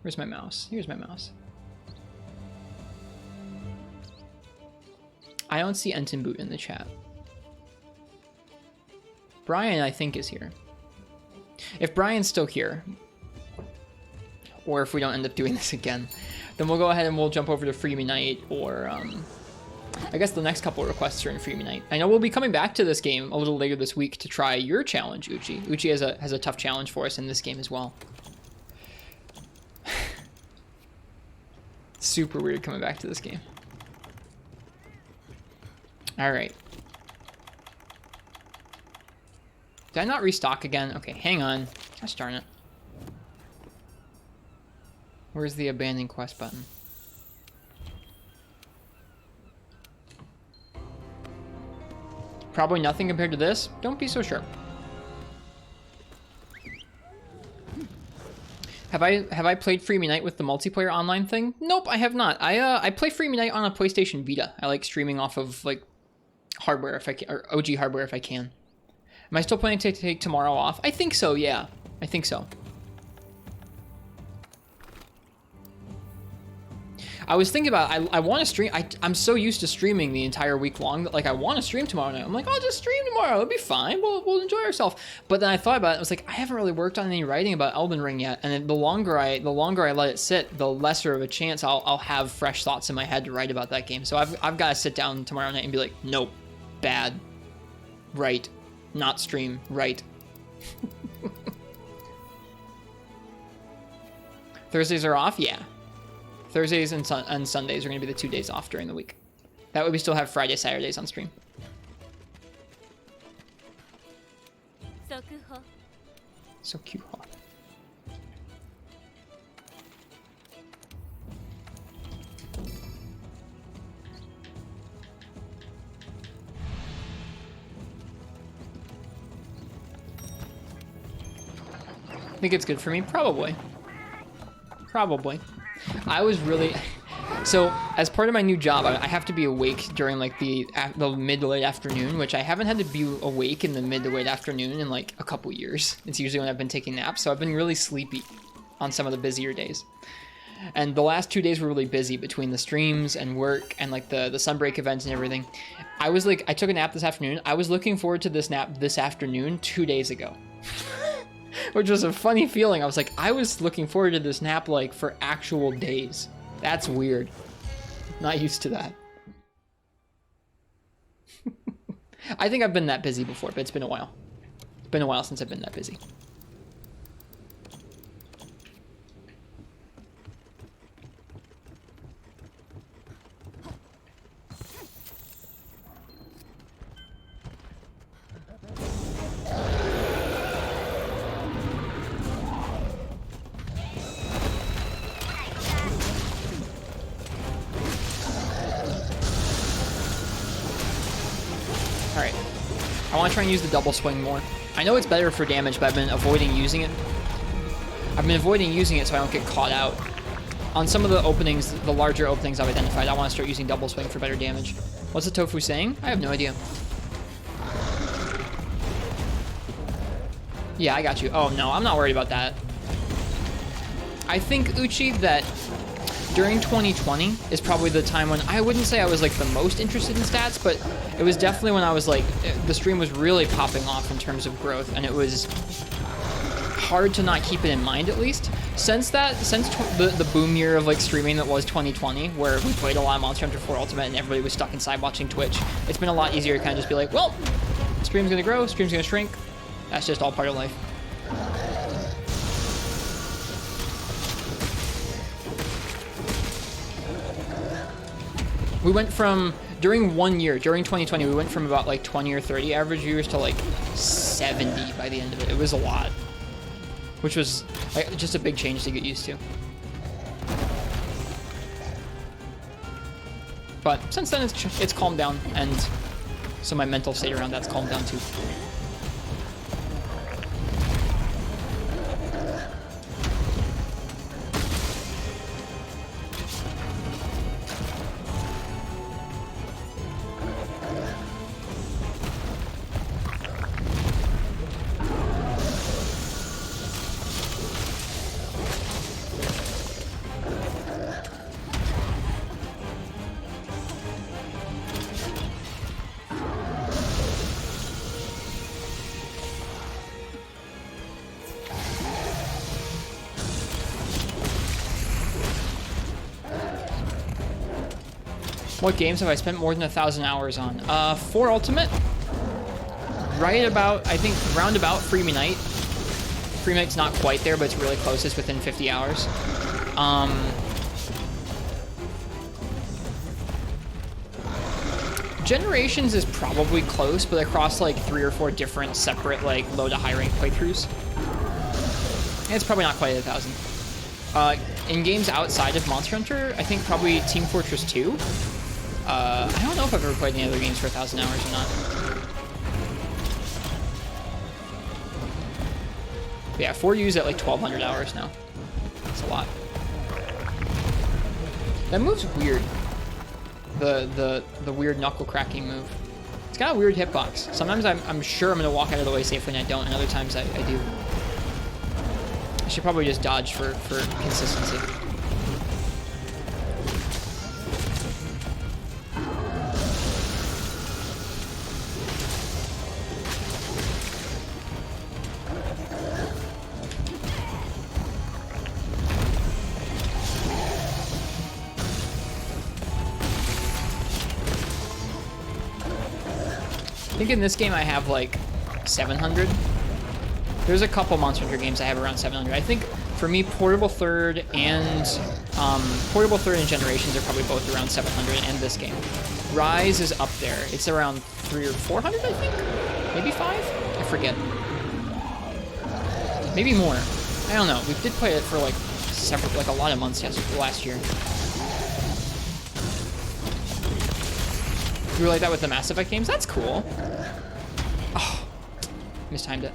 Where's my mouse? Here's my mouse. I don't see Enton Boot in the chat. Brian, I think, is here. If Brian's still here, or if we don't end up doing this again, then we'll go ahead and we'll jump over to Free Me Night, or I guess the next couple of requests are in Free Me Night. I know we'll be coming back to this game a little later this week to try your challenge, Uchi. Uchi has a tough challenge for us in this game as well. Super weird coming back to this game. All right. Did I not restock again? Okay, hang on. Gosh darn it. Where's the abandon quest button? Probably nothing compared to this. Don't be so sure. Have I played Free Me Night with the multiplayer online thing? Nope, I have not. I play Free Me Night on a PlayStation Vita. I like streaming off of like hardware if I can, or OG hardware if I can. Am I still planning to take tomorrow off? I think so, yeah. I think so. I was thinking about, I want to stream, I'm so used to streaming the entire week long that like I want to stream tomorrow night. I'm like, I'll just stream tomorrow, it'll be fine, we'll enjoy ourselves. But then I thought about it, I was like, I haven't really worked on any writing about Elden Ring yet, and the longer I let it sit, the lesser of a chance I'll have fresh thoughts in my head to write about that game. So I've got to sit down tomorrow night and be like, nope, bad, right, not stream, right. Thursdays are off, yeah. Thursdays and Sundays are going to be the 2 days off during the week. That way we still have Friday, Saturdays on stream. So cute, huh? Think it's good for me? Probably. Probably. I was really... So, as part of my new job, I have to be awake during, like, the mid to late afternoon, which I haven't had to be awake in the mid to late afternoon in, like, a couple years. It's usually when I've been taking naps, so I've been really sleepy on some of the busier days. And the last 2 days were really busy between the streams and work and, like, the Sunbreak events and everything. I was, like, I took a nap this afternoon. I was looking forward to this nap this afternoon 2 days ago. Which was a funny feeling. I was like, I was looking forward to this nap like for actual days. That's weird. Not used to that. I think I've been that busy before, but it's been a while. It's been a while since I've been that busy. Alright. I want to try and use the double swing more. I know it's better for damage, but I've been avoiding using it. I've been avoiding using it so I don't get caught out. On some of the openings, the larger openings I've identified, I want to start using double swing for better damage. What's the tofu saying? I have no idea. Yeah, I got you. Oh no, I'm not worried about that. I think, Uchi, that during 2020 is probably the time when I wouldn't say I was like the most interested in stats, but it was definitely when I was like, the stream was really popping off in terms of growth, and it was hard to not keep it in mind, at least. Since the boom year of like streaming that was 2020, where we played a lot of Monster Hunter 4 Ultimate and everybody was stuck inside watching Twitch, it's been a lot easier to kind of just be like, well, stream's gonna grow, stream's gonna shrink. That's just all part of life. We went from, during 1 year, during 2020, we went from about like 20 or 30 average viewers to like 70 by the end of it. It was a lot, which was like, just a big change to get used to. But since then, it's calmed down, and so my mental state around that's calmed down too. What games have I spent more than 1,000 hours on? 4 Ultimate. Right about, I think, roundabout Free Me Night. Free Me Night's not quite there, but it's really close. It's within 50 hours. Generations is probably close, but across like 3 or 4 different separate like low to high rank playthroughs. It's probably not quite 1,000. In games outside of Monster Hunter, I think probably Team Fortress 2. I don't know if I've ever played any other games for 1,000 hours or not. But yeah, 4U's at like 1,200 hours now. That's a lot. That move's weird. The weird knuckle cracking move. It's got a weird hitbox. Sometimes I'm sure I'm gonna walk out of the way safely and I don't, and other times I do. I should probably just dodge for consistency. I think in this game I have like 700. There's a couple Monster Hunter games I have around 700. I think for me, Portable Third and Generations are probably both around 700, and this game. Rise is up there. It's around 300 or 400, I think? Maybe 5? I forget. Maybe more. I don't know. We did play it for like a lot of months last year. You were like that with the Mass Effect games? That's cool. Oh, mistimed it.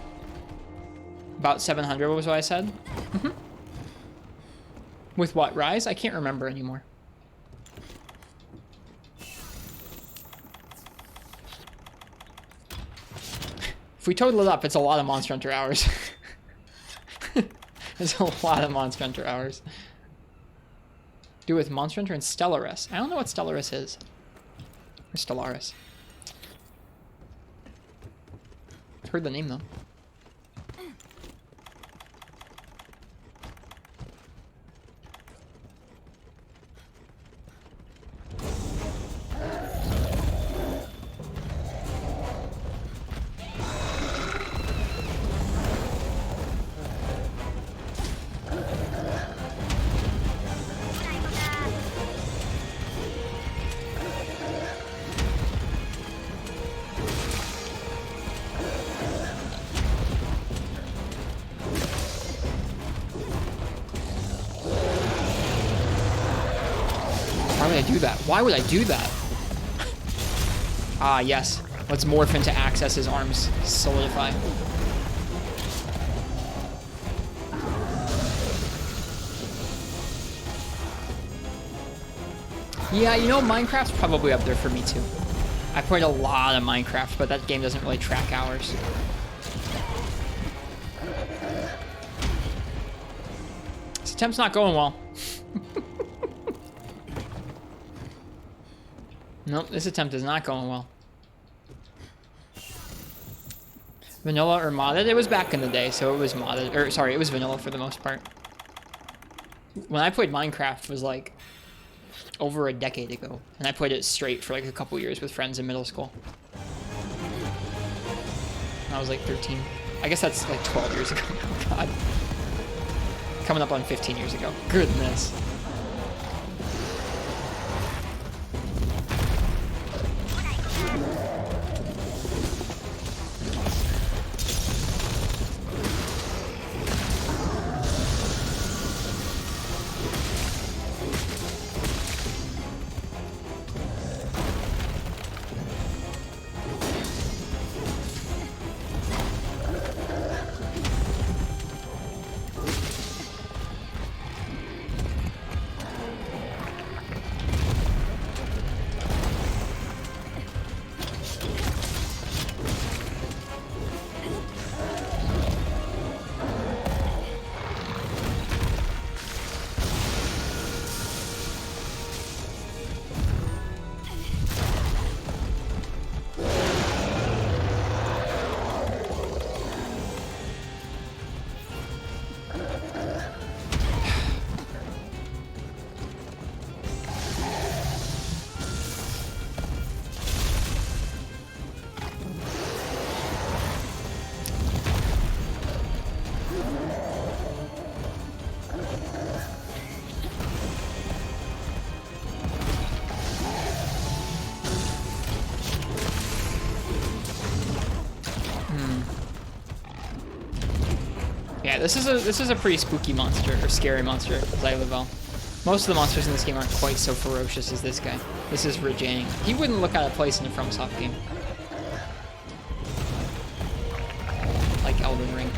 About 700 was what I said? Mm-hmm. With what, Rise? I can't remember anymore. If we total it up, it's a lot of Monster Hunter hours. It's a lot of Monster Hunter hours. Do with Monster Hunter and Stellaris. I don't know what Stellaris is. Or Stellaris. Heard the name though. Why would I do that? Why would I do that? Ah, yes. Let's morph into Access's arms. Solidify. Yeah, you know, Minecraft's probably up there for me too. I played a lot of Minecraft, but that game doesn't really track hours. This attempt's not going well. Nope, this attempt is not going well. Vanilla or modded? It was back in the day, so it was modded. Or, sorry, it was vanilla for the most part. When I played Minecraft, it was like over a decade ago. And I played it straight for like a couple years with friends in middle school. I was like 13. I guess that's like 12 years ago now. God. Coming up on 15 years ago. Goodness. Yeah, this is a pretty spooky monster, or scary monster, Xylovel. Most of the monsters in this game aren't quite so ferocious as this guy. This is Rajang. He wouldn't look out of place in a FromSoft game. Like Elden Ring.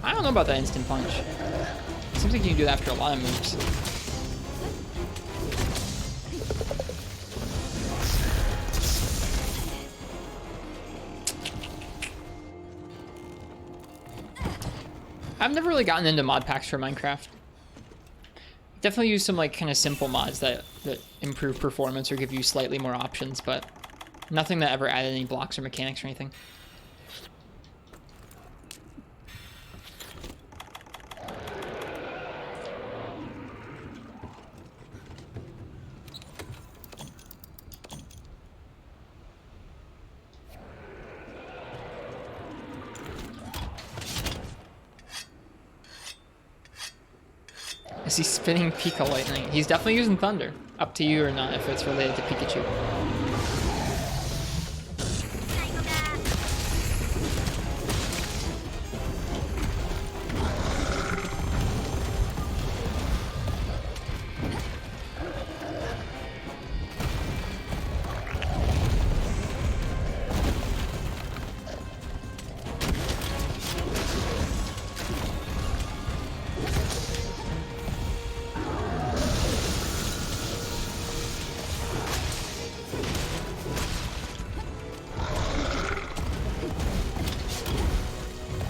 I don't know about that instant punch. Seems like you can do that after a lot of moves. I've never really gotten into mod packs for Minecraft. Definitely use some like kind of simple mods that improve performance or give you slightly more options, but nothing that ever added any blocks or mechanics or anything. Is he spinning Pika Lightning? He's definitely using Thunder. Up to you or not if it's related to Pikachu.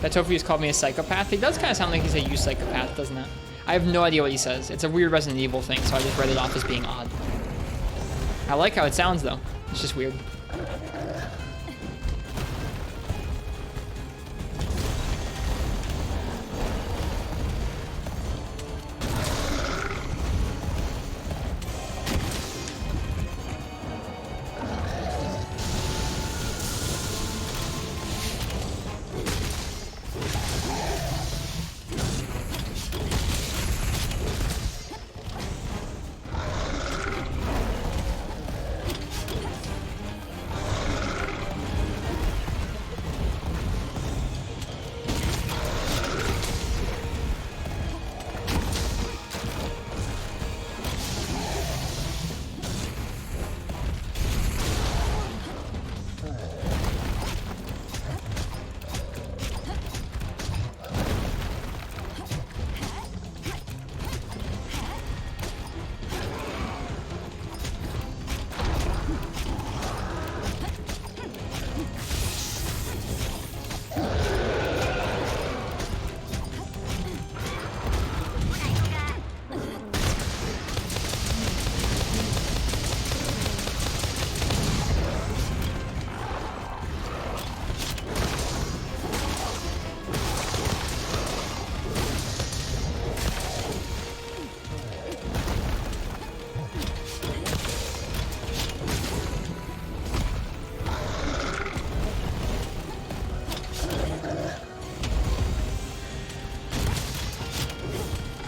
That Tofu's called me a psychopath. He does kind of sound like he's a you psychopath, doesn't it? I have no idea what he says. It's a weird Resident Evil thing, so I just read it off as being odd. I like how it sounds, though. It's just weird.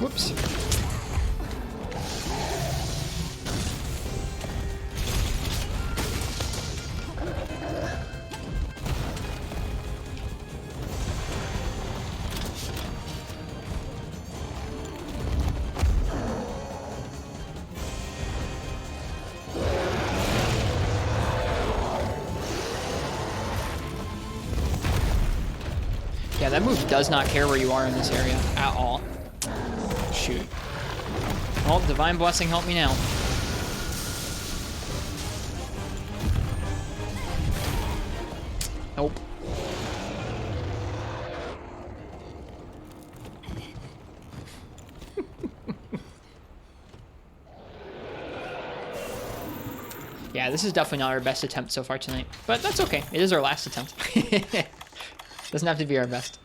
Whoops. Yeah, that move does not care where you are in this area at all. Shoot. Oh, Divine Blessing, help me now. Nope. Yeah, this is definitely not our best attempt so far tonight, but that's okay. It is our last attempt. Doesn't have to be our best.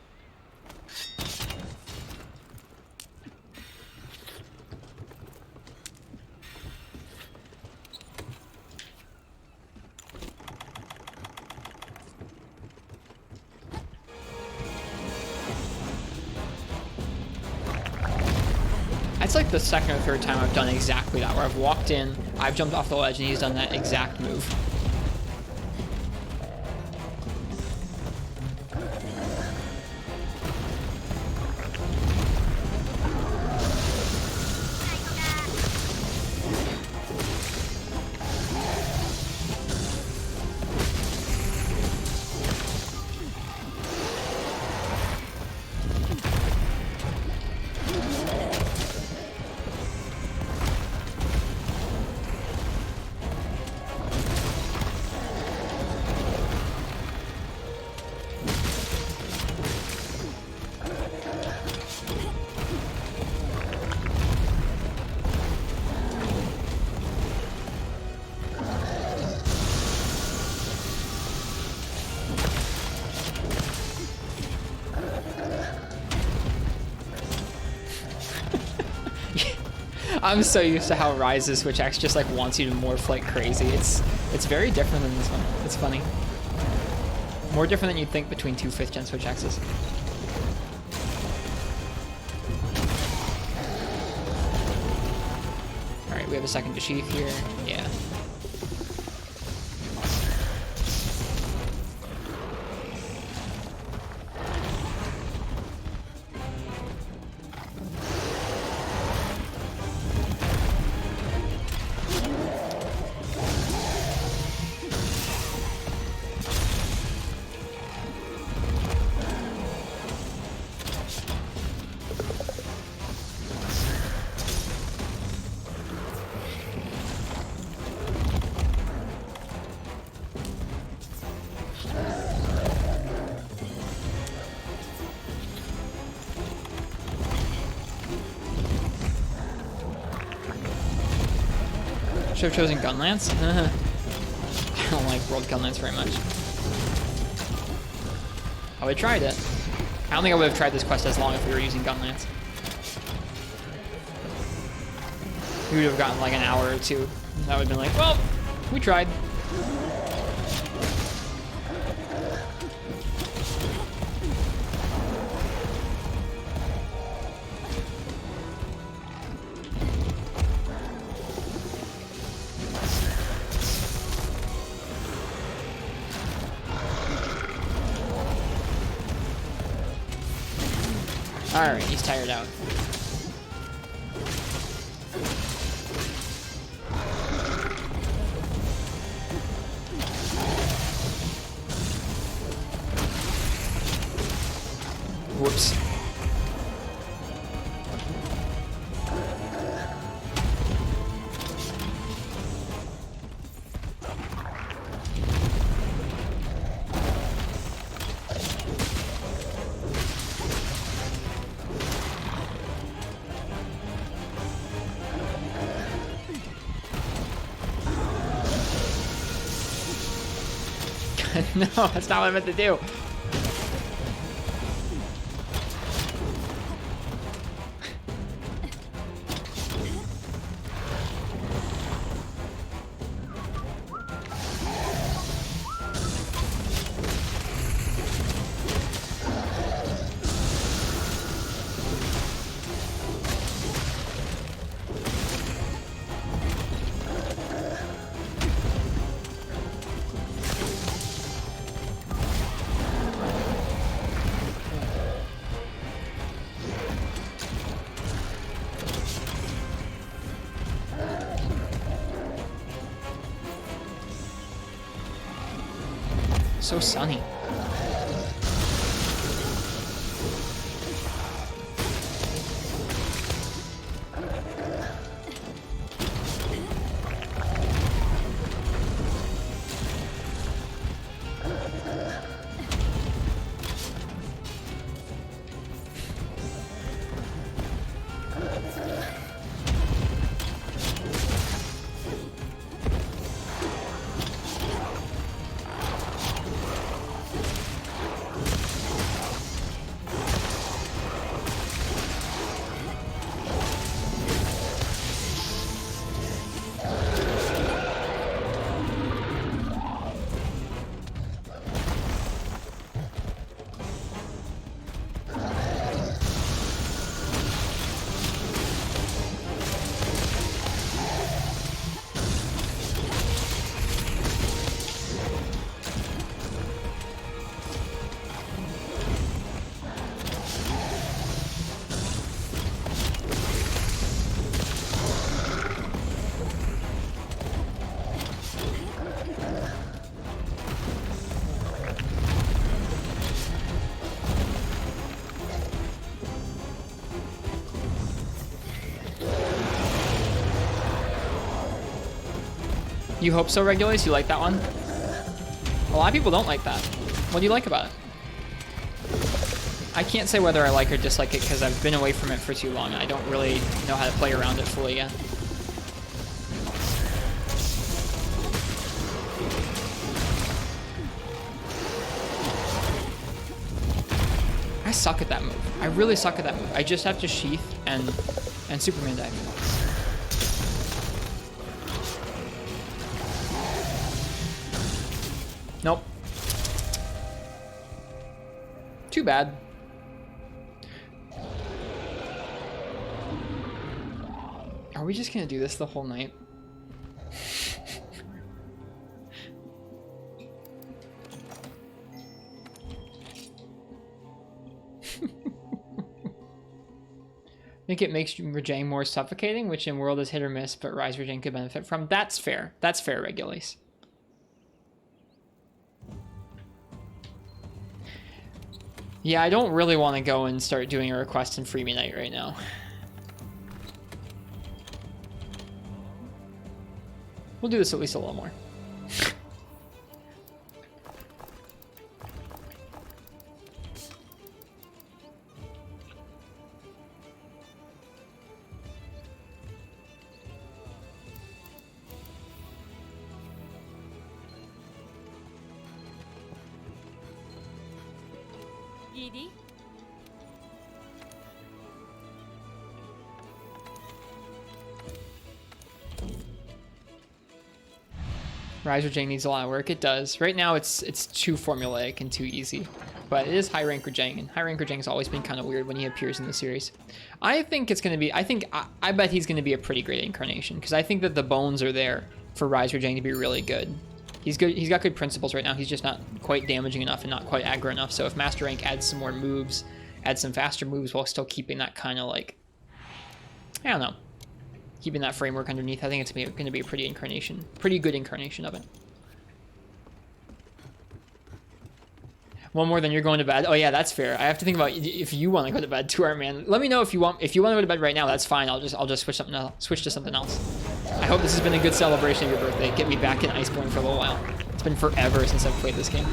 It's like the second or third time I've done exactly that, where I've walked in, I've jumped off the ledge, and he's done that exact move. I'm so used to how Rise's Switch Axe just like wants you to morph like crazy. It's very different than this one. It's funny. More different than you'd think between two 5th gen Switch Axes. Alright, we have a second to sheath here. Yeah. Should have chosen Gunlance. I don't like World Gunlance very much. I would have tried it. I don't think I would have tried this quest as long if we were using Gunlance. We would have gotten like an hour or two. That would have been like, well, we tried. Alright, he's tired out. Whoops. No, that's not what I meant to do. So sunny. You hope so, Regulus? You like that one? A lot of people don't like that. What do you like about it? I can't say whether I like or dislike it because I've been away from it for too long and I don't really know how to play around it fully yet. I suck at that move. I really suck at that move. I just have to sheath and Superman dive. Nope. Too bad. Are we just gonna do this the whole night? I think it makes Rajang more suffocating, which in World is hit or miss, but Rise Rajang could benefit from. That's fair. That's fair, Regulus. Yeah, I don't really want to go and start doing a request in Freebie Night right now. We'll do this at least a little more. Edie? Rise Rajang needs a lot of work. It does. Right now, it's too formulaic and too easy. But it is high rank Rajang, and high rank Rajang's always been kind of weird when he appears in the series. I think it's going to be. I bet he's going to be a pretty great incarnation because I think that the bones are there for Rise Rajang to be really good. He's good. He's got good principles right now. He's just not quite damaging enough and not quite aggro enough. So if Master Rank adds some more moves, adds some faster moves while still keeping that kind of like, I don't know, keeping that framework underneath, I think it's going to be a pretty good incarnation of it. One more than you're going to bed. Oh yeah, that's fair. I have to think about if you want to go to bed too, Art Man. Let me know if you want to go to bed right now. That's fine. I'll just switch to something else. I hope this has been a good celebration of your birthday. Get me back in Iceborne for a little while. It's been forever since I've played this game.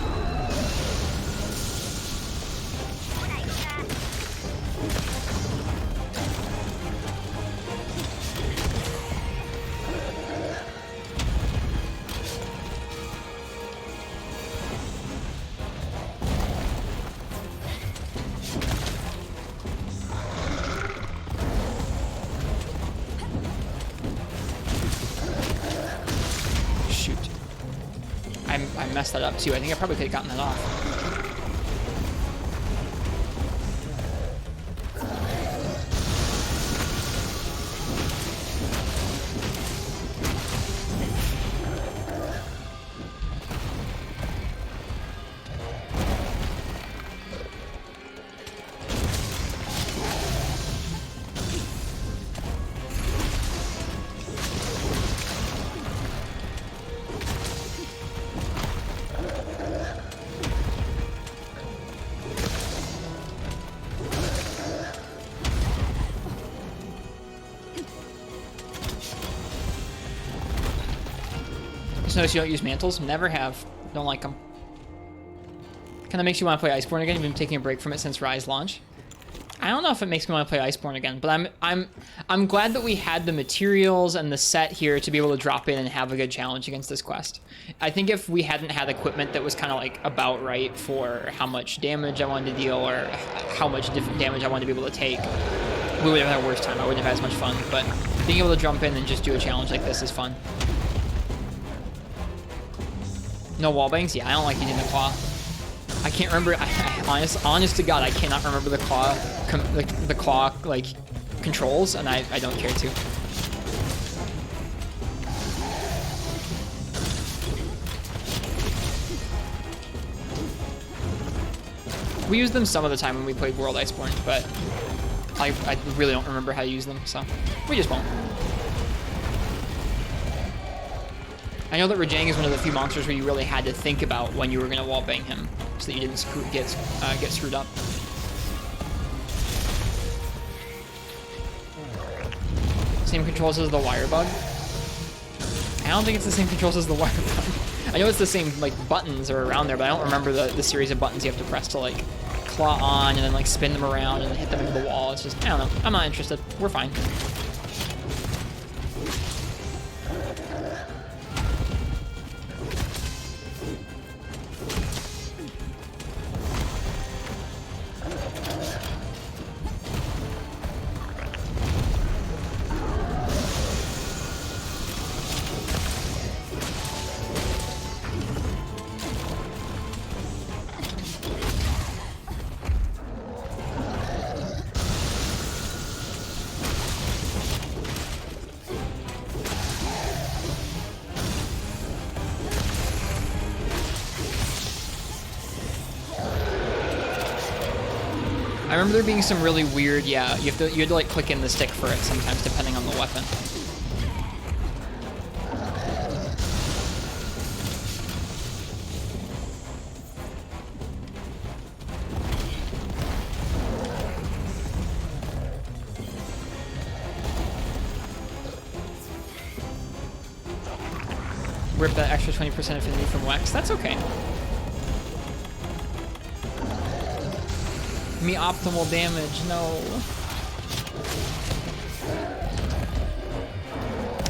I messed that up too. I think I probably could have gotten that off. Just notice you don't use mantles. Never have. Don't like them. Kind of makes you want to play Iceborne again. You've been taking a break from it since Rise launch. I don't know if it makes me want to play Iceborne again, but I'm glad that we had the materials and the set here to be able to drop in and have a good challenge against this quest. I think if we hadn't had equipment that was kind of like about right for how much damage I wanted to deal or how much different damage I wanted to be able to take, we would have had a worse time. I wouldn't have had as much fun, but being able to jump in and just do a challenge like this is fun. No wall bangs? Yeah, I don't like using the claw. I can't remember. Honest to God, I cannot remember the claw, the claw like controls, and I don't care to. We used them some of the time when we played World Iceborne, but I really don't remember how to use them, so we just won't. I know that Rajang is one of the few monsters where you really had to think about when you were going to wallbang him, so that you didn't get screwed up. Same controls as the wire bug? I don't think it's the same controls as the wire bug. I know it's the same like buttons are around there, but I don't remember the series of buttons you have to press to like claw on and then like spin them around and then hit them into the wall. It's just, I don't know. I'm not interested. We're fine. I remember there being some really weird, yeah, you had to like click in the stick for it sometimes depending on the weapon. Rip that extra 20% affinity from Wax. That's okay. Me optimal damage, no.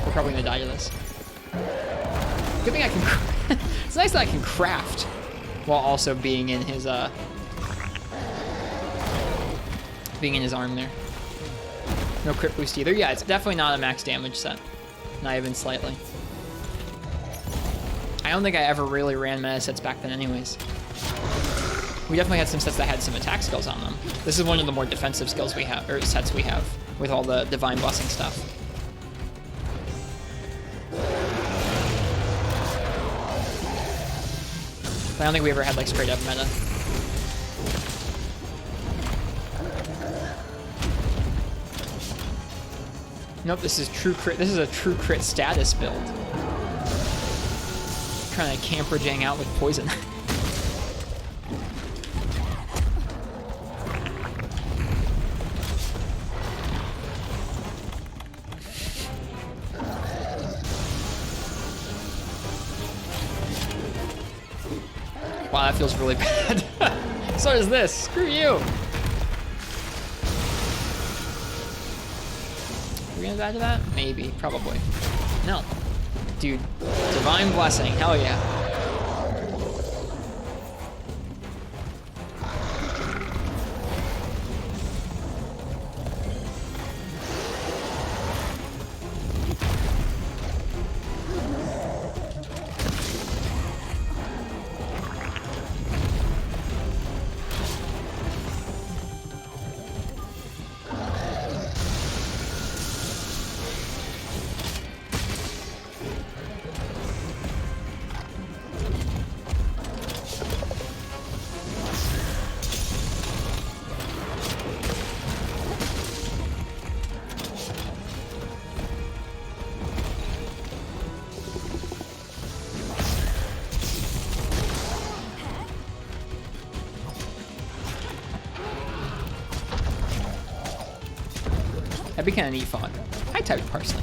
We're probably gonna die to this. Good thing I can. It's nice that I can craft while also being in his arm there. No crit boost either. Yeah, it's definitely not a max damage set. Not even slightly. I don't think I ever really ran meta sets back then anyways. We definitely had some sets that had some attack skills on them. This is one of the more defensive skills we have, or sets we have, with all the Divine Blessing stuff. But I don't think we ever had like straight up meta. Nope, this is true crit. This is a true crit status build. Trying to camp Rajang out with poison. Wow, that feels really bad. So does this. Screw you. Are we gonna die to that? Maybe. Probably. No. Dude. Divine Blessing. Hell yeah. That'd be kind of neat fun. I typed parsley.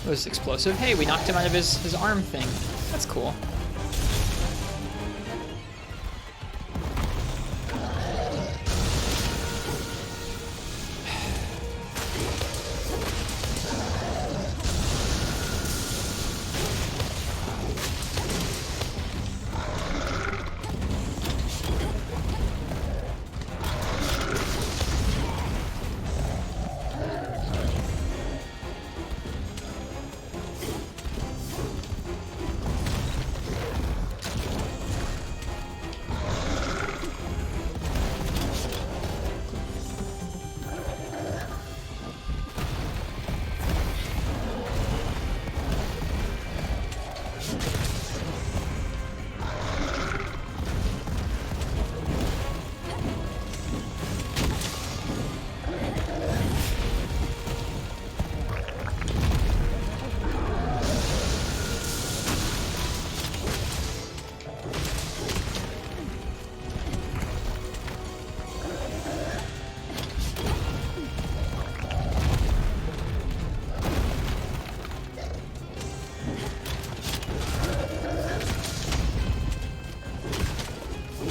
was explosive. Hey, we knocked him out of his arm thing. That's cool.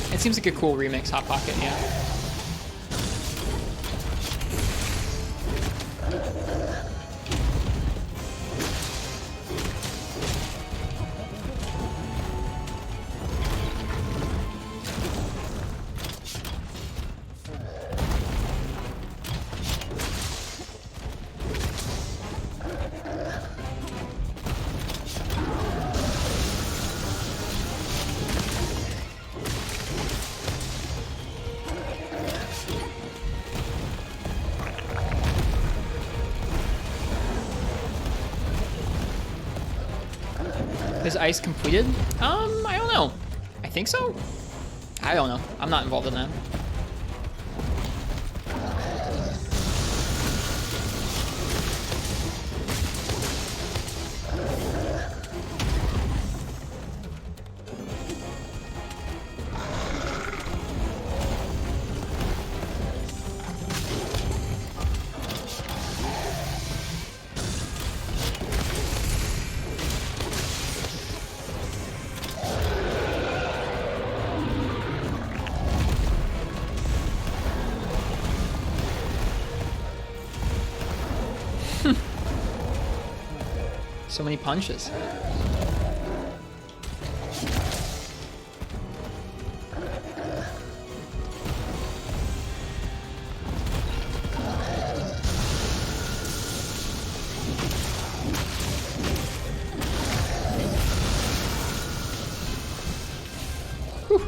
It seems like a cool remix, Hot Pocket, yeah. Is ice completed? I don't know. I think so. I don't know. I'm not involved in that. So many punches. Whew.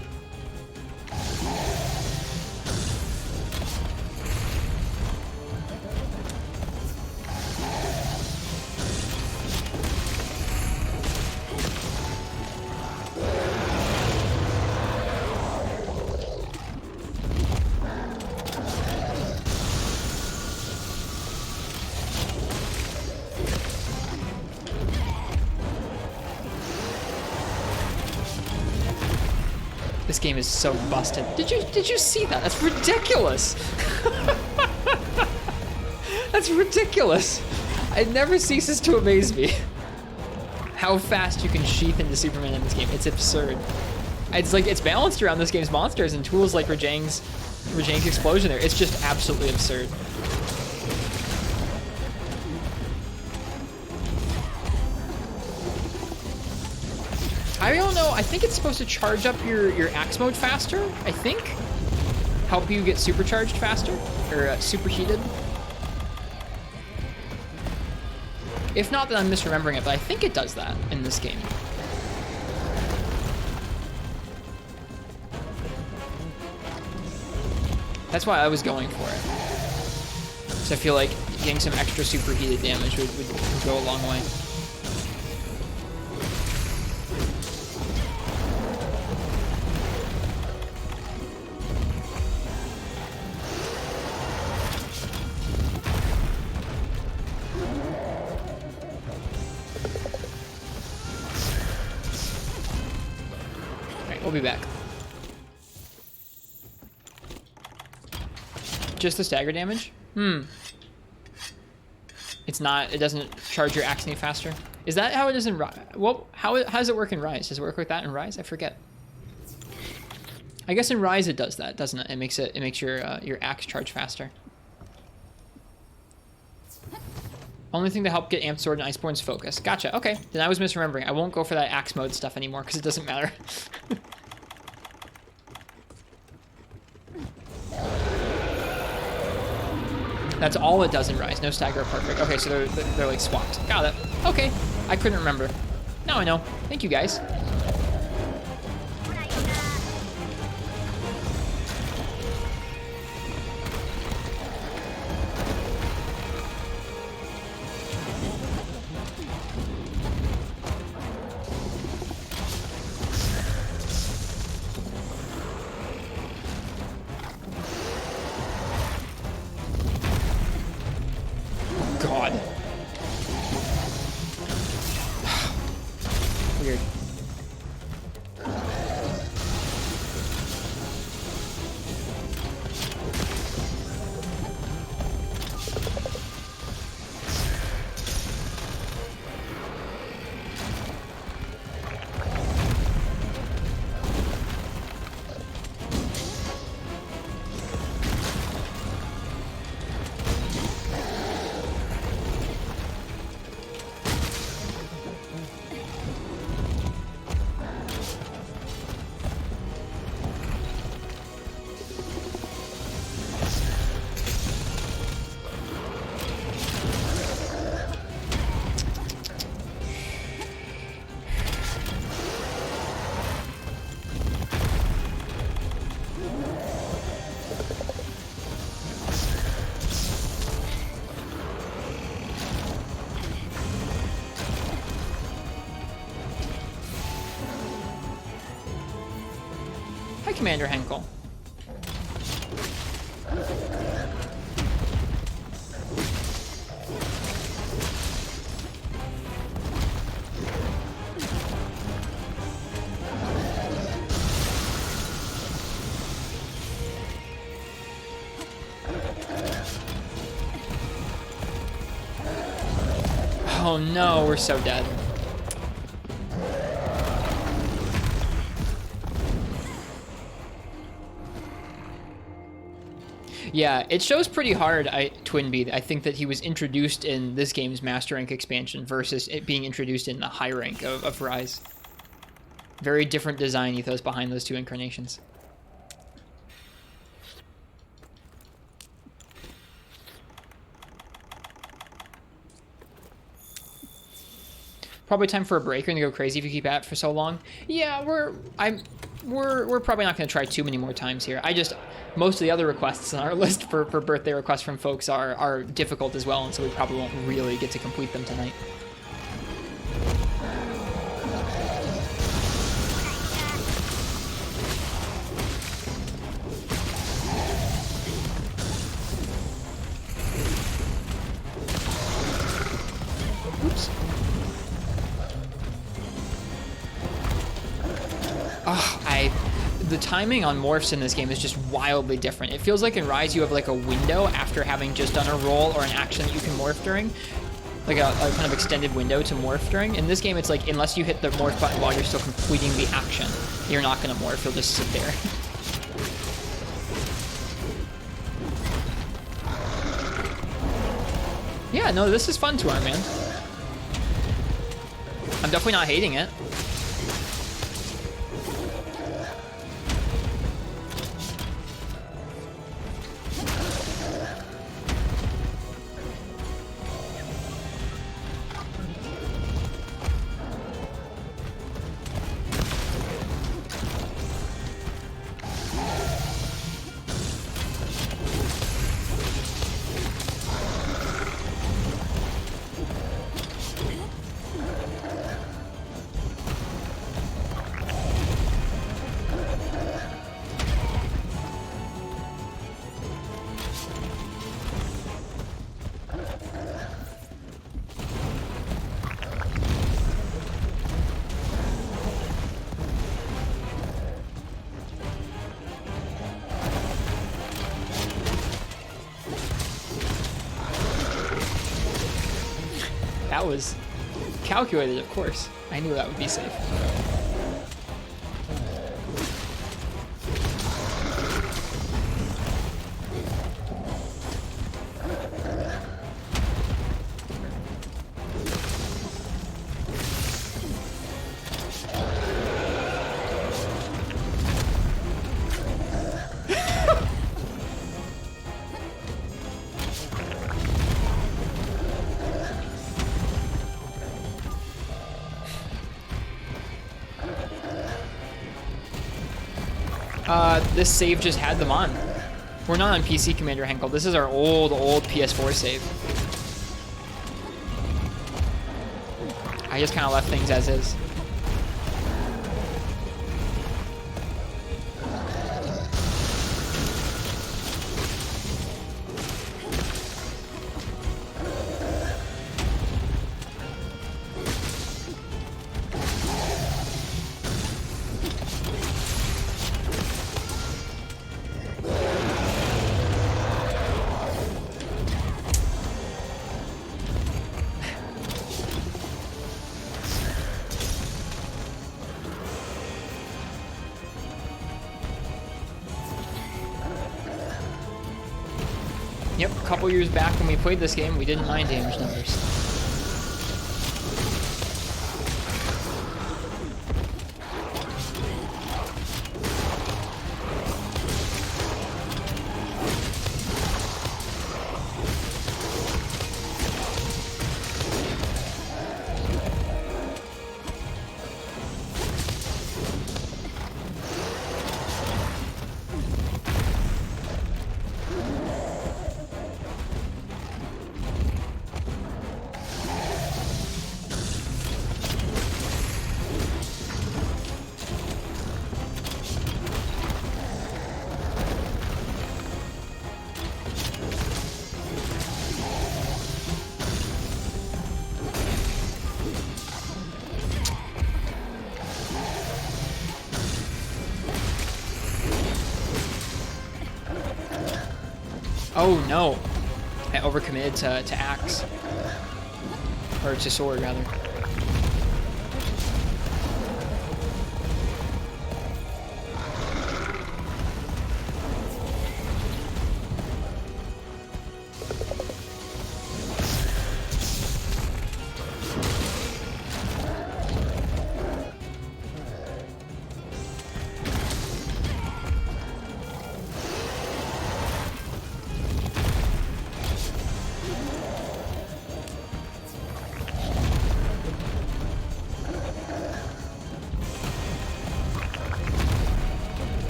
This game is so busted. Did you see that? That's ridiculous. That's ridiculous. It never ceases to amaze me how fast you can sheath into Superman in this game. It's absurd. It's like it's balanced around this game's monsters and tools like Rajang's explosion there. It's just absolutely absurd. I don't know. I think it's supposed to charge up your axe mode faster, I think. Help you get supercharged faster, or superheated. If not, then I'm misremembering it, but I think it does that in this game. That's why I was going for it. So I feel like getting some extra superheated damage would go a long way. We'll be back. Just the stagger damage? It's not. It doesn't charge your axe any faster. Is that how it is in Rise? Well, how does it work in Rise? Does it work like that in Rise? I forget. I guess in Rise it does that, doesn't it? It makes your axe charge faster. Only thing to help get Amped Sword and Iceborne's focus. Gotcha. Okay, then I was misremembering. I won't go for that axe mode stuff anymore because it doesn't matter. That's all it does in Rise. No stagger perfect. Okay, so they're like swapped. Got it. Okay, I couldn't remember. Now I know. Thank you guys. God. Weird. Hi, Commander Henkel. Oh no, we're so dead. Yeah, it shows pretty hard, Twinbee. I think that he was introduced in this game's Master Rank expansion versus it being introduced in the high rank of Rise. Very different design ethos behind those two incarnations. Probably time for a break. You're gonna go crazy if you keep at it for so long. Yeah, we're probably not gonna try too many more times here. Most of the other requests on our list for birthday requests from folks are difficult as well, and so we probably won't really get to complete them tonight. Oops. The timing on morphs in this game is just wildly different. It feels like in Rise you have like a window after having just done a roll or an action that you can morph during. Like a kind of extended window to morph during. In this game it's like unless you hit the morph button while you're still completing the action, you're not going to morph, you'll just sit there. Yeah, no, this is fun to our man. I'm definitely not hating it. That was calculated, of course. I knew that would be safe. This save just had them on. We're not on PC, Commander Henkel. This is our old PS4 save. I just kind of left things as is. Yep, a couple years back when we played this game, we didn't mind damage numbers. Oh no, I overcommitted to axe, or to sword rather.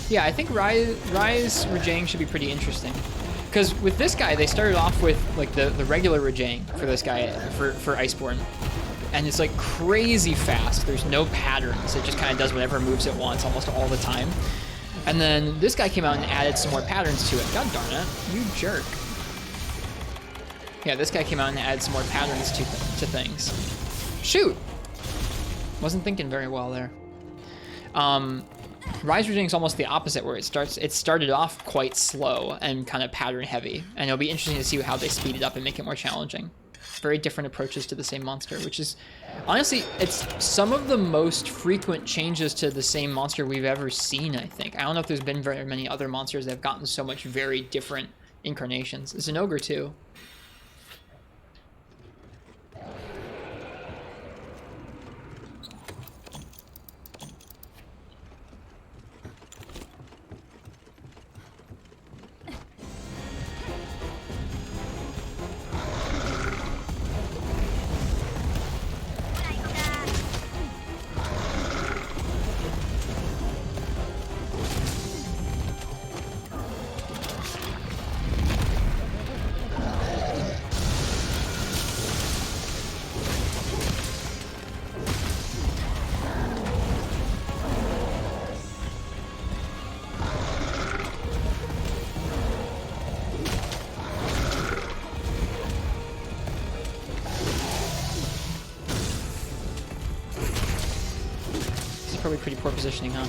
Yeah, I think Rise Rajang should be pretty interesting. Because with this guy, they started off with like the regular Rajang for this guy, for Iceborne. And it's like crazy fast. There's no patterns. It just kind of does whatever moves it wants almost all the time. And then this guy came out and added some more patterns to it. God darn it, you jerk. Yeah, this guy came out and added some more patterns to things. Shoot! Wasn't thinking very well there. Rise Rajang is almost the opposite, where it started off quite slow and kind of pattern heavy, and it'll be interesting to see how they speed it up and make it more challenging. Very different approaches to the same monster, which is honestly, it's some of the most frequent changes to the same monster we've ever seen, I think. I don't know if there's been very many other monsters that have gotten so much very different incarnations. It's an ogre too. pretty poor positioning, huh?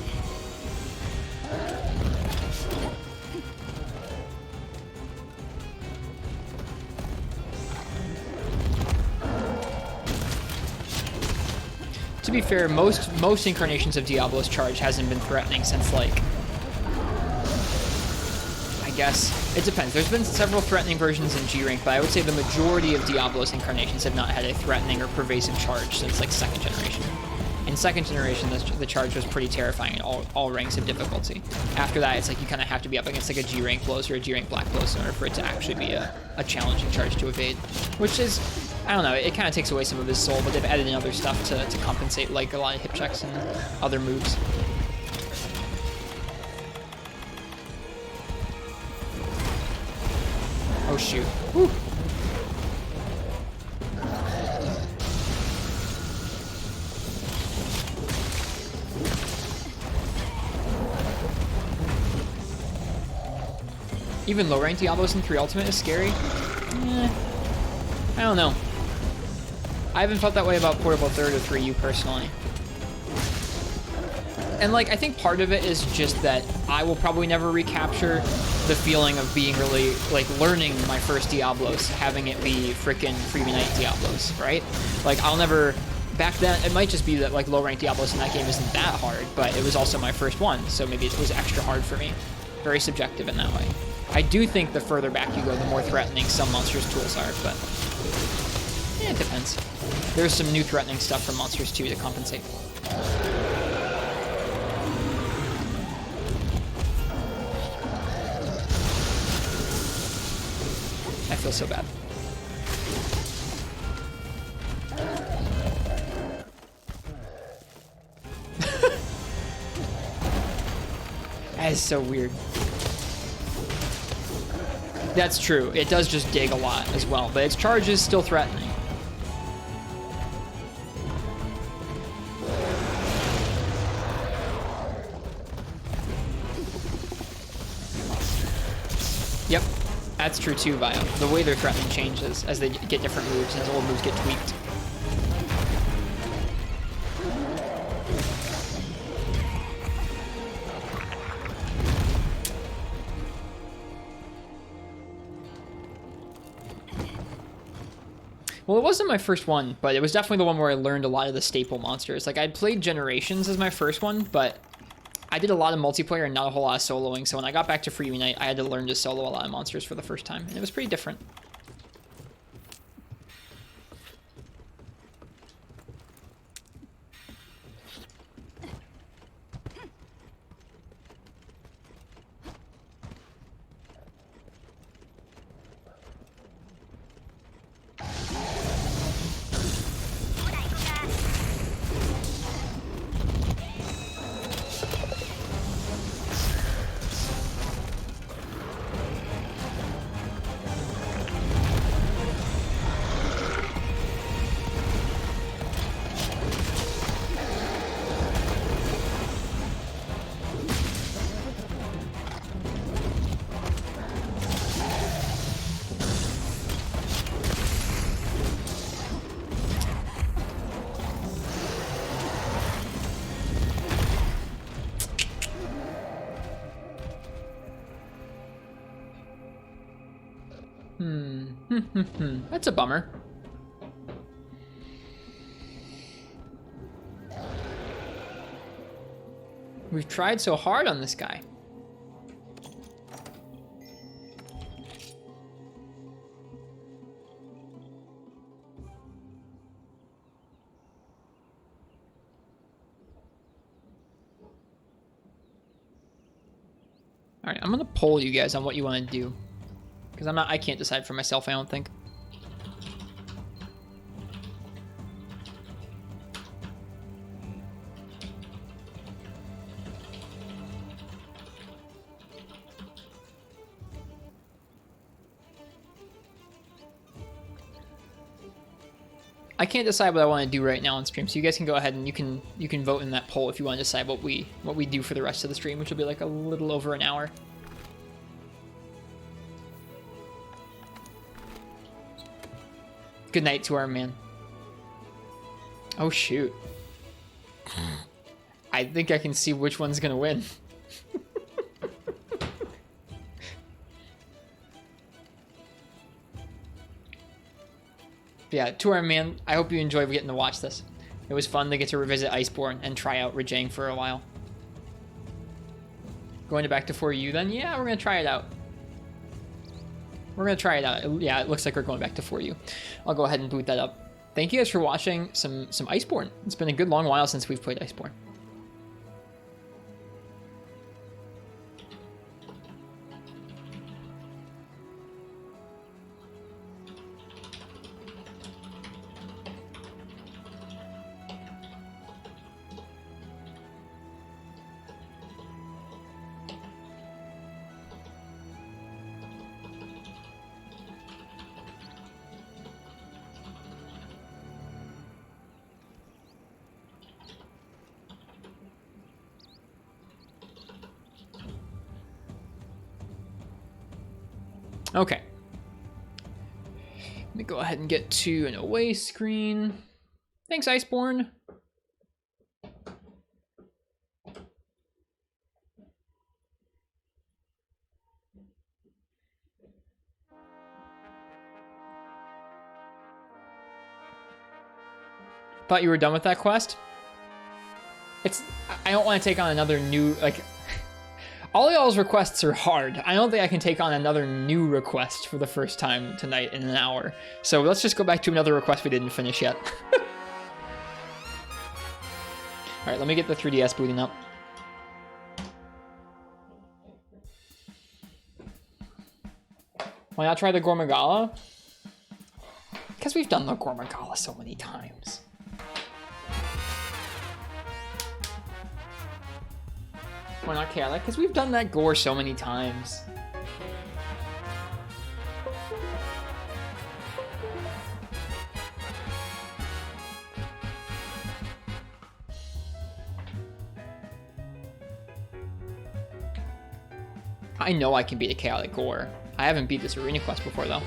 To be fair, most incarnations of Diablo's charge hasn't been threatening since, like, I guess it depends. There's been several threatening versions in G rank, but I would say the majority of Diablo's incarnations have not had a threatening or pervasive charge since, like, 2nd generation. In 2nd generation, the charge was pretty terrifying in all ranks of difficulty. After that, it's like you kind of have to be up against like a G rank blows or a G rank black blows in order for it to actually be a challenging charge to evade, which is, I don't know, it kind of takes away some of his soul, but they've added in other stuff to compensate, like a lot of hip checks and other moves. Oh shoot. Woo. Even low rank Diablos in 3 Ultimate is scary? I don't know. I haven't felt that way about Portable 3rd or 3U personally. And like, I think part of it is just that I will probably never recapture the feeling of being really, like, learning my first Diablos, having it be frickin' Freebie Night Diablos, right? Like, I'll never... Back then, it might just be that, like, low-ranked Diablos in that game isn't that hard, but it was also my first one, so maybe it was extra hard for me. Very subjective in that way. I do think the further back you go, the more threatening some monsters' tools are, but... yeah, it depends. There's some new threatening stuff from monsters, too, to compensate. I feel so bad. That is so weird. That's true. It does just dig a lot as well, but its charge is still threatening. Yep, that's true too, Bio. The way their threatening changes as they get different moves, and as old moves get tweaked. Well, it wasn't my first one, but it was definitely the one where I learned a lot of the staple monsters. Like, I'd played Generations as my first one, but I did a lot of multiplayer and not a whole lot of soloing, so when I got back to Free Unite, I had to learn to solo a lot of monsters for the first time, and it was pretty different. That's a bummer. We've tried so hard on this guy. All right, I'm gonna poll you guys on what you want to do. Because I can't decide for myself, I don't think. I can't decide what I want to do right now on stream, so you guys can go ahead and you can vote in that poll if you want to decide what we do for the rest of the stream, which will be like a little over an hour. Good night to our man. Oh shoot. I think I can see which one's gonna win. Yeah, Tour Man, I hope you enjoyed getting to watch this. It was fun to get to revisit Iceborne and try out Rajang for a while. Going to back to 4U then? Yeah, we're going to try it out. We're going to try it out. Yeah, it looks like we're going back to 4U. I'll go ahead and boot that up. Thank you guys for watching some Iceborne. It's been a good long while since we've played Iceborne. Okay. Let me go ahead and get to an away screen. Thanks, Iceborne. Thought you were done with that quest? I don't want to take on another new, like, all y'all's requests are hard. I don't think I can take on another new request for the first time tonight in an hour. So let's just go back to another request we didn't finish yet. All right, let me get the 3DS booting up. Why not try the Gormagala? Because we've done the Gormagala so many times. Why not chaotic? Because we've done that gore so many times. I know I can beat a chaotic gore. I haven't beat this arena quest before though.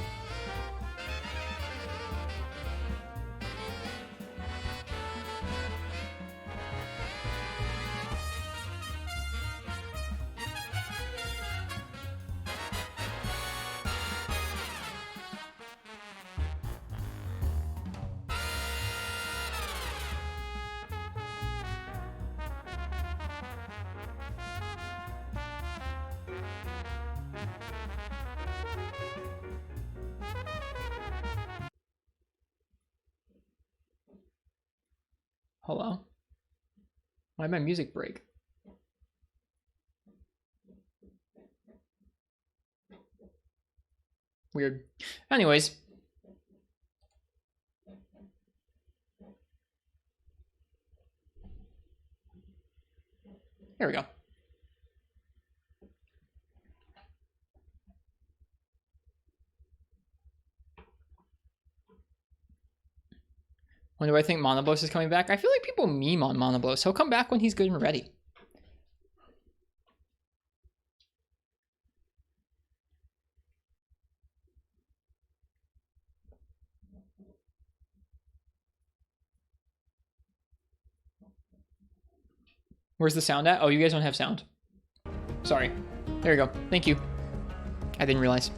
Hello? Why did my music break? Weird. Anyways. Here we go. When do I think Monoblos is coming back? I feel like people meme on Monoblos. He'll come back when he's good and ready. Where's the sound at? Oh, you guys don't have sound. Sorry. There you go. Thank you. I didn't realize.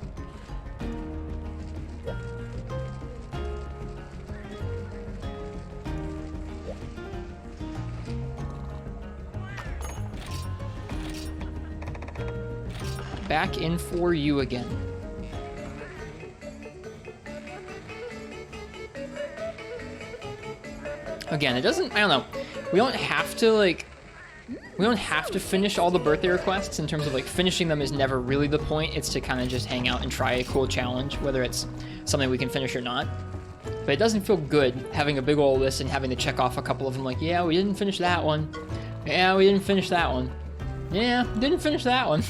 Back in for you again. Again, it doesn't, I don't know. We don't have to, like, we don't have to finish all the birthday requests in terms of, like, finishing them is never really the point. It's to kind of just hang out and try a cool challenge, whether it's something we can finish or not. But it doesn't feel good having a big old list and having to check off a couple of them, like, yeah, we didn't finish that one. Yeah, we didn't finish that one. Yeah, didn't finish that one.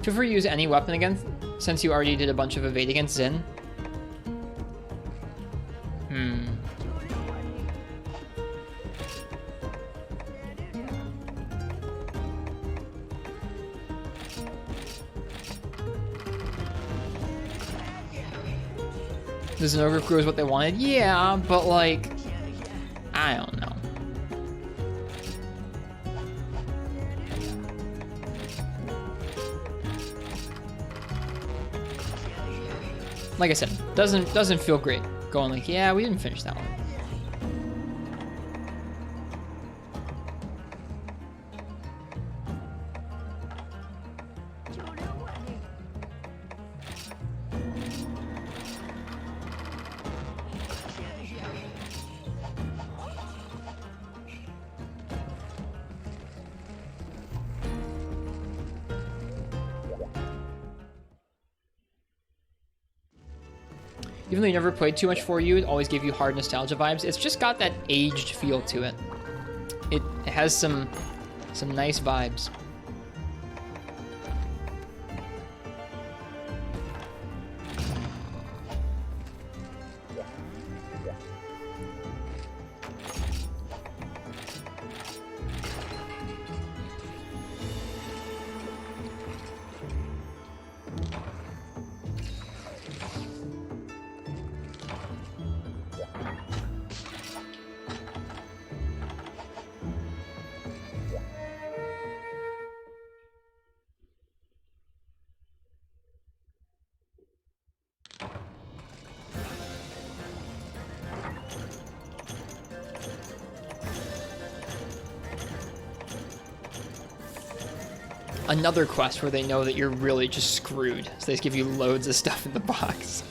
Feel free to use any weapon again, since you already did a bunch of evade against Zen. The Xenograph crew is what they wanted. Yeah, but like, I don't know. Like I said, doesn't feel great going like, yeah, we didn't finish that one. Even though you never played too much for you, it always gave you hard nostalgia vibes. It's just got that aged feel to it. It has some nice vibes. Another quest where they know that you're really just screwed, so they just give you loads of stuff in the box.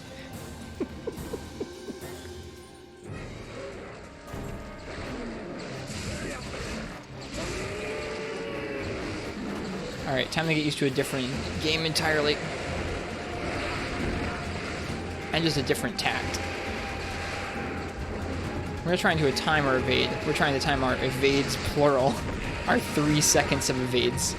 Alright, time to get used to a different game entirely. And just a different tact. We're not trying to time our evade. We're trying to time our evades, plural. Our 3 seconds of evades.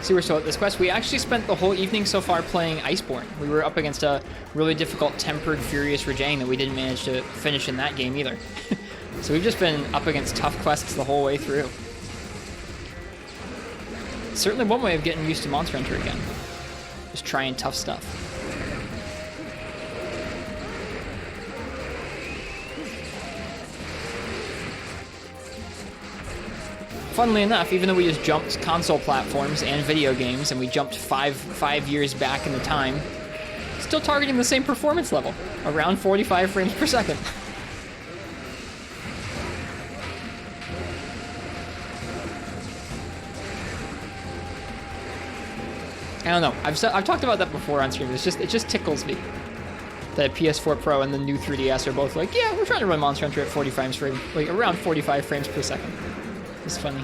See, we're still at this quest. We actually spent the whole evening so far playing Iceborne. We were up against a really difficult Tempered Furious Rajang that we didn't manage to finish in that game either. So we've just been up against tough quests the whole way through. Certainly one way of getting used to Monster Hunter again. Just trying tough stuff. Funnily enough, even though we just jumped console platforms and video games, and we jumped five years back in the time, still targeting the same performance level, around 45 frames per second. I don't know. I've talked about that before on stream. It just tickles me. The PS4 Pro and the new 3DS are both like, yeah, we're trying to run Monster Hunter at 40 frames per, like around 45 frames per second. It's funny.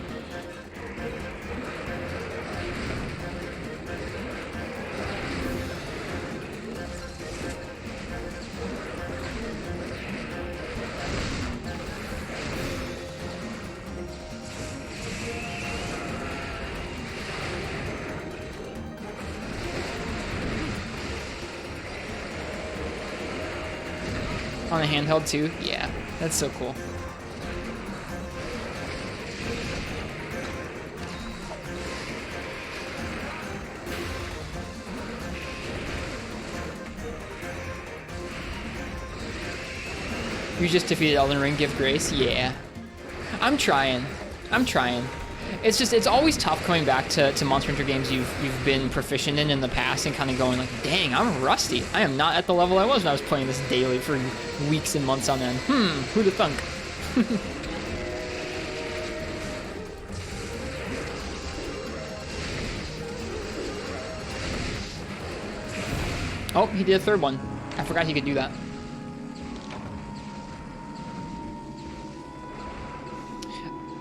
On a handheld too? Yeah, that's so cool. You just defeated Elden Ring, give grace? Yeah. I'm trying. It's always tough coming back to Monster Hunter games you've been proficient in the past and kind of going like, dang, I'm rusty. I am not at the level I was when I was playing this daily for weeks and months on end. Who'd have thunk? Oh, he did a third one. I forgot he could do that.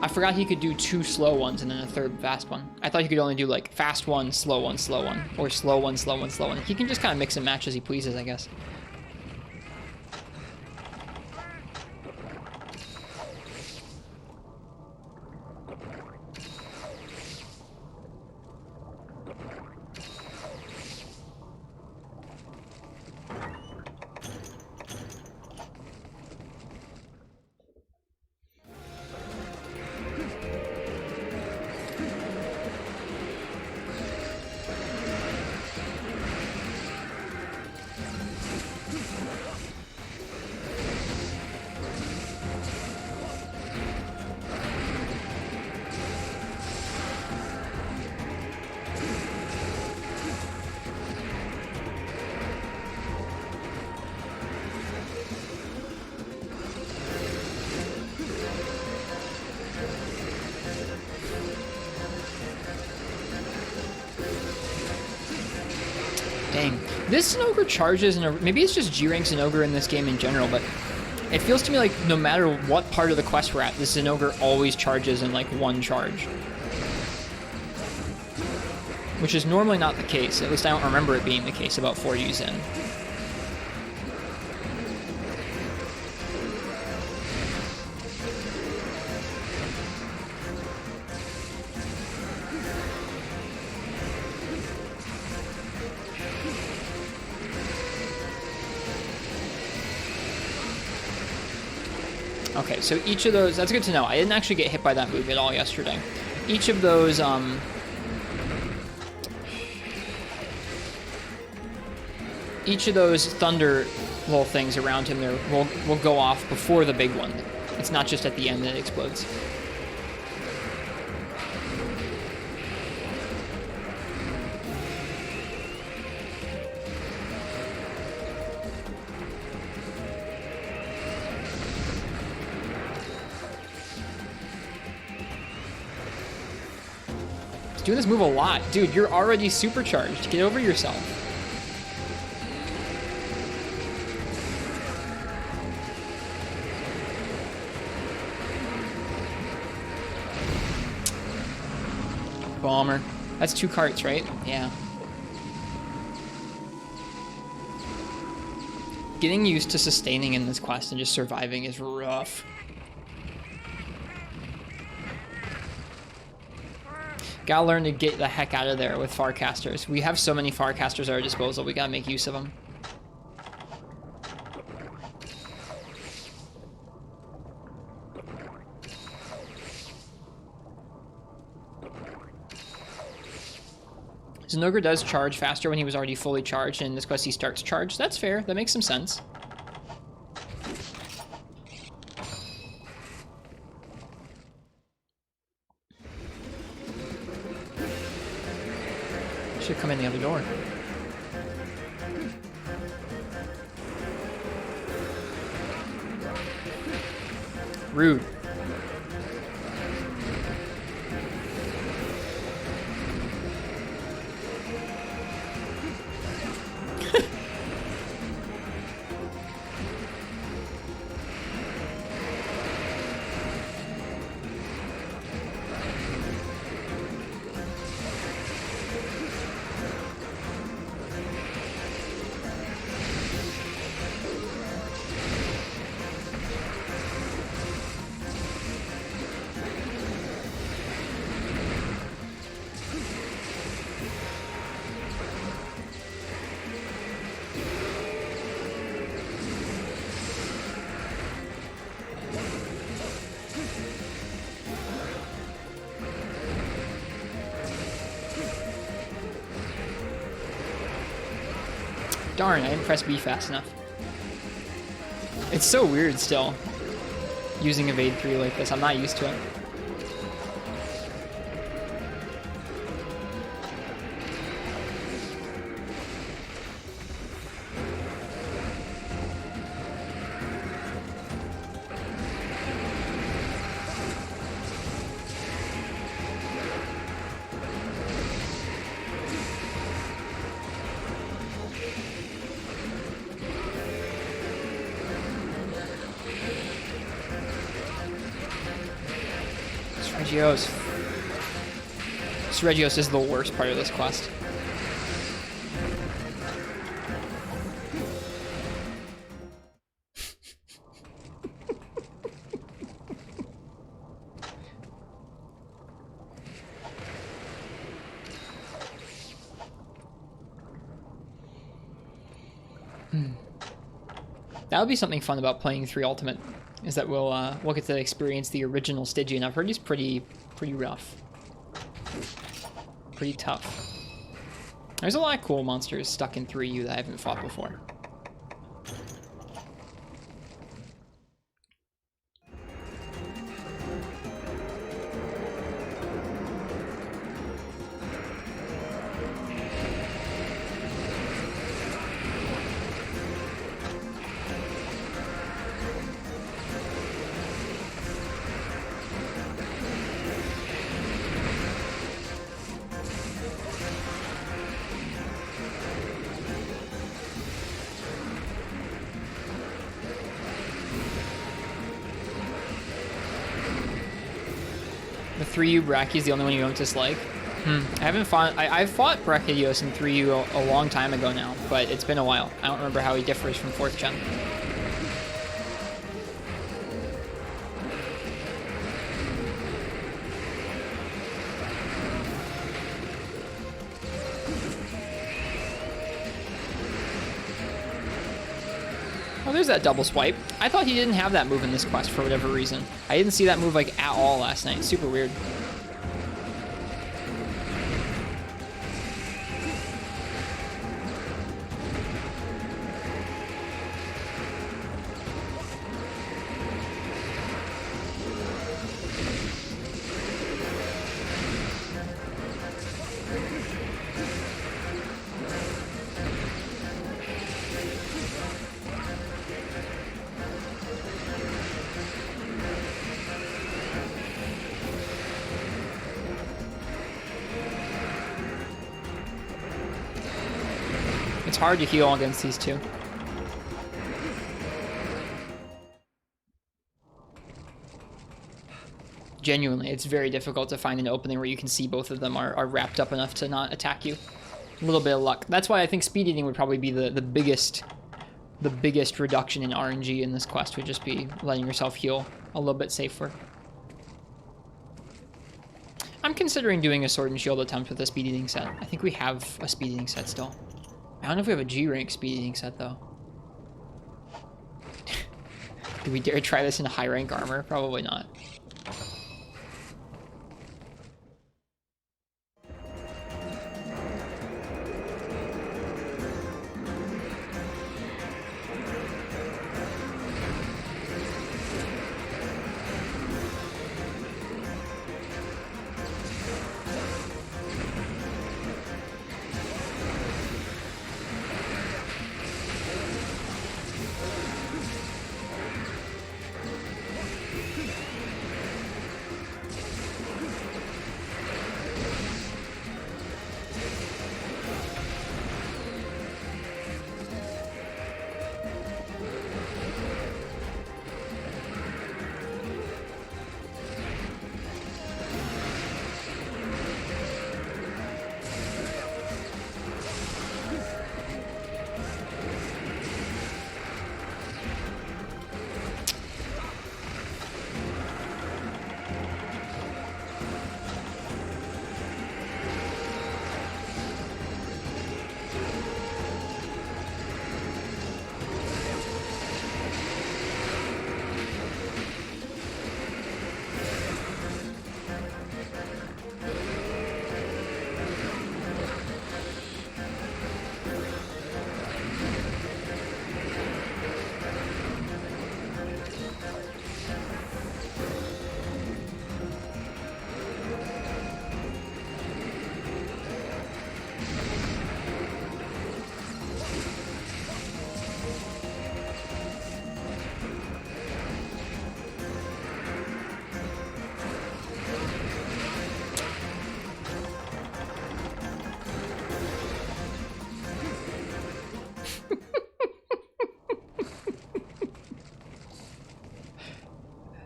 I forgot he could do 2 slow ones and then a 3rd fast one. I thought he could only do like fast one, slow one, slow one, or slow one, slow one, slow one. He can just kind of mix and match as he pleases, I guess. Dang. This Zinogre charges, maybe it's just G-rank Zinogre in this game in general, but it feels to me like no matter what part of the quest we're at, this Zinogre always charges in like 1 charge. Which is normally not the case. At least I don't remember it being the case about 4 U's in. Okay, so each of those, that's good to know. I didn't actually get hit by that move at all yesterday. Each of those, thunder little things around him there will go off before the big one. It's not just at the end that it explodes. Doing this move a lot. Dude, you're already supercharged. Get over yourself. Bomber. That's 2 carts, right? Yeah. Getting used to sustaining in this quest and just surviving is rough. Gotta learn to get the heck out of there with Farcasters. We have so many Farcasters at our disposal, we gotta make use of them. Zinogre does charge faster when he was already fully charged, and in this quest he starts charged. That's fair, that makes some sense. Should come in the other door. Rude. Darn, I didn't press B fast enough. It's so weird still, using Evade 3 like this. I'm not used to it. Regios. This Regios is the worst part of this quest. That would be something fun about playing 3 Ultimate, is that we'll get to experience the original Stygian. I've heard he's pretty rough. Pretty tough. There's a lot of cool monsters stuck in 3U that I haven't fought before. The 3U Brachy's the only one you don't dislike. I haven't fought. I've fought Brachydios in 3U a long time ago now, but it's been a while. I don't remember how he differs from 4th gen. Oh, there's that double swipe. I thought he didn't have that move in this quest for whatever reason. I didn't see that move like at all last night. Super weird. It's hard to heal against these two. Genuinely, it's very difficult to find an opening where you can see both of them are wrapped up enough to not attack you. A little bit of luck. That's why I think speed eating would probably be the biggest reduction in RNG in this quest, would just be letting yourself heal a little bit safer. I'm considering doing a sword and shield attempt with a speed eating set. I think we have a speed eating set still. I don't know if we have a G rank speed eating set though. Do we dare try this in high rank armor? Probably not.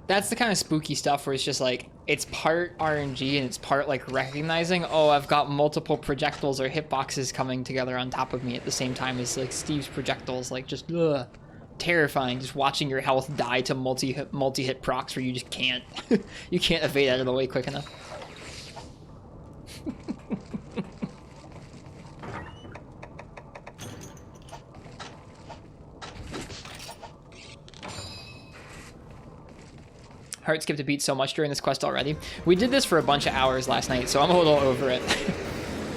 That's the kind of spooky stuff where it's just like, it's part RNG and it's part like recognizing, oh, I've got multiple projectiles or hitboxes coming together on top of me at the same time as like Steve's projectiles, like just terrifying. Just watching your health die to multi-hit procs where you just can't, you can't evade out of the way quick enough. Heart skipped a beat so much during this quest already. We did this for a bunch of hours last night, so I'm a little over it.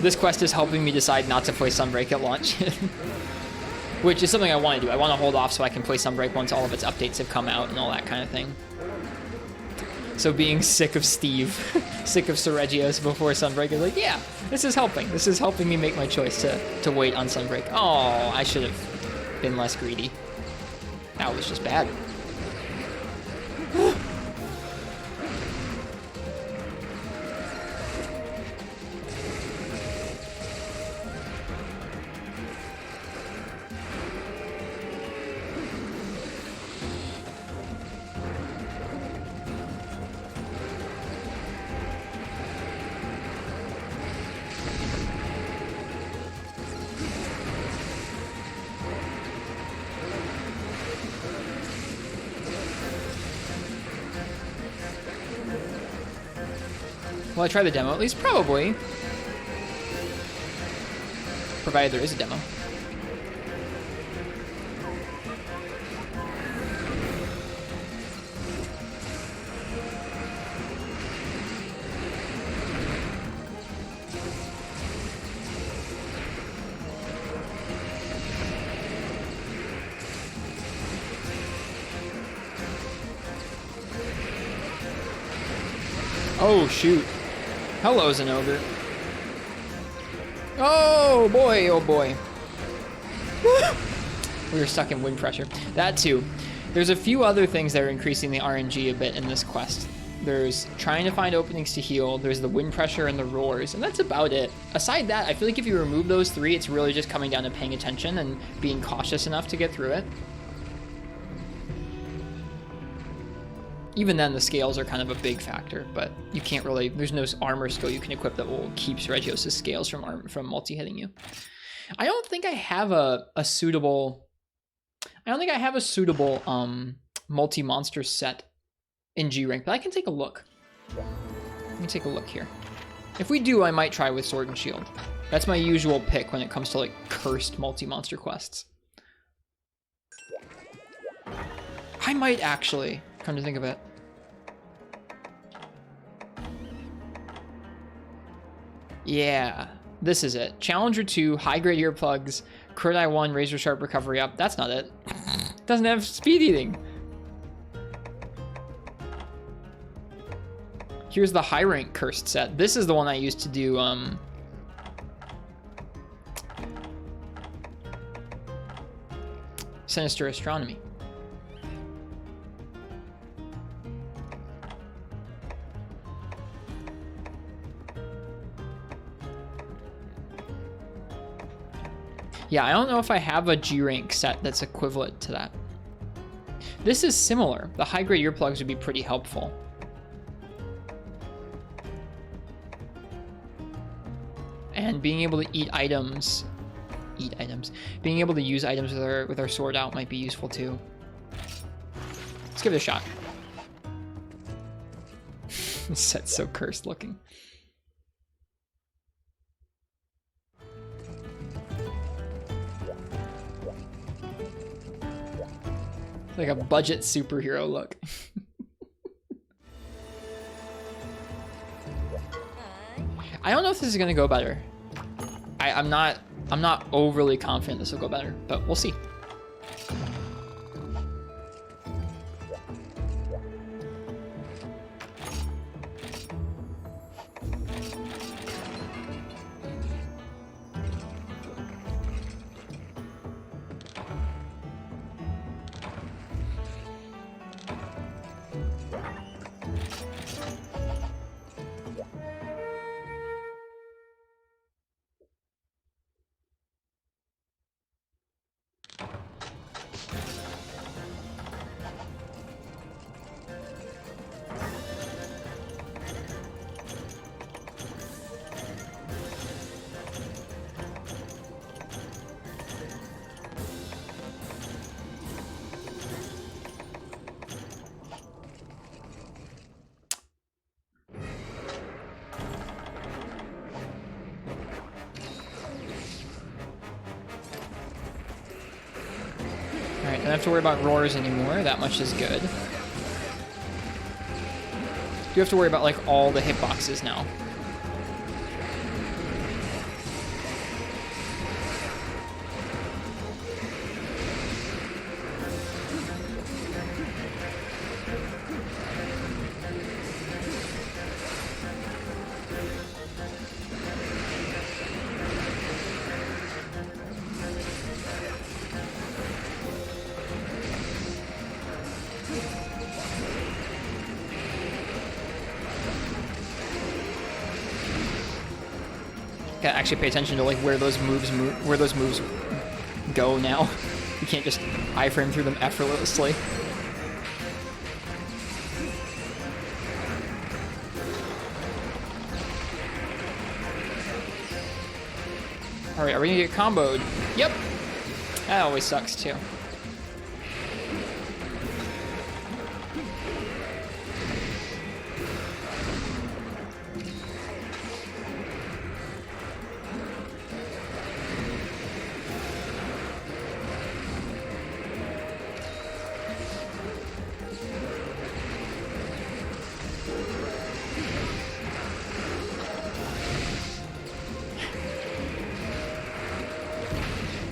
This quest is helping me decide not to play Sunbreak at launch. Which is something I want to do. I want to hold off so I can play Sunbreak once all of its updates have come out and all that kind of thing. So being sick of Steve, sick of Seregios before Sunbreak is like, yeah, this is helping. This is helping me make my choice to wait on Sunbreak. Oh, I should have been less greedy. That was just bad. Will I try the demo at least? Probably. Provided there is a demo. Oh, shoot. Hello, Zenogre. Oh, boy. Oh, boy. We were stuck in wind pressure. That, too. There's a few other things that are increasing the RNG a bit in this quest. There's trying to find openings to heal. There's the wind pressure and the roars. And that's about it. Aside that, I feel like if you remove those three, it's really just coming down to paying attention and being cautious enough to get through it. Even then, the scales are kind of a big factor, but you can't really, there's no armor skill you can equip that will keep Regios' scales from multi-hitting you. I don't think I have a suitable multi-monster set in G rank, but I can take a look. Let me take a look here. If we do, I might try with Sword and Shield. That's my usual pick when it comes to like cursed multi-monster quests. I might actually, come to think of it. Yeah, this is it. Challenger 2, high-grade earplugs, Crit Eye 1, Razor Sharp Recovery Up. That's not it. Doesn't have speed eating. Here's the high rank cursed set. This is the one I used to do, Sinister Astronomy. Yeah, I don't know if I have a G rank set that's equivalent to that. This is similar. The high grade earplugs would be pretty helpful. And being able to eat items, being able to use items with our sword out might be useful too. Let's give it a shot. This set's so cursed looking. Like a budget superhero look. I don't know if this is gonna go better. I'm not overly confident this will go better, but we'll see. have to worry about roars anymore. That much is good. You have to worry about like all the hitboxes now. Gotta actually pay attention to like where those moves go now. You can't just iframe through them effortlessly. Alright, are we gonna get comboed? Yep! That always sucks too.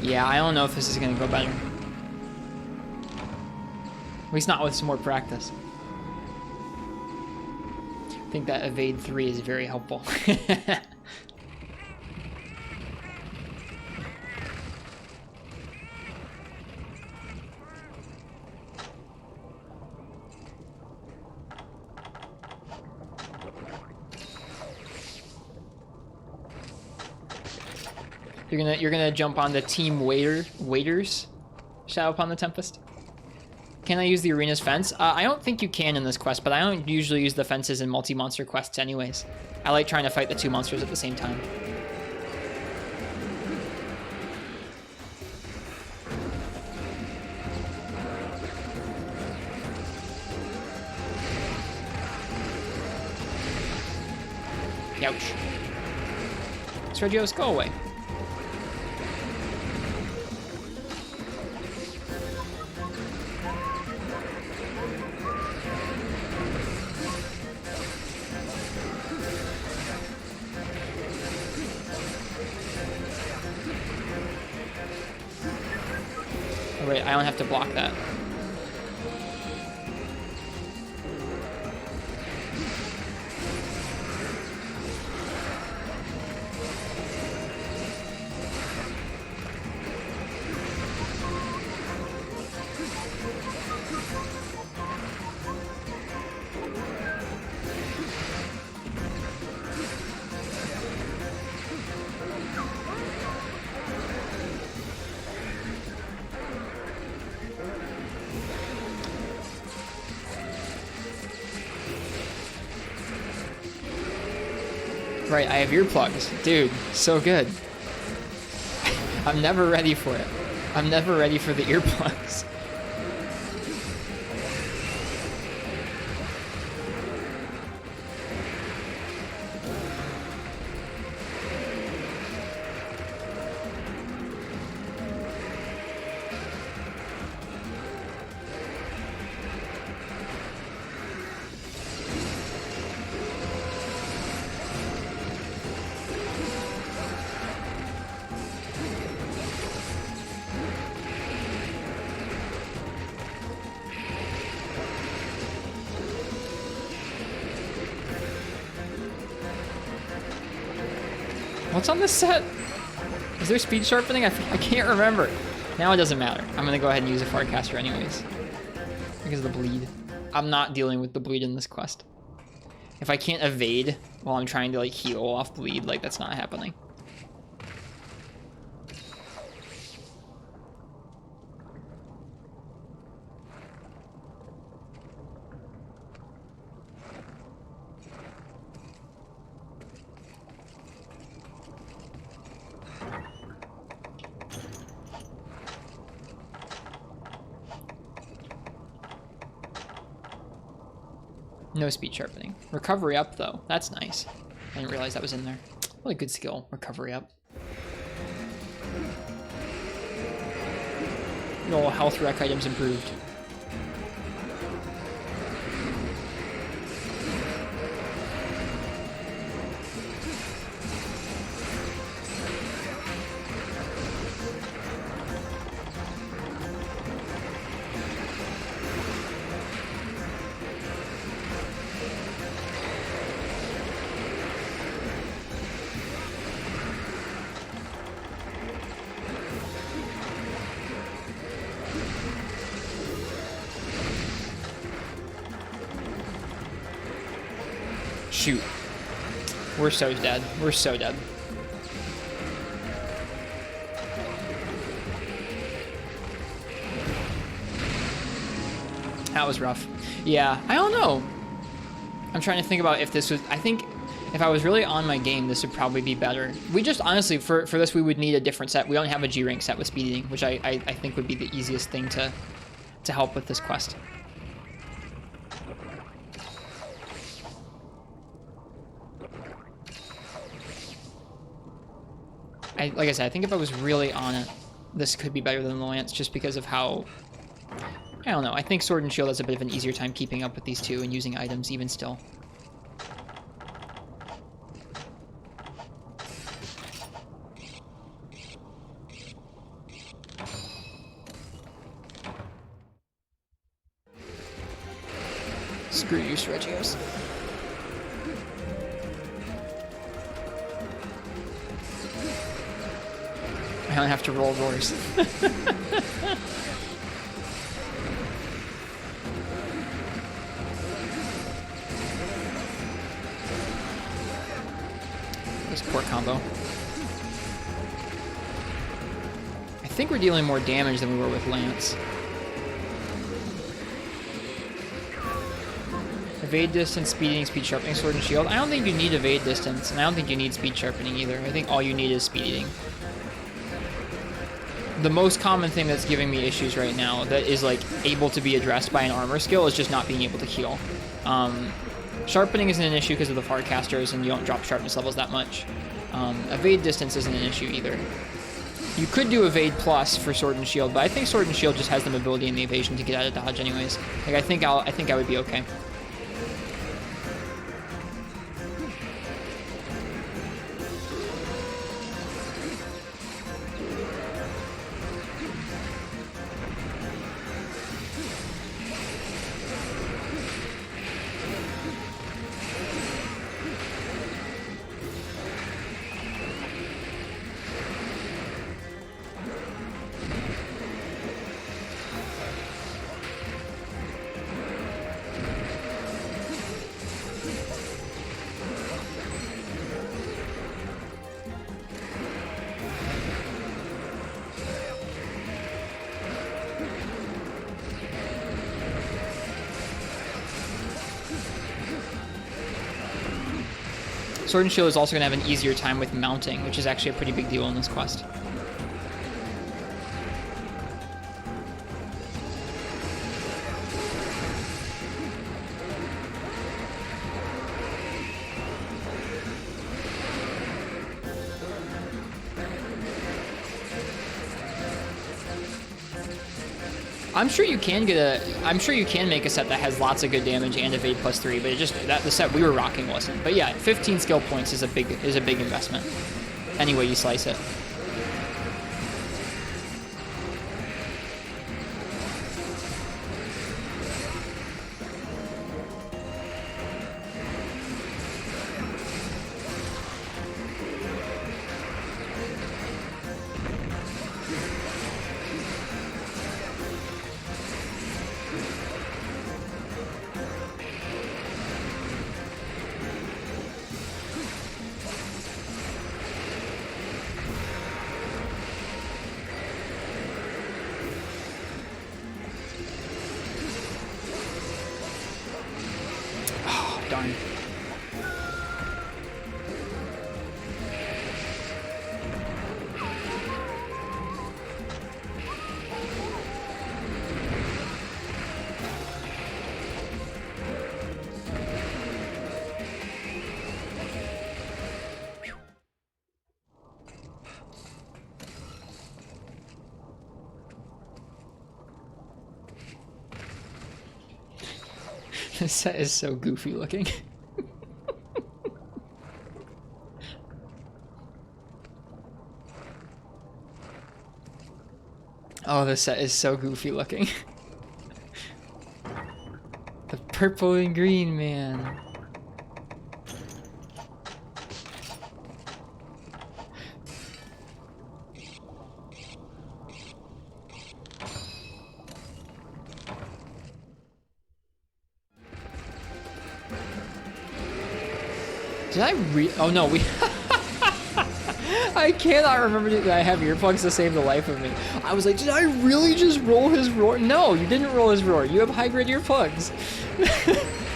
Yeah, I don't know if this is gonna go better. At least not with some more practice. I think that evade 3 is very helpful. You're gonna jump on the team waiters Shadow upon the Tempest. Can I use the arena's fence? I don't think you can in this quest, but I don't usually use the fences in multi-monster quests anyways. I like trying to fight the two monsters at the same time. Ouch. Sergio's, go away. Wait, I don't have to block that. Right, I have earplugs. Dude, so good. I'm never ready for it. I'm never ready for the earplugs. What's on this set? Is there speed sharpening? I can't remember. Now it doesn't matter. I'm gonna go ahead and use a Farcaster anyways. Because of the bleed. I'm not dealing with the bleed in this quest. If I can't evade while I'm trying to like heal off bleed, like that's not happening. No speed sharpening. Recovery up, though. That's nice. I didn't realize that was in there. What a good skill. Recovery up. No health rec items improved. Shoot. We're so dead. We're so dead. That was rough. Yeah, I don't know. I'm trying to think about if this was... I think if I was really on my game, this would probably be better. We just, honestly, for this, we would need a different set. We don't have a G rank set with speed eating, which I think would be the easiest thing to help with this quest. Like I said, I think if I was really on it, this could be better than Lance, just because of how... I don't know. I think Sword and Shield has a bit of an easier time keeping up with these two and using items even still. Screw you, Stretchios. I don't have to roll roars. This poor combo. I think we're dealing more damage than we were with Lance. Evade distance, speed eating, speed sharpening, sword and shield. I don't think you need evade distance, and I don't think you need speed sharpening either. I think all you need is speed eating. The most common thing that's giving me issues right now that is like able to be addressed by an armor skill is just not being able to heal. Sharpening isn't an issue because of the Farcasters and you don't drop sharpness levels that much. Evade distance isn't an issue either. You could do evade plus for sword and shield, but I think sword and shield just has the mobility and the evasion to get out of dodge anyways. Like I think I would be okay. Sword and Shield is also going to have an easier time with mounting, which is actually a pretty big deal in this quest. I'm sure you can make a set that has lots of good damage and evade +3, but it just that the set we were rocking wasn't. But yeah, 15 skill points is a big investment. Any way you slice it. Darn. This set is so goofy looking. Oh, this set is so goofy looking. The purple and green, man. Did I oh no, we I cannot remember that I have earplugs to save the life of me. I was like, did I really just roll his roar? No, you didn't roll his roar. You have high-grade earplugs.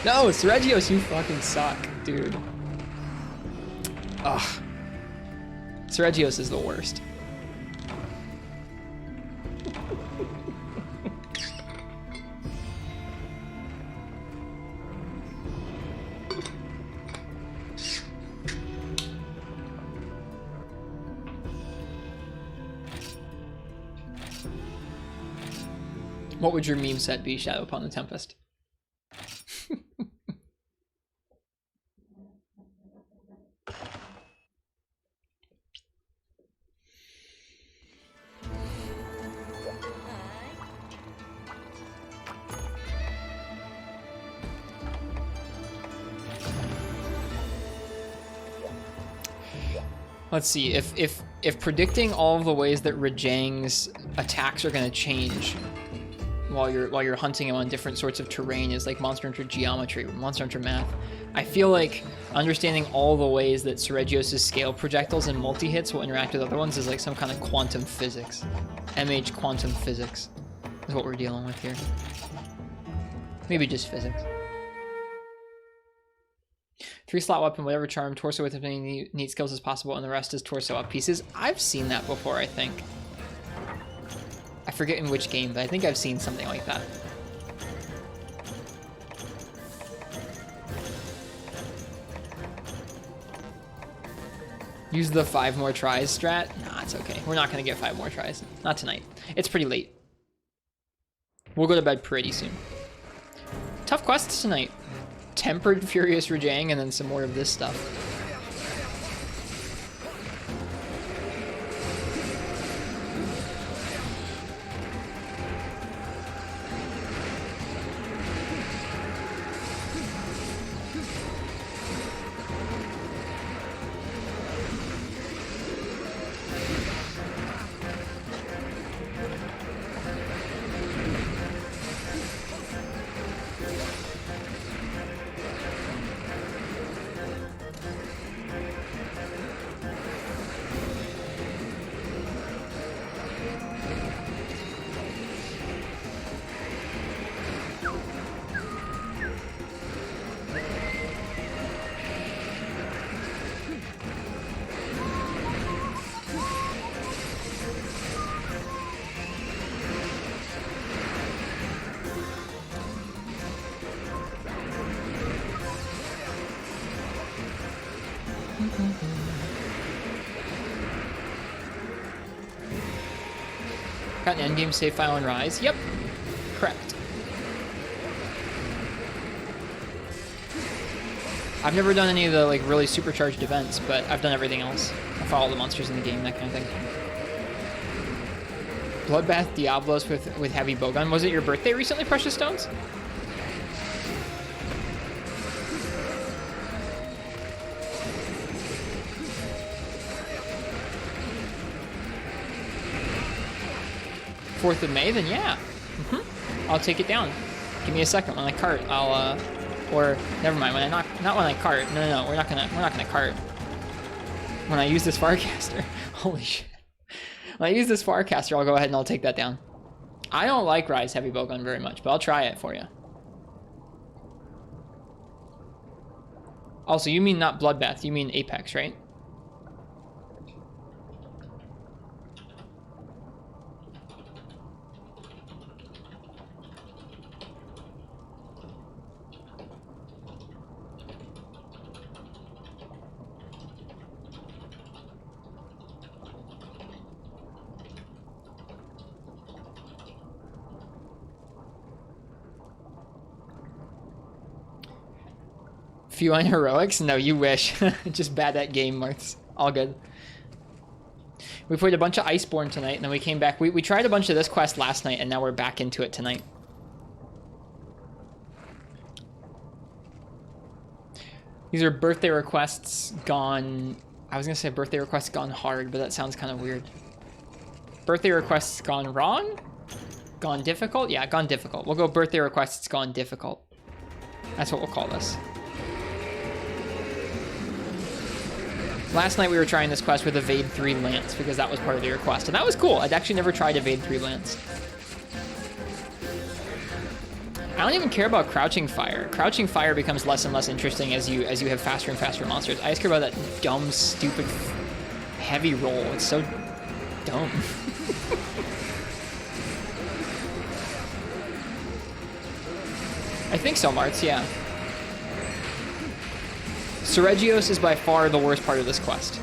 No, Sergios, you fucking suck, dude. Ugh. Sergios is the worst. What would your meme set be, Shadow upon the Tempest? Let's see, if predicting all of the ways that Rajang's attacks are going to change while you're hunting him on different sorts of terrain is like Monster Hunter Geometry or Monster Hunter Math, I feel like understanding all the ways that Sergios' scale projectiles and multi-hits will interact with other ones is like some kind of quantum physics. MH quantum physics is what we're dealing with here. Maybe just physics. 3-slot weapon, whatever charm, torso with as many neat skills as possible, and the rest is torso up pieces. I've seen that before, I think. I forget in which game, but I think I've seen something like that. Use the 5 more tries strat? Nah, it's okay. We're not going to get 5 more tries. Not tonight. It's pretty late. We'll go to bed pretty soon. Tough quests tonight. Tempered Furious Rajang and then some more of this stuff. Got an endgame save file in Rise. Yep, correct. I've never done any of the like really supercharged events, but I've done everything else. I follow the monsters in the game, that kind of thing. Bloodbath Diablos with heavy bowgun. Was it your birthday recently, Precious Stones? Fourth of May, then yeah. I'll take it down. Give me a second. When I cart, I'll or never mind. When I not when I cart. No, we're not gonna cart. When I use this Farcaster, holy shit. When I use this Farcaster, I'll go ahead and I'll take that down. I don't like Rise Heavy Bowgun very much, but I'll try it for you. Also, you mean not Bloodbath, you mean Apex, right? Few on heroics? No, you wish. Just bad at game, Marths. All good. We played a bunch of Iceborne tonight, and then we came back. We tried a bunch of this quest last night, and now we're back into it tonight. These are birthday requests gone... I was gonna say birthday requests gone hard, but that sounds kind of weird. Birthday requests gone wrong? Gone difficult? Yeah, gone difficult. We'll go birthday requests gone difficult. That's what we'll call this. Last night we were trying this quest with Evade 3 Lance because that was part of the request, and that was cool. I'd actually never tried Evade 3 Lance. I don't even care about Crouching Fire. Crouching Fire becomes less and less interesting as you have faster and faster monsters. I just care about that dumb, stupid, heavy roll. It's so dumb. I think so, Marts, yeah. Seregios is by far the worst part of this quest.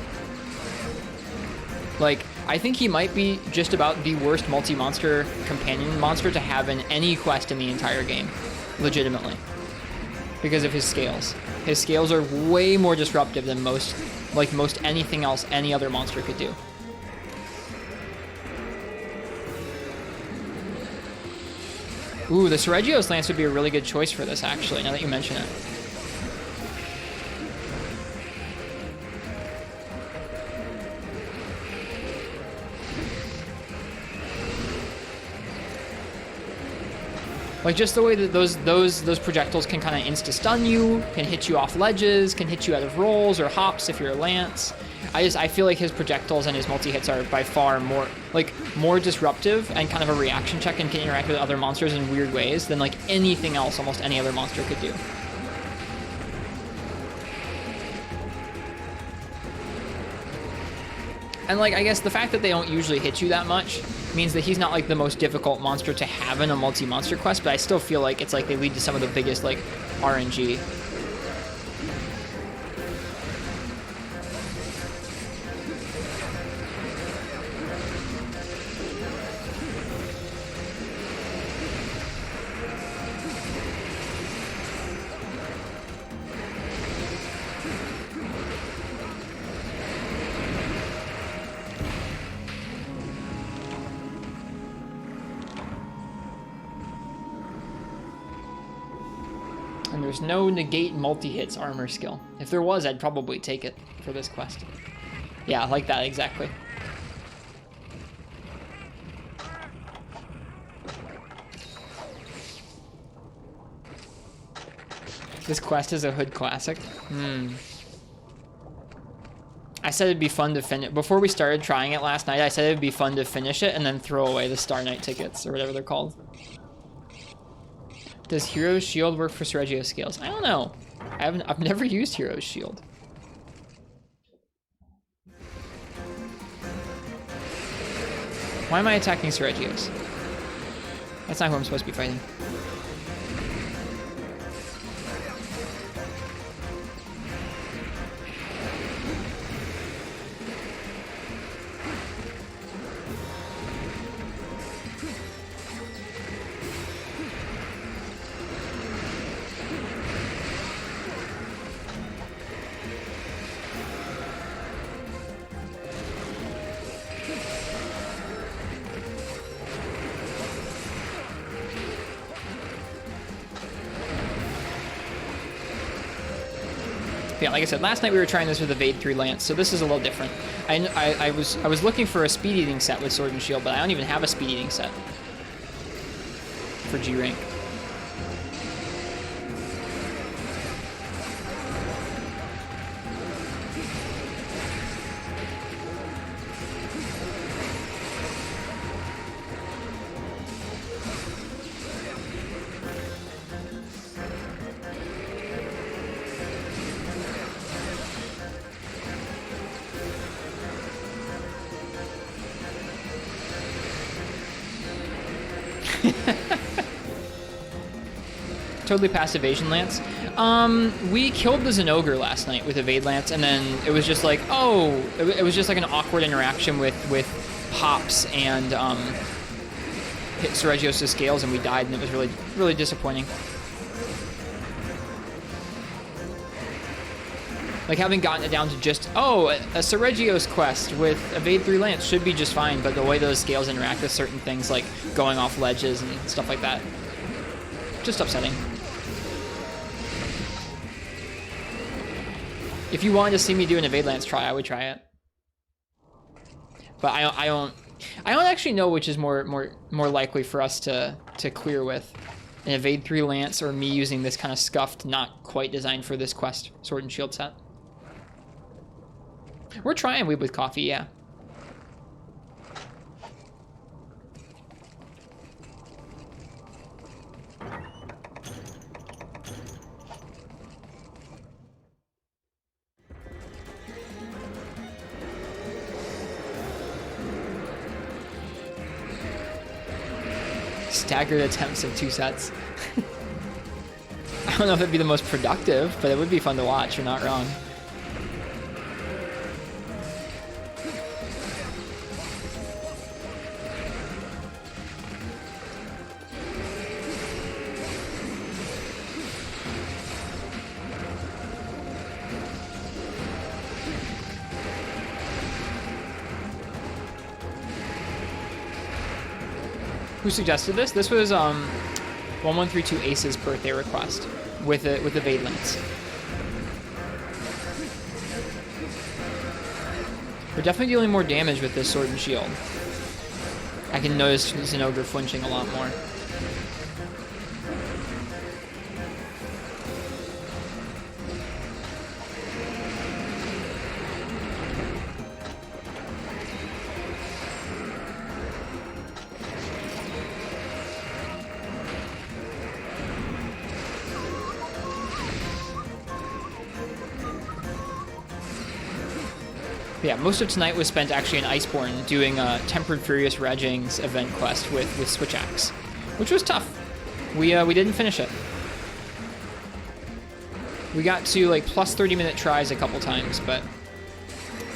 Like, I think he might be just about the worst multi-monster companion monster to have in any quest in the entire game. Legitimately. Because of his scales. His scales are way more disruptive than most anything else any other monster could do. Ooh, the Seregios Lance would be a really good choice for this, actually, now that you mention it. Like, just the way that those projectiles can kind of insta-stun you, can hit you off ledges, can hit you out of rolls or hops if you're a Lance. I feel like his projectiles and his multi-hits are by far more disruptive and kind of a reaction check and can interact with other monsters in weird ways than like anything else almost any other monster could do. And like, I guess the fact that they don't usually hit you that much means that he's not like the most difficult monster to have in a multi-monster quest, but I still feel like it's like they lead to some of the biggest like RNG. There's no negate multi-hits armor skill. If there was, I'd probably take it for this quest. Yeah, like that, exactly. This quest is a hood classic. I said it'd be fun to finish. Before we started trying it last night, I said it'd be fun to finish it and then throw away the Star Knight tickets, or whatever they're called. Does Hero's Shield work for Seregio scales? I don't know. I've never used Hero's Shield. Why am I attacking Seregios? That's not who I'm supposed to be fighting. Yeah, like I said, last night we were trying this with the Evade 3 Lance, so this is a little different. I was looking for a speed eating set with Sword and Shield, but I don't even have a speed eating set for G rank. Totally past Evasion Lance. We killed the Zenogre last night with Evade Lance, and then it was just like, oh, it was just like an awkward interaction with hops and hit Seregios' scales, and we died, and it was really, really disappointing. Like, having gotten it down to just, oh, a Seregios quest with Evade 3 Lance should be just fine, but the way those scales interact with certain things, like going off ledges and stuff like that, just upsetting. If you wanted to see me do an Evade Lance try, I would try it. But I don't actually know which is more likely for us to clear with. An Evade 3 Lance or me using this kind of scuffed, not quite designed for this quest Sword and Shield set. We're trying Weeb with Coffee, yeah. Staggered attempts of 2 sets. I don't know if it'd be the most productive, but it would be fun to watch, you're not wrong. Who suggested this? This was 1132 Ace's birthday request with Evade Lance. We're definitely dealing more damage with this Sword and Shield. I can notice Zinogre flinching a lot more. Yeah, most of tonight was spent actually in Iceborne doing Tempered Furious Reging's event quest with Switch Axe, which was tough. We didn't finish it. We got to like plus 30-minute tries a couple times, but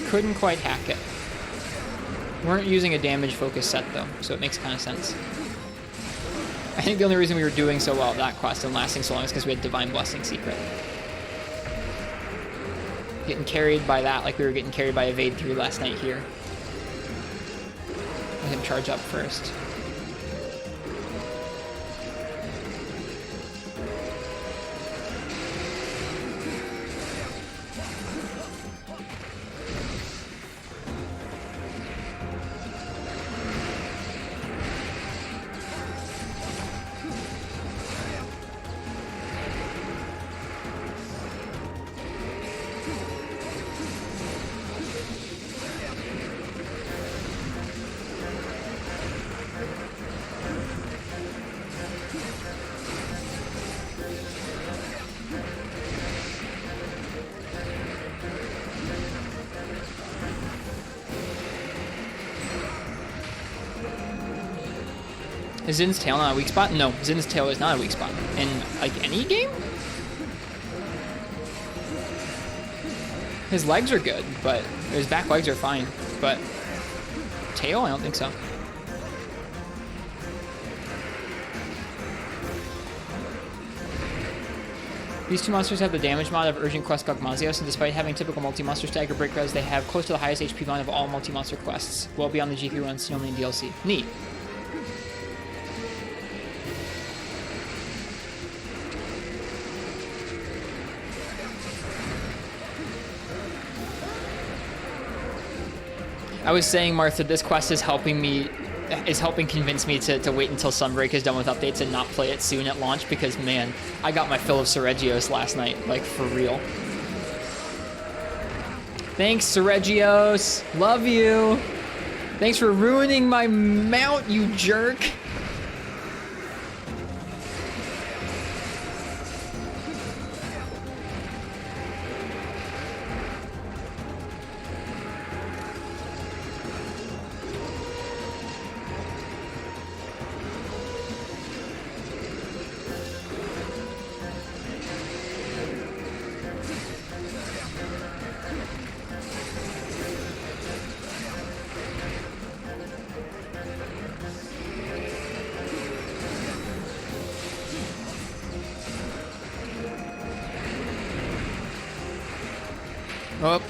couldn't quite hack it. Weren't using a damage focus set though, so it makes kind of sense. I think the only reason we were doing so well at that quest and lasting so long is because we had Divine Blessing Secret. Getting carried by that like we were getting carried by Evade 3 last night here. Let him charge up first. Is Zin's tail not a weak spot? No, Zin's tail is not a weak spot. In, like, any game? His legs are good, but his back legs are fine. But tail, I don't think so. These two monsters have the damage mod of Urgent Quest Gogmazios, and despite having typical multi-monster stagger break res, they have close to the highest HP line of all multi-monster quests, well beyond the G3 run Snowman DLC. Neat. I was saying, Martha, this quest is helping convince me to wait until Sunbreak is done with updates and not play it soon at launch because, man, I got my fill of Seregios last night, like, for real. Thanks, Seregios. Love you. Thanks for ruining my mount, you jerk. Oh.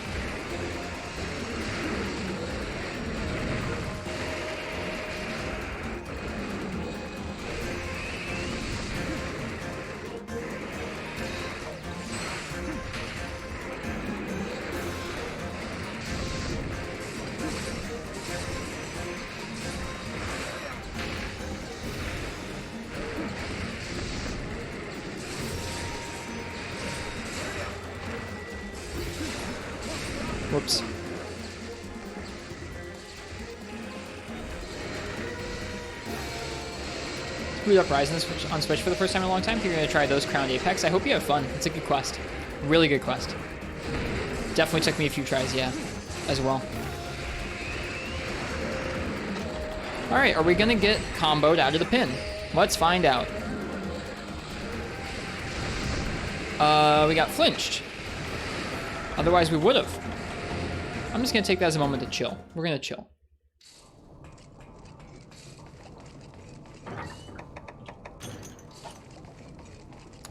Whoops. Boot up Rise on Switch for the first time in a long time. If you're going to try those Crowned Apex, I hope you have fun. It's a good quest. Really good quest. Definitely took me a few tries, yeah, as well. Alright, are we going to get comboed out of the pin? Let's find out. We got flinched. Otherwise, we would have. I'm just going to take that as a moment to chill. We're going to chill.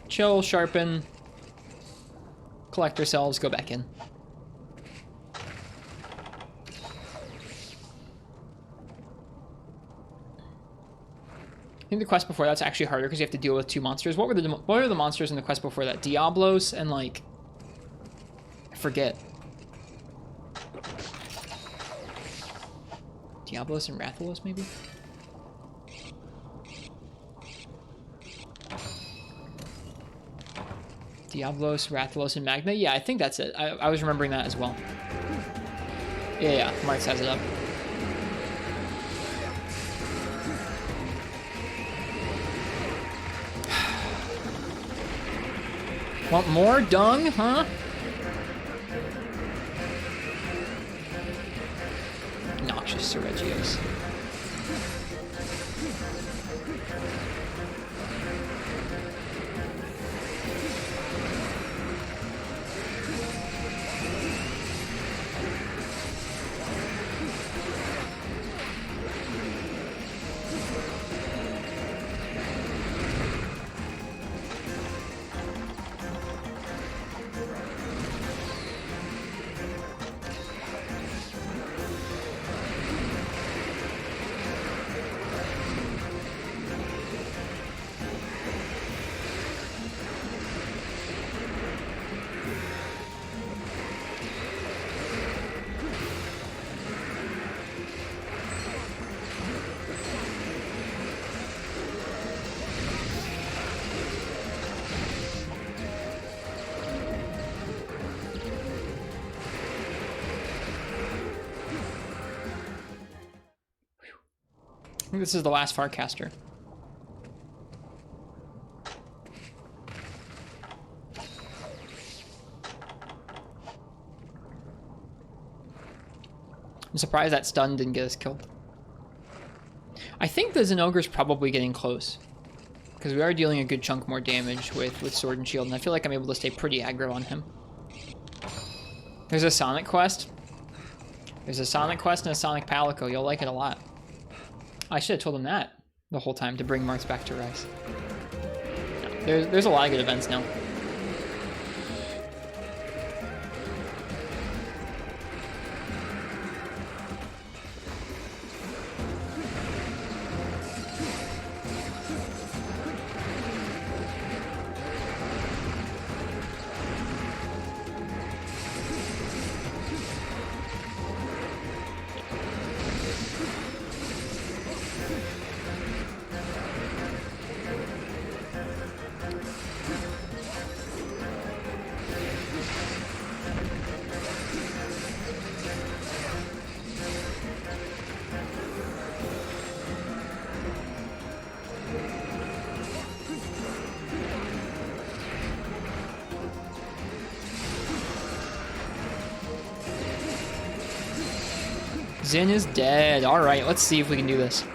Chill, sharpen, collect ourselves, go back in. I think the quest before that's actually harder because you have to deal with 2 monsters. What were the monsters in the quest before that? Diablos and like, I forget. Diablos and Rathalos, maybe? Diablos, Rathalos, and Magna? Yeah, I think that's it. I was remembering that as well. Yeah, Marks has it up. Want more dung, huh? Noxious Seregios. I think this is the last Farcaster. I'm surprised that stun didn't get us killed. I think the Zenogre's probably getting close, because we are dealing a good chunk more damage with Sword and Shield, and I feel like I'm able to stay pretty aggro on him. There's a Sonic quest. There's a Sonic quest and a Sonic Palico. You'll like it a lot. I should have told him that the whole time to bring Marks back to Rise. No, there's a lot of good events now. Zin is dead. All right, let's see if we can do this.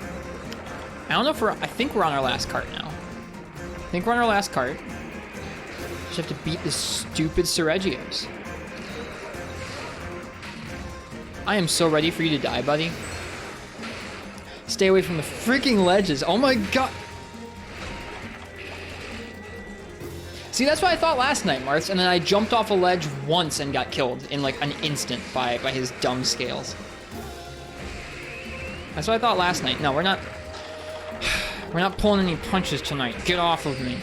I don't know if I think we're on our last cart now. I think we're on our last cart. Just have to beat this stupid Seregios. I am so ready for you to die, buddy. Stay away from the freaking ledges. Oh my god. See, that's what I thought last night, Marth, and then I jumped off a ledge once and got killed in like an instant by his dumb scales. That's what I thought last night. No, we're not pulling any punches tonight. Get off of me.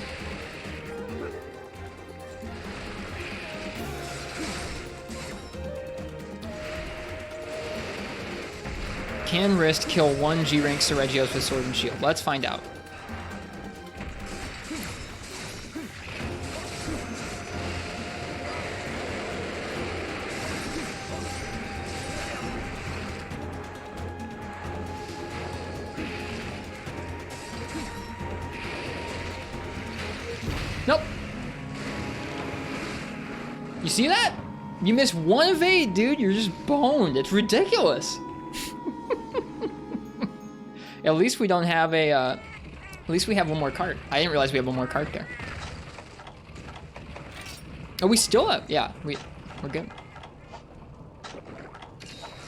Can Wrist kill one G-rank Seregios with Sword and Shield? Let's find out. Nope. You see that? You missed one evade, dude. You're just boned. It's ridiculous. At least we don't have a, at least we have one more card. I didn't realize we had one more card there. Oh, we still have, yeah, we're good.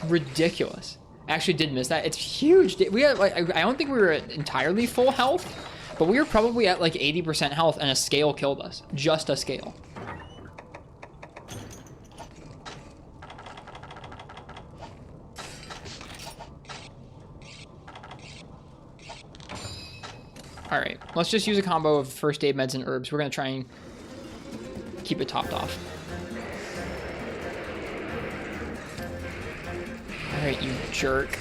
Ridiculous. Actually did miss that. It's huge. We had, like, I don't think we were at entirely full health, but we were probably at like 80% health and a scale killed us. Just a scale. All right, let's just use a combo of first aid meds and herbs. We're gonna try and keep it topped off. All right, you jerk.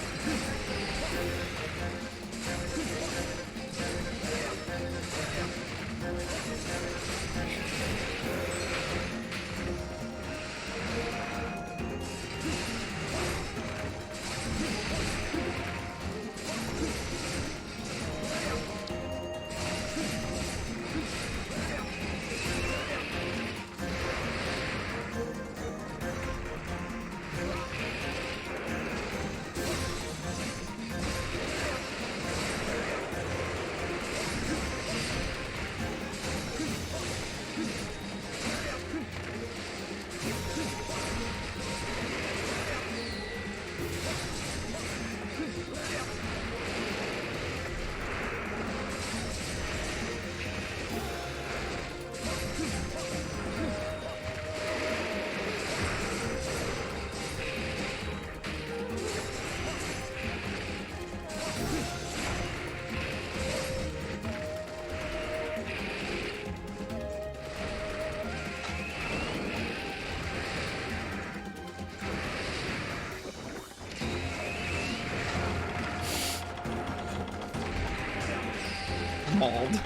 Mauled.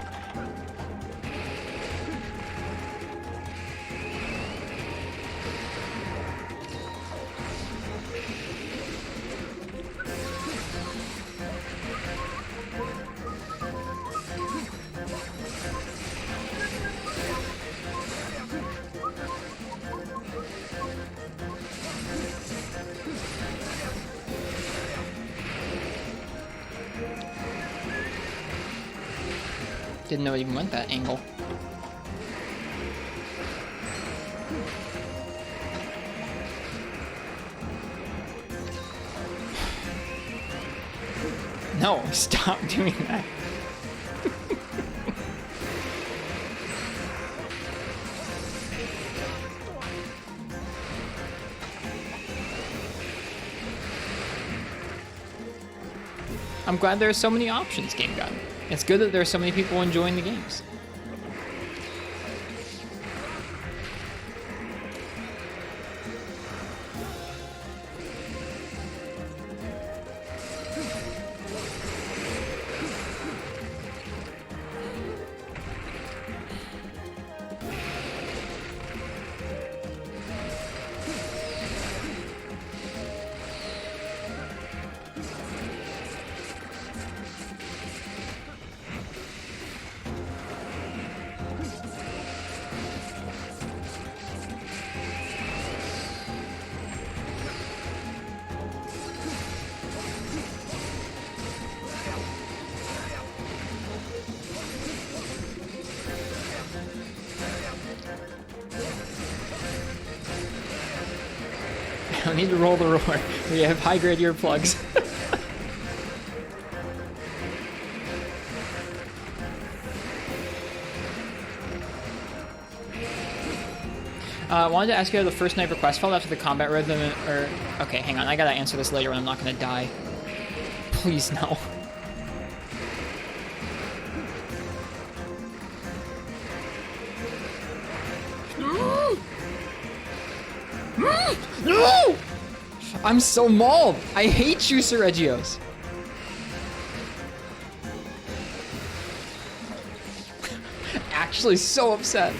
Didn't know it even went that angle. No, stop doing that. I'm glad there are so many options, Game God. It's good that there are so many people enjoying the games. I don't need to roll the roar. We have high-grade earplugs. Wanted to ask you how the first night request felt after the combat rhythm, or... Okay, hang on, I gotta answer this later when I'm not gonna die. Please, no. No! I'm so mauled! I hate you, Seregios. Actually so upset.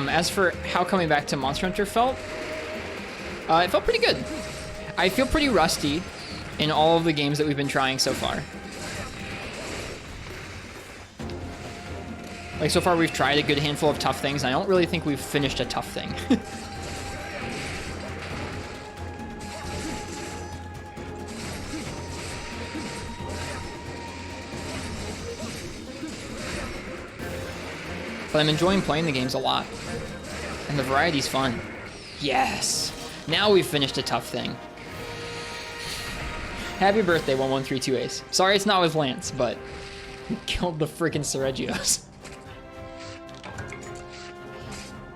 As for how coming back to Monster Hunter felt, it felt pretty good. I feel pretty rusty in all of the games that we've been trying so far. Like, so far we've tried a good handful of tough things, and I don't really think we've finished a tough thing. But I'm enjoying playing the games a lot. And the variety's fun. Yes! Now we've finished a tough thing. Happy birthday, 1132 Ace. Sorry it's not with Lance, but you killed the freaking Seregios.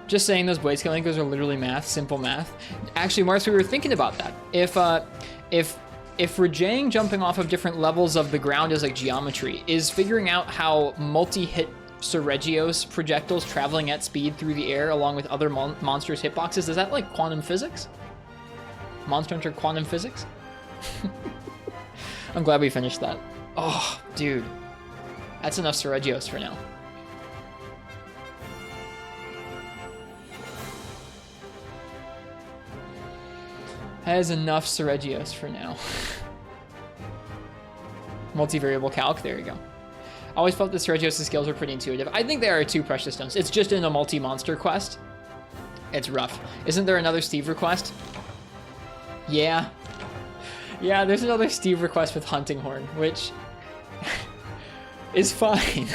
Just saying, those Blade Scale anchors are literally math, simple math. Actually, Mars, we were thinking about that. If Rajang jumping off of different levels of the ground is like geometry, is figuring out how multi-hit Seregios projectiles traveling at speed through the air along with other monsters' hitboxes, is that like quantum physics? Monster Hunter quantum physics? I'm glad we finished that. Oh, dude. That's enough Seregios for now. That is enough Seregios for now. Multivariable calc, there you go. I always felt that Seregios' skills were pretty intuitive. I think there are 2 Precious Stones. It's just in a multi-monster quest. It's rough. Isn't there another Steve request? Yeah. Yeah, there's another Steve request with Hunting Horn, which is fine.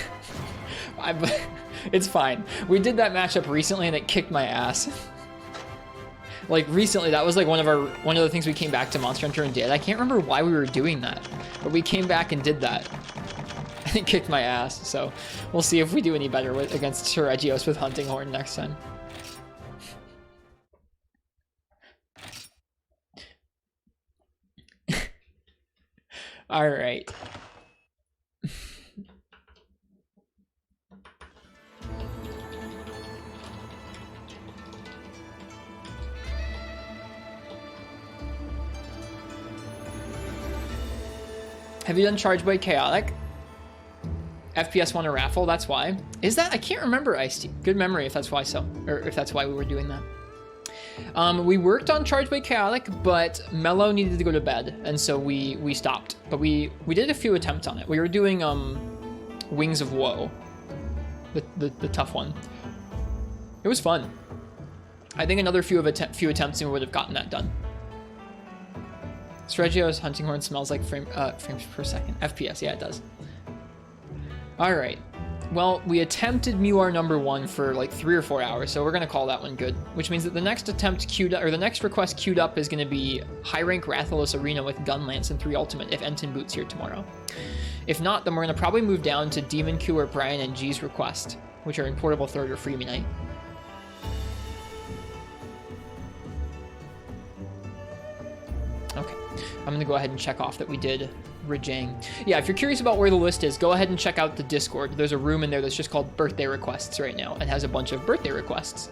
It's fine. We did that matchup recently and it kicked my ass. Like recently, that was like one of the things we came back to Monster Hunter and did. I can't remember why we were doing that, but we came back and did that. And it kicked my ass, so we'll see if we do any better against Seregios with Hunting Horn next time. All right. Have you done Charge Blade Chaotic? FPS won a raffle, that's why. Is that? I can't remember, Ice-T. Good memory if that's why so, or if that's why we were doing that. We worked on Charge Blade Chaotic, but Mello needed to go to bed, and so we stopped. But we did a few attempts on it. We were doing Wings of Woe, the tough one. It was fun. I think another few attempts and we would have gotten that done. Seregios Hunting Horn smells like frames per second. FPS, yeah, it does. All right. Well, we attempted Muar number 1 for like 3 or 4 hours, so we're gonna call that one good. Which means that the next attempt queued up, or the next request queued up, is gonna be high rank Rathalos Arena with Gun Lance and 3 Ultimate if Enton Boot's here tomorrow. If not, then we're gonna probably move down to Demon Q or Brian and G's request, which are in Portable Third or Freebie Night. Okay, I'm gonna go ahead and check off that we did Rajang. Yeah, if you're curious about where the list is, go ahead and check out the Discord. There's a room in there that's just called Birthday Requests right now and has a bunch of birthday requests.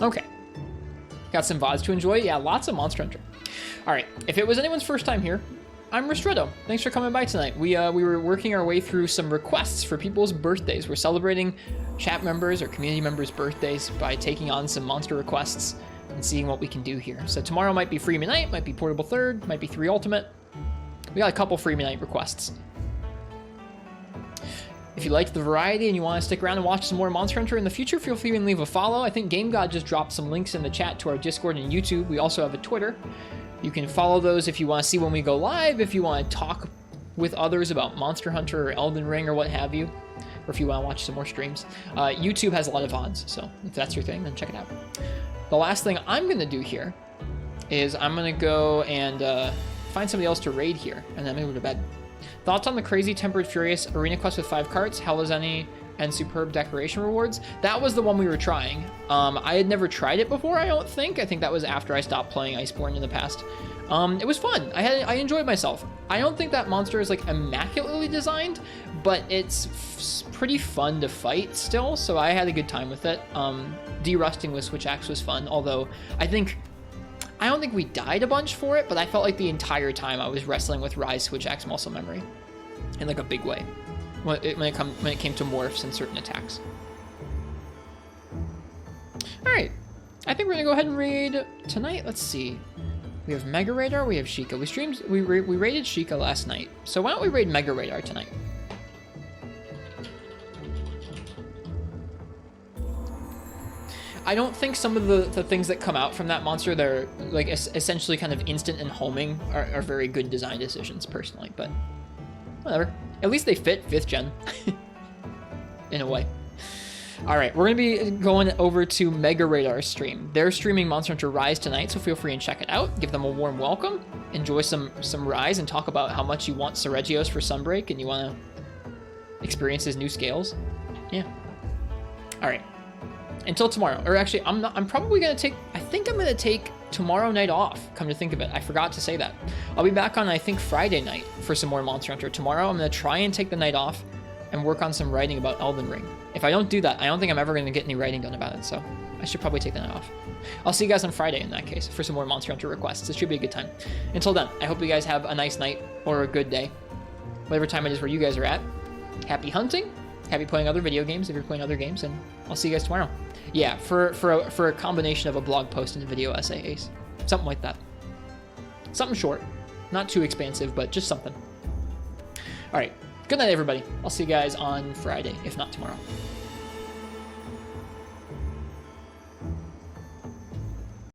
Okay. Got some VODs to enjoy? Yeah, lots of Monster Hunter. All right, if it was anyone's first time here, I'm Ristretto. Thanks for coming by tonight. We were working our way through some requests for people's birthdays. We're celebrating chat members or community members' birthdays by taking on some monster requests and seeing what we can do here. So tomorrow might be Freemium Night, might be Portable Third, might be 3 Ultimate. We got a couple Freemium Night requests. If you liked the variety and you want to stick around and watch some more Monster Hunter in the future, feel free and leave a follow. I think Game God just dropped some links in the chat to our Discord and YouTube. We also have a Twitter. You can follow those if you want to see when we go live, if you want to talk with others about Monster Hunter or Elden Ring or what have you, or if you want to watch some more streams. YouTube has a lot of VODs, so if that's your thing, then check it out. The last thing I'm going to do here is I'm going to go and find somebody else to raid here, and then maybe go to bed. Thoughts on the Crazy Tempered Furious Arena Quest with 5 carts, Hell as Any, and Superb Decoration Rewards? That was the one we were trying. I had never tried it before, I don't think. I think that was after I stopped playing Iceborne in the past. It was fun. I enjoyed myself. I don't think that monster is like immaculately designed, but it's pretty fun to fight still, so I had a good time with it. De-rusting with Switch Axe was fun, although I don't think we died a bunch for it, but I felt like the entire time I was wrestling with Rise Switch Axe muscle memory in like a big way when it came to morphs and certain attacks. All right, I think we're gonna go ahead and raid tonight. Let's see. We have Mega Radar, we have Sheikah. We raided Sheikah last night, so why don't we raid Mega Radar tonight? I don't think some of the things that come out from that monster that are like essentially kind of instant and homing are very good design decisions personally, but whatever. At least they fit 5th gen in a way. All right, we're gonna be going over to Mega Radar's stream. They're streaming Monster Hunter Rise tonight, so feel free and check it out. Give them a warm welcome. Enjoy some Rise and talk about how much you want Seregios for Sunbreak and you want to experience his new scales. Yeah. All right. Until tomorrow, or actually, I'm probably gonna take. I think I'm gonna take tomorrow night off. Come to think of it, I forgot to say that. I'll be back on I think Friday night for some more Monster Hunter. Tomorrow, I'm gonna try and take the night off and work on some writing about Elden Ring. If I don't do that, I don't think I'm ever gonna get any writing done about it. So I should probably take the night off. I'll see you guys on Friday in that case for some more Monster Hunter requests. It should be a good time. Until then, I hope you guys have a nice night or a good day, whatever time it is where you guys are at. Happy hunting. Happy playing other video games if you're playing other games, and I'll see you guys tomorrow. Yeah, for a combination of a blog post and a video essay, Ace. Something like that. Something short. Not too expansive, but just something. All right. Good night, everybody. I'll see you guys on Friday, if not tomorrow.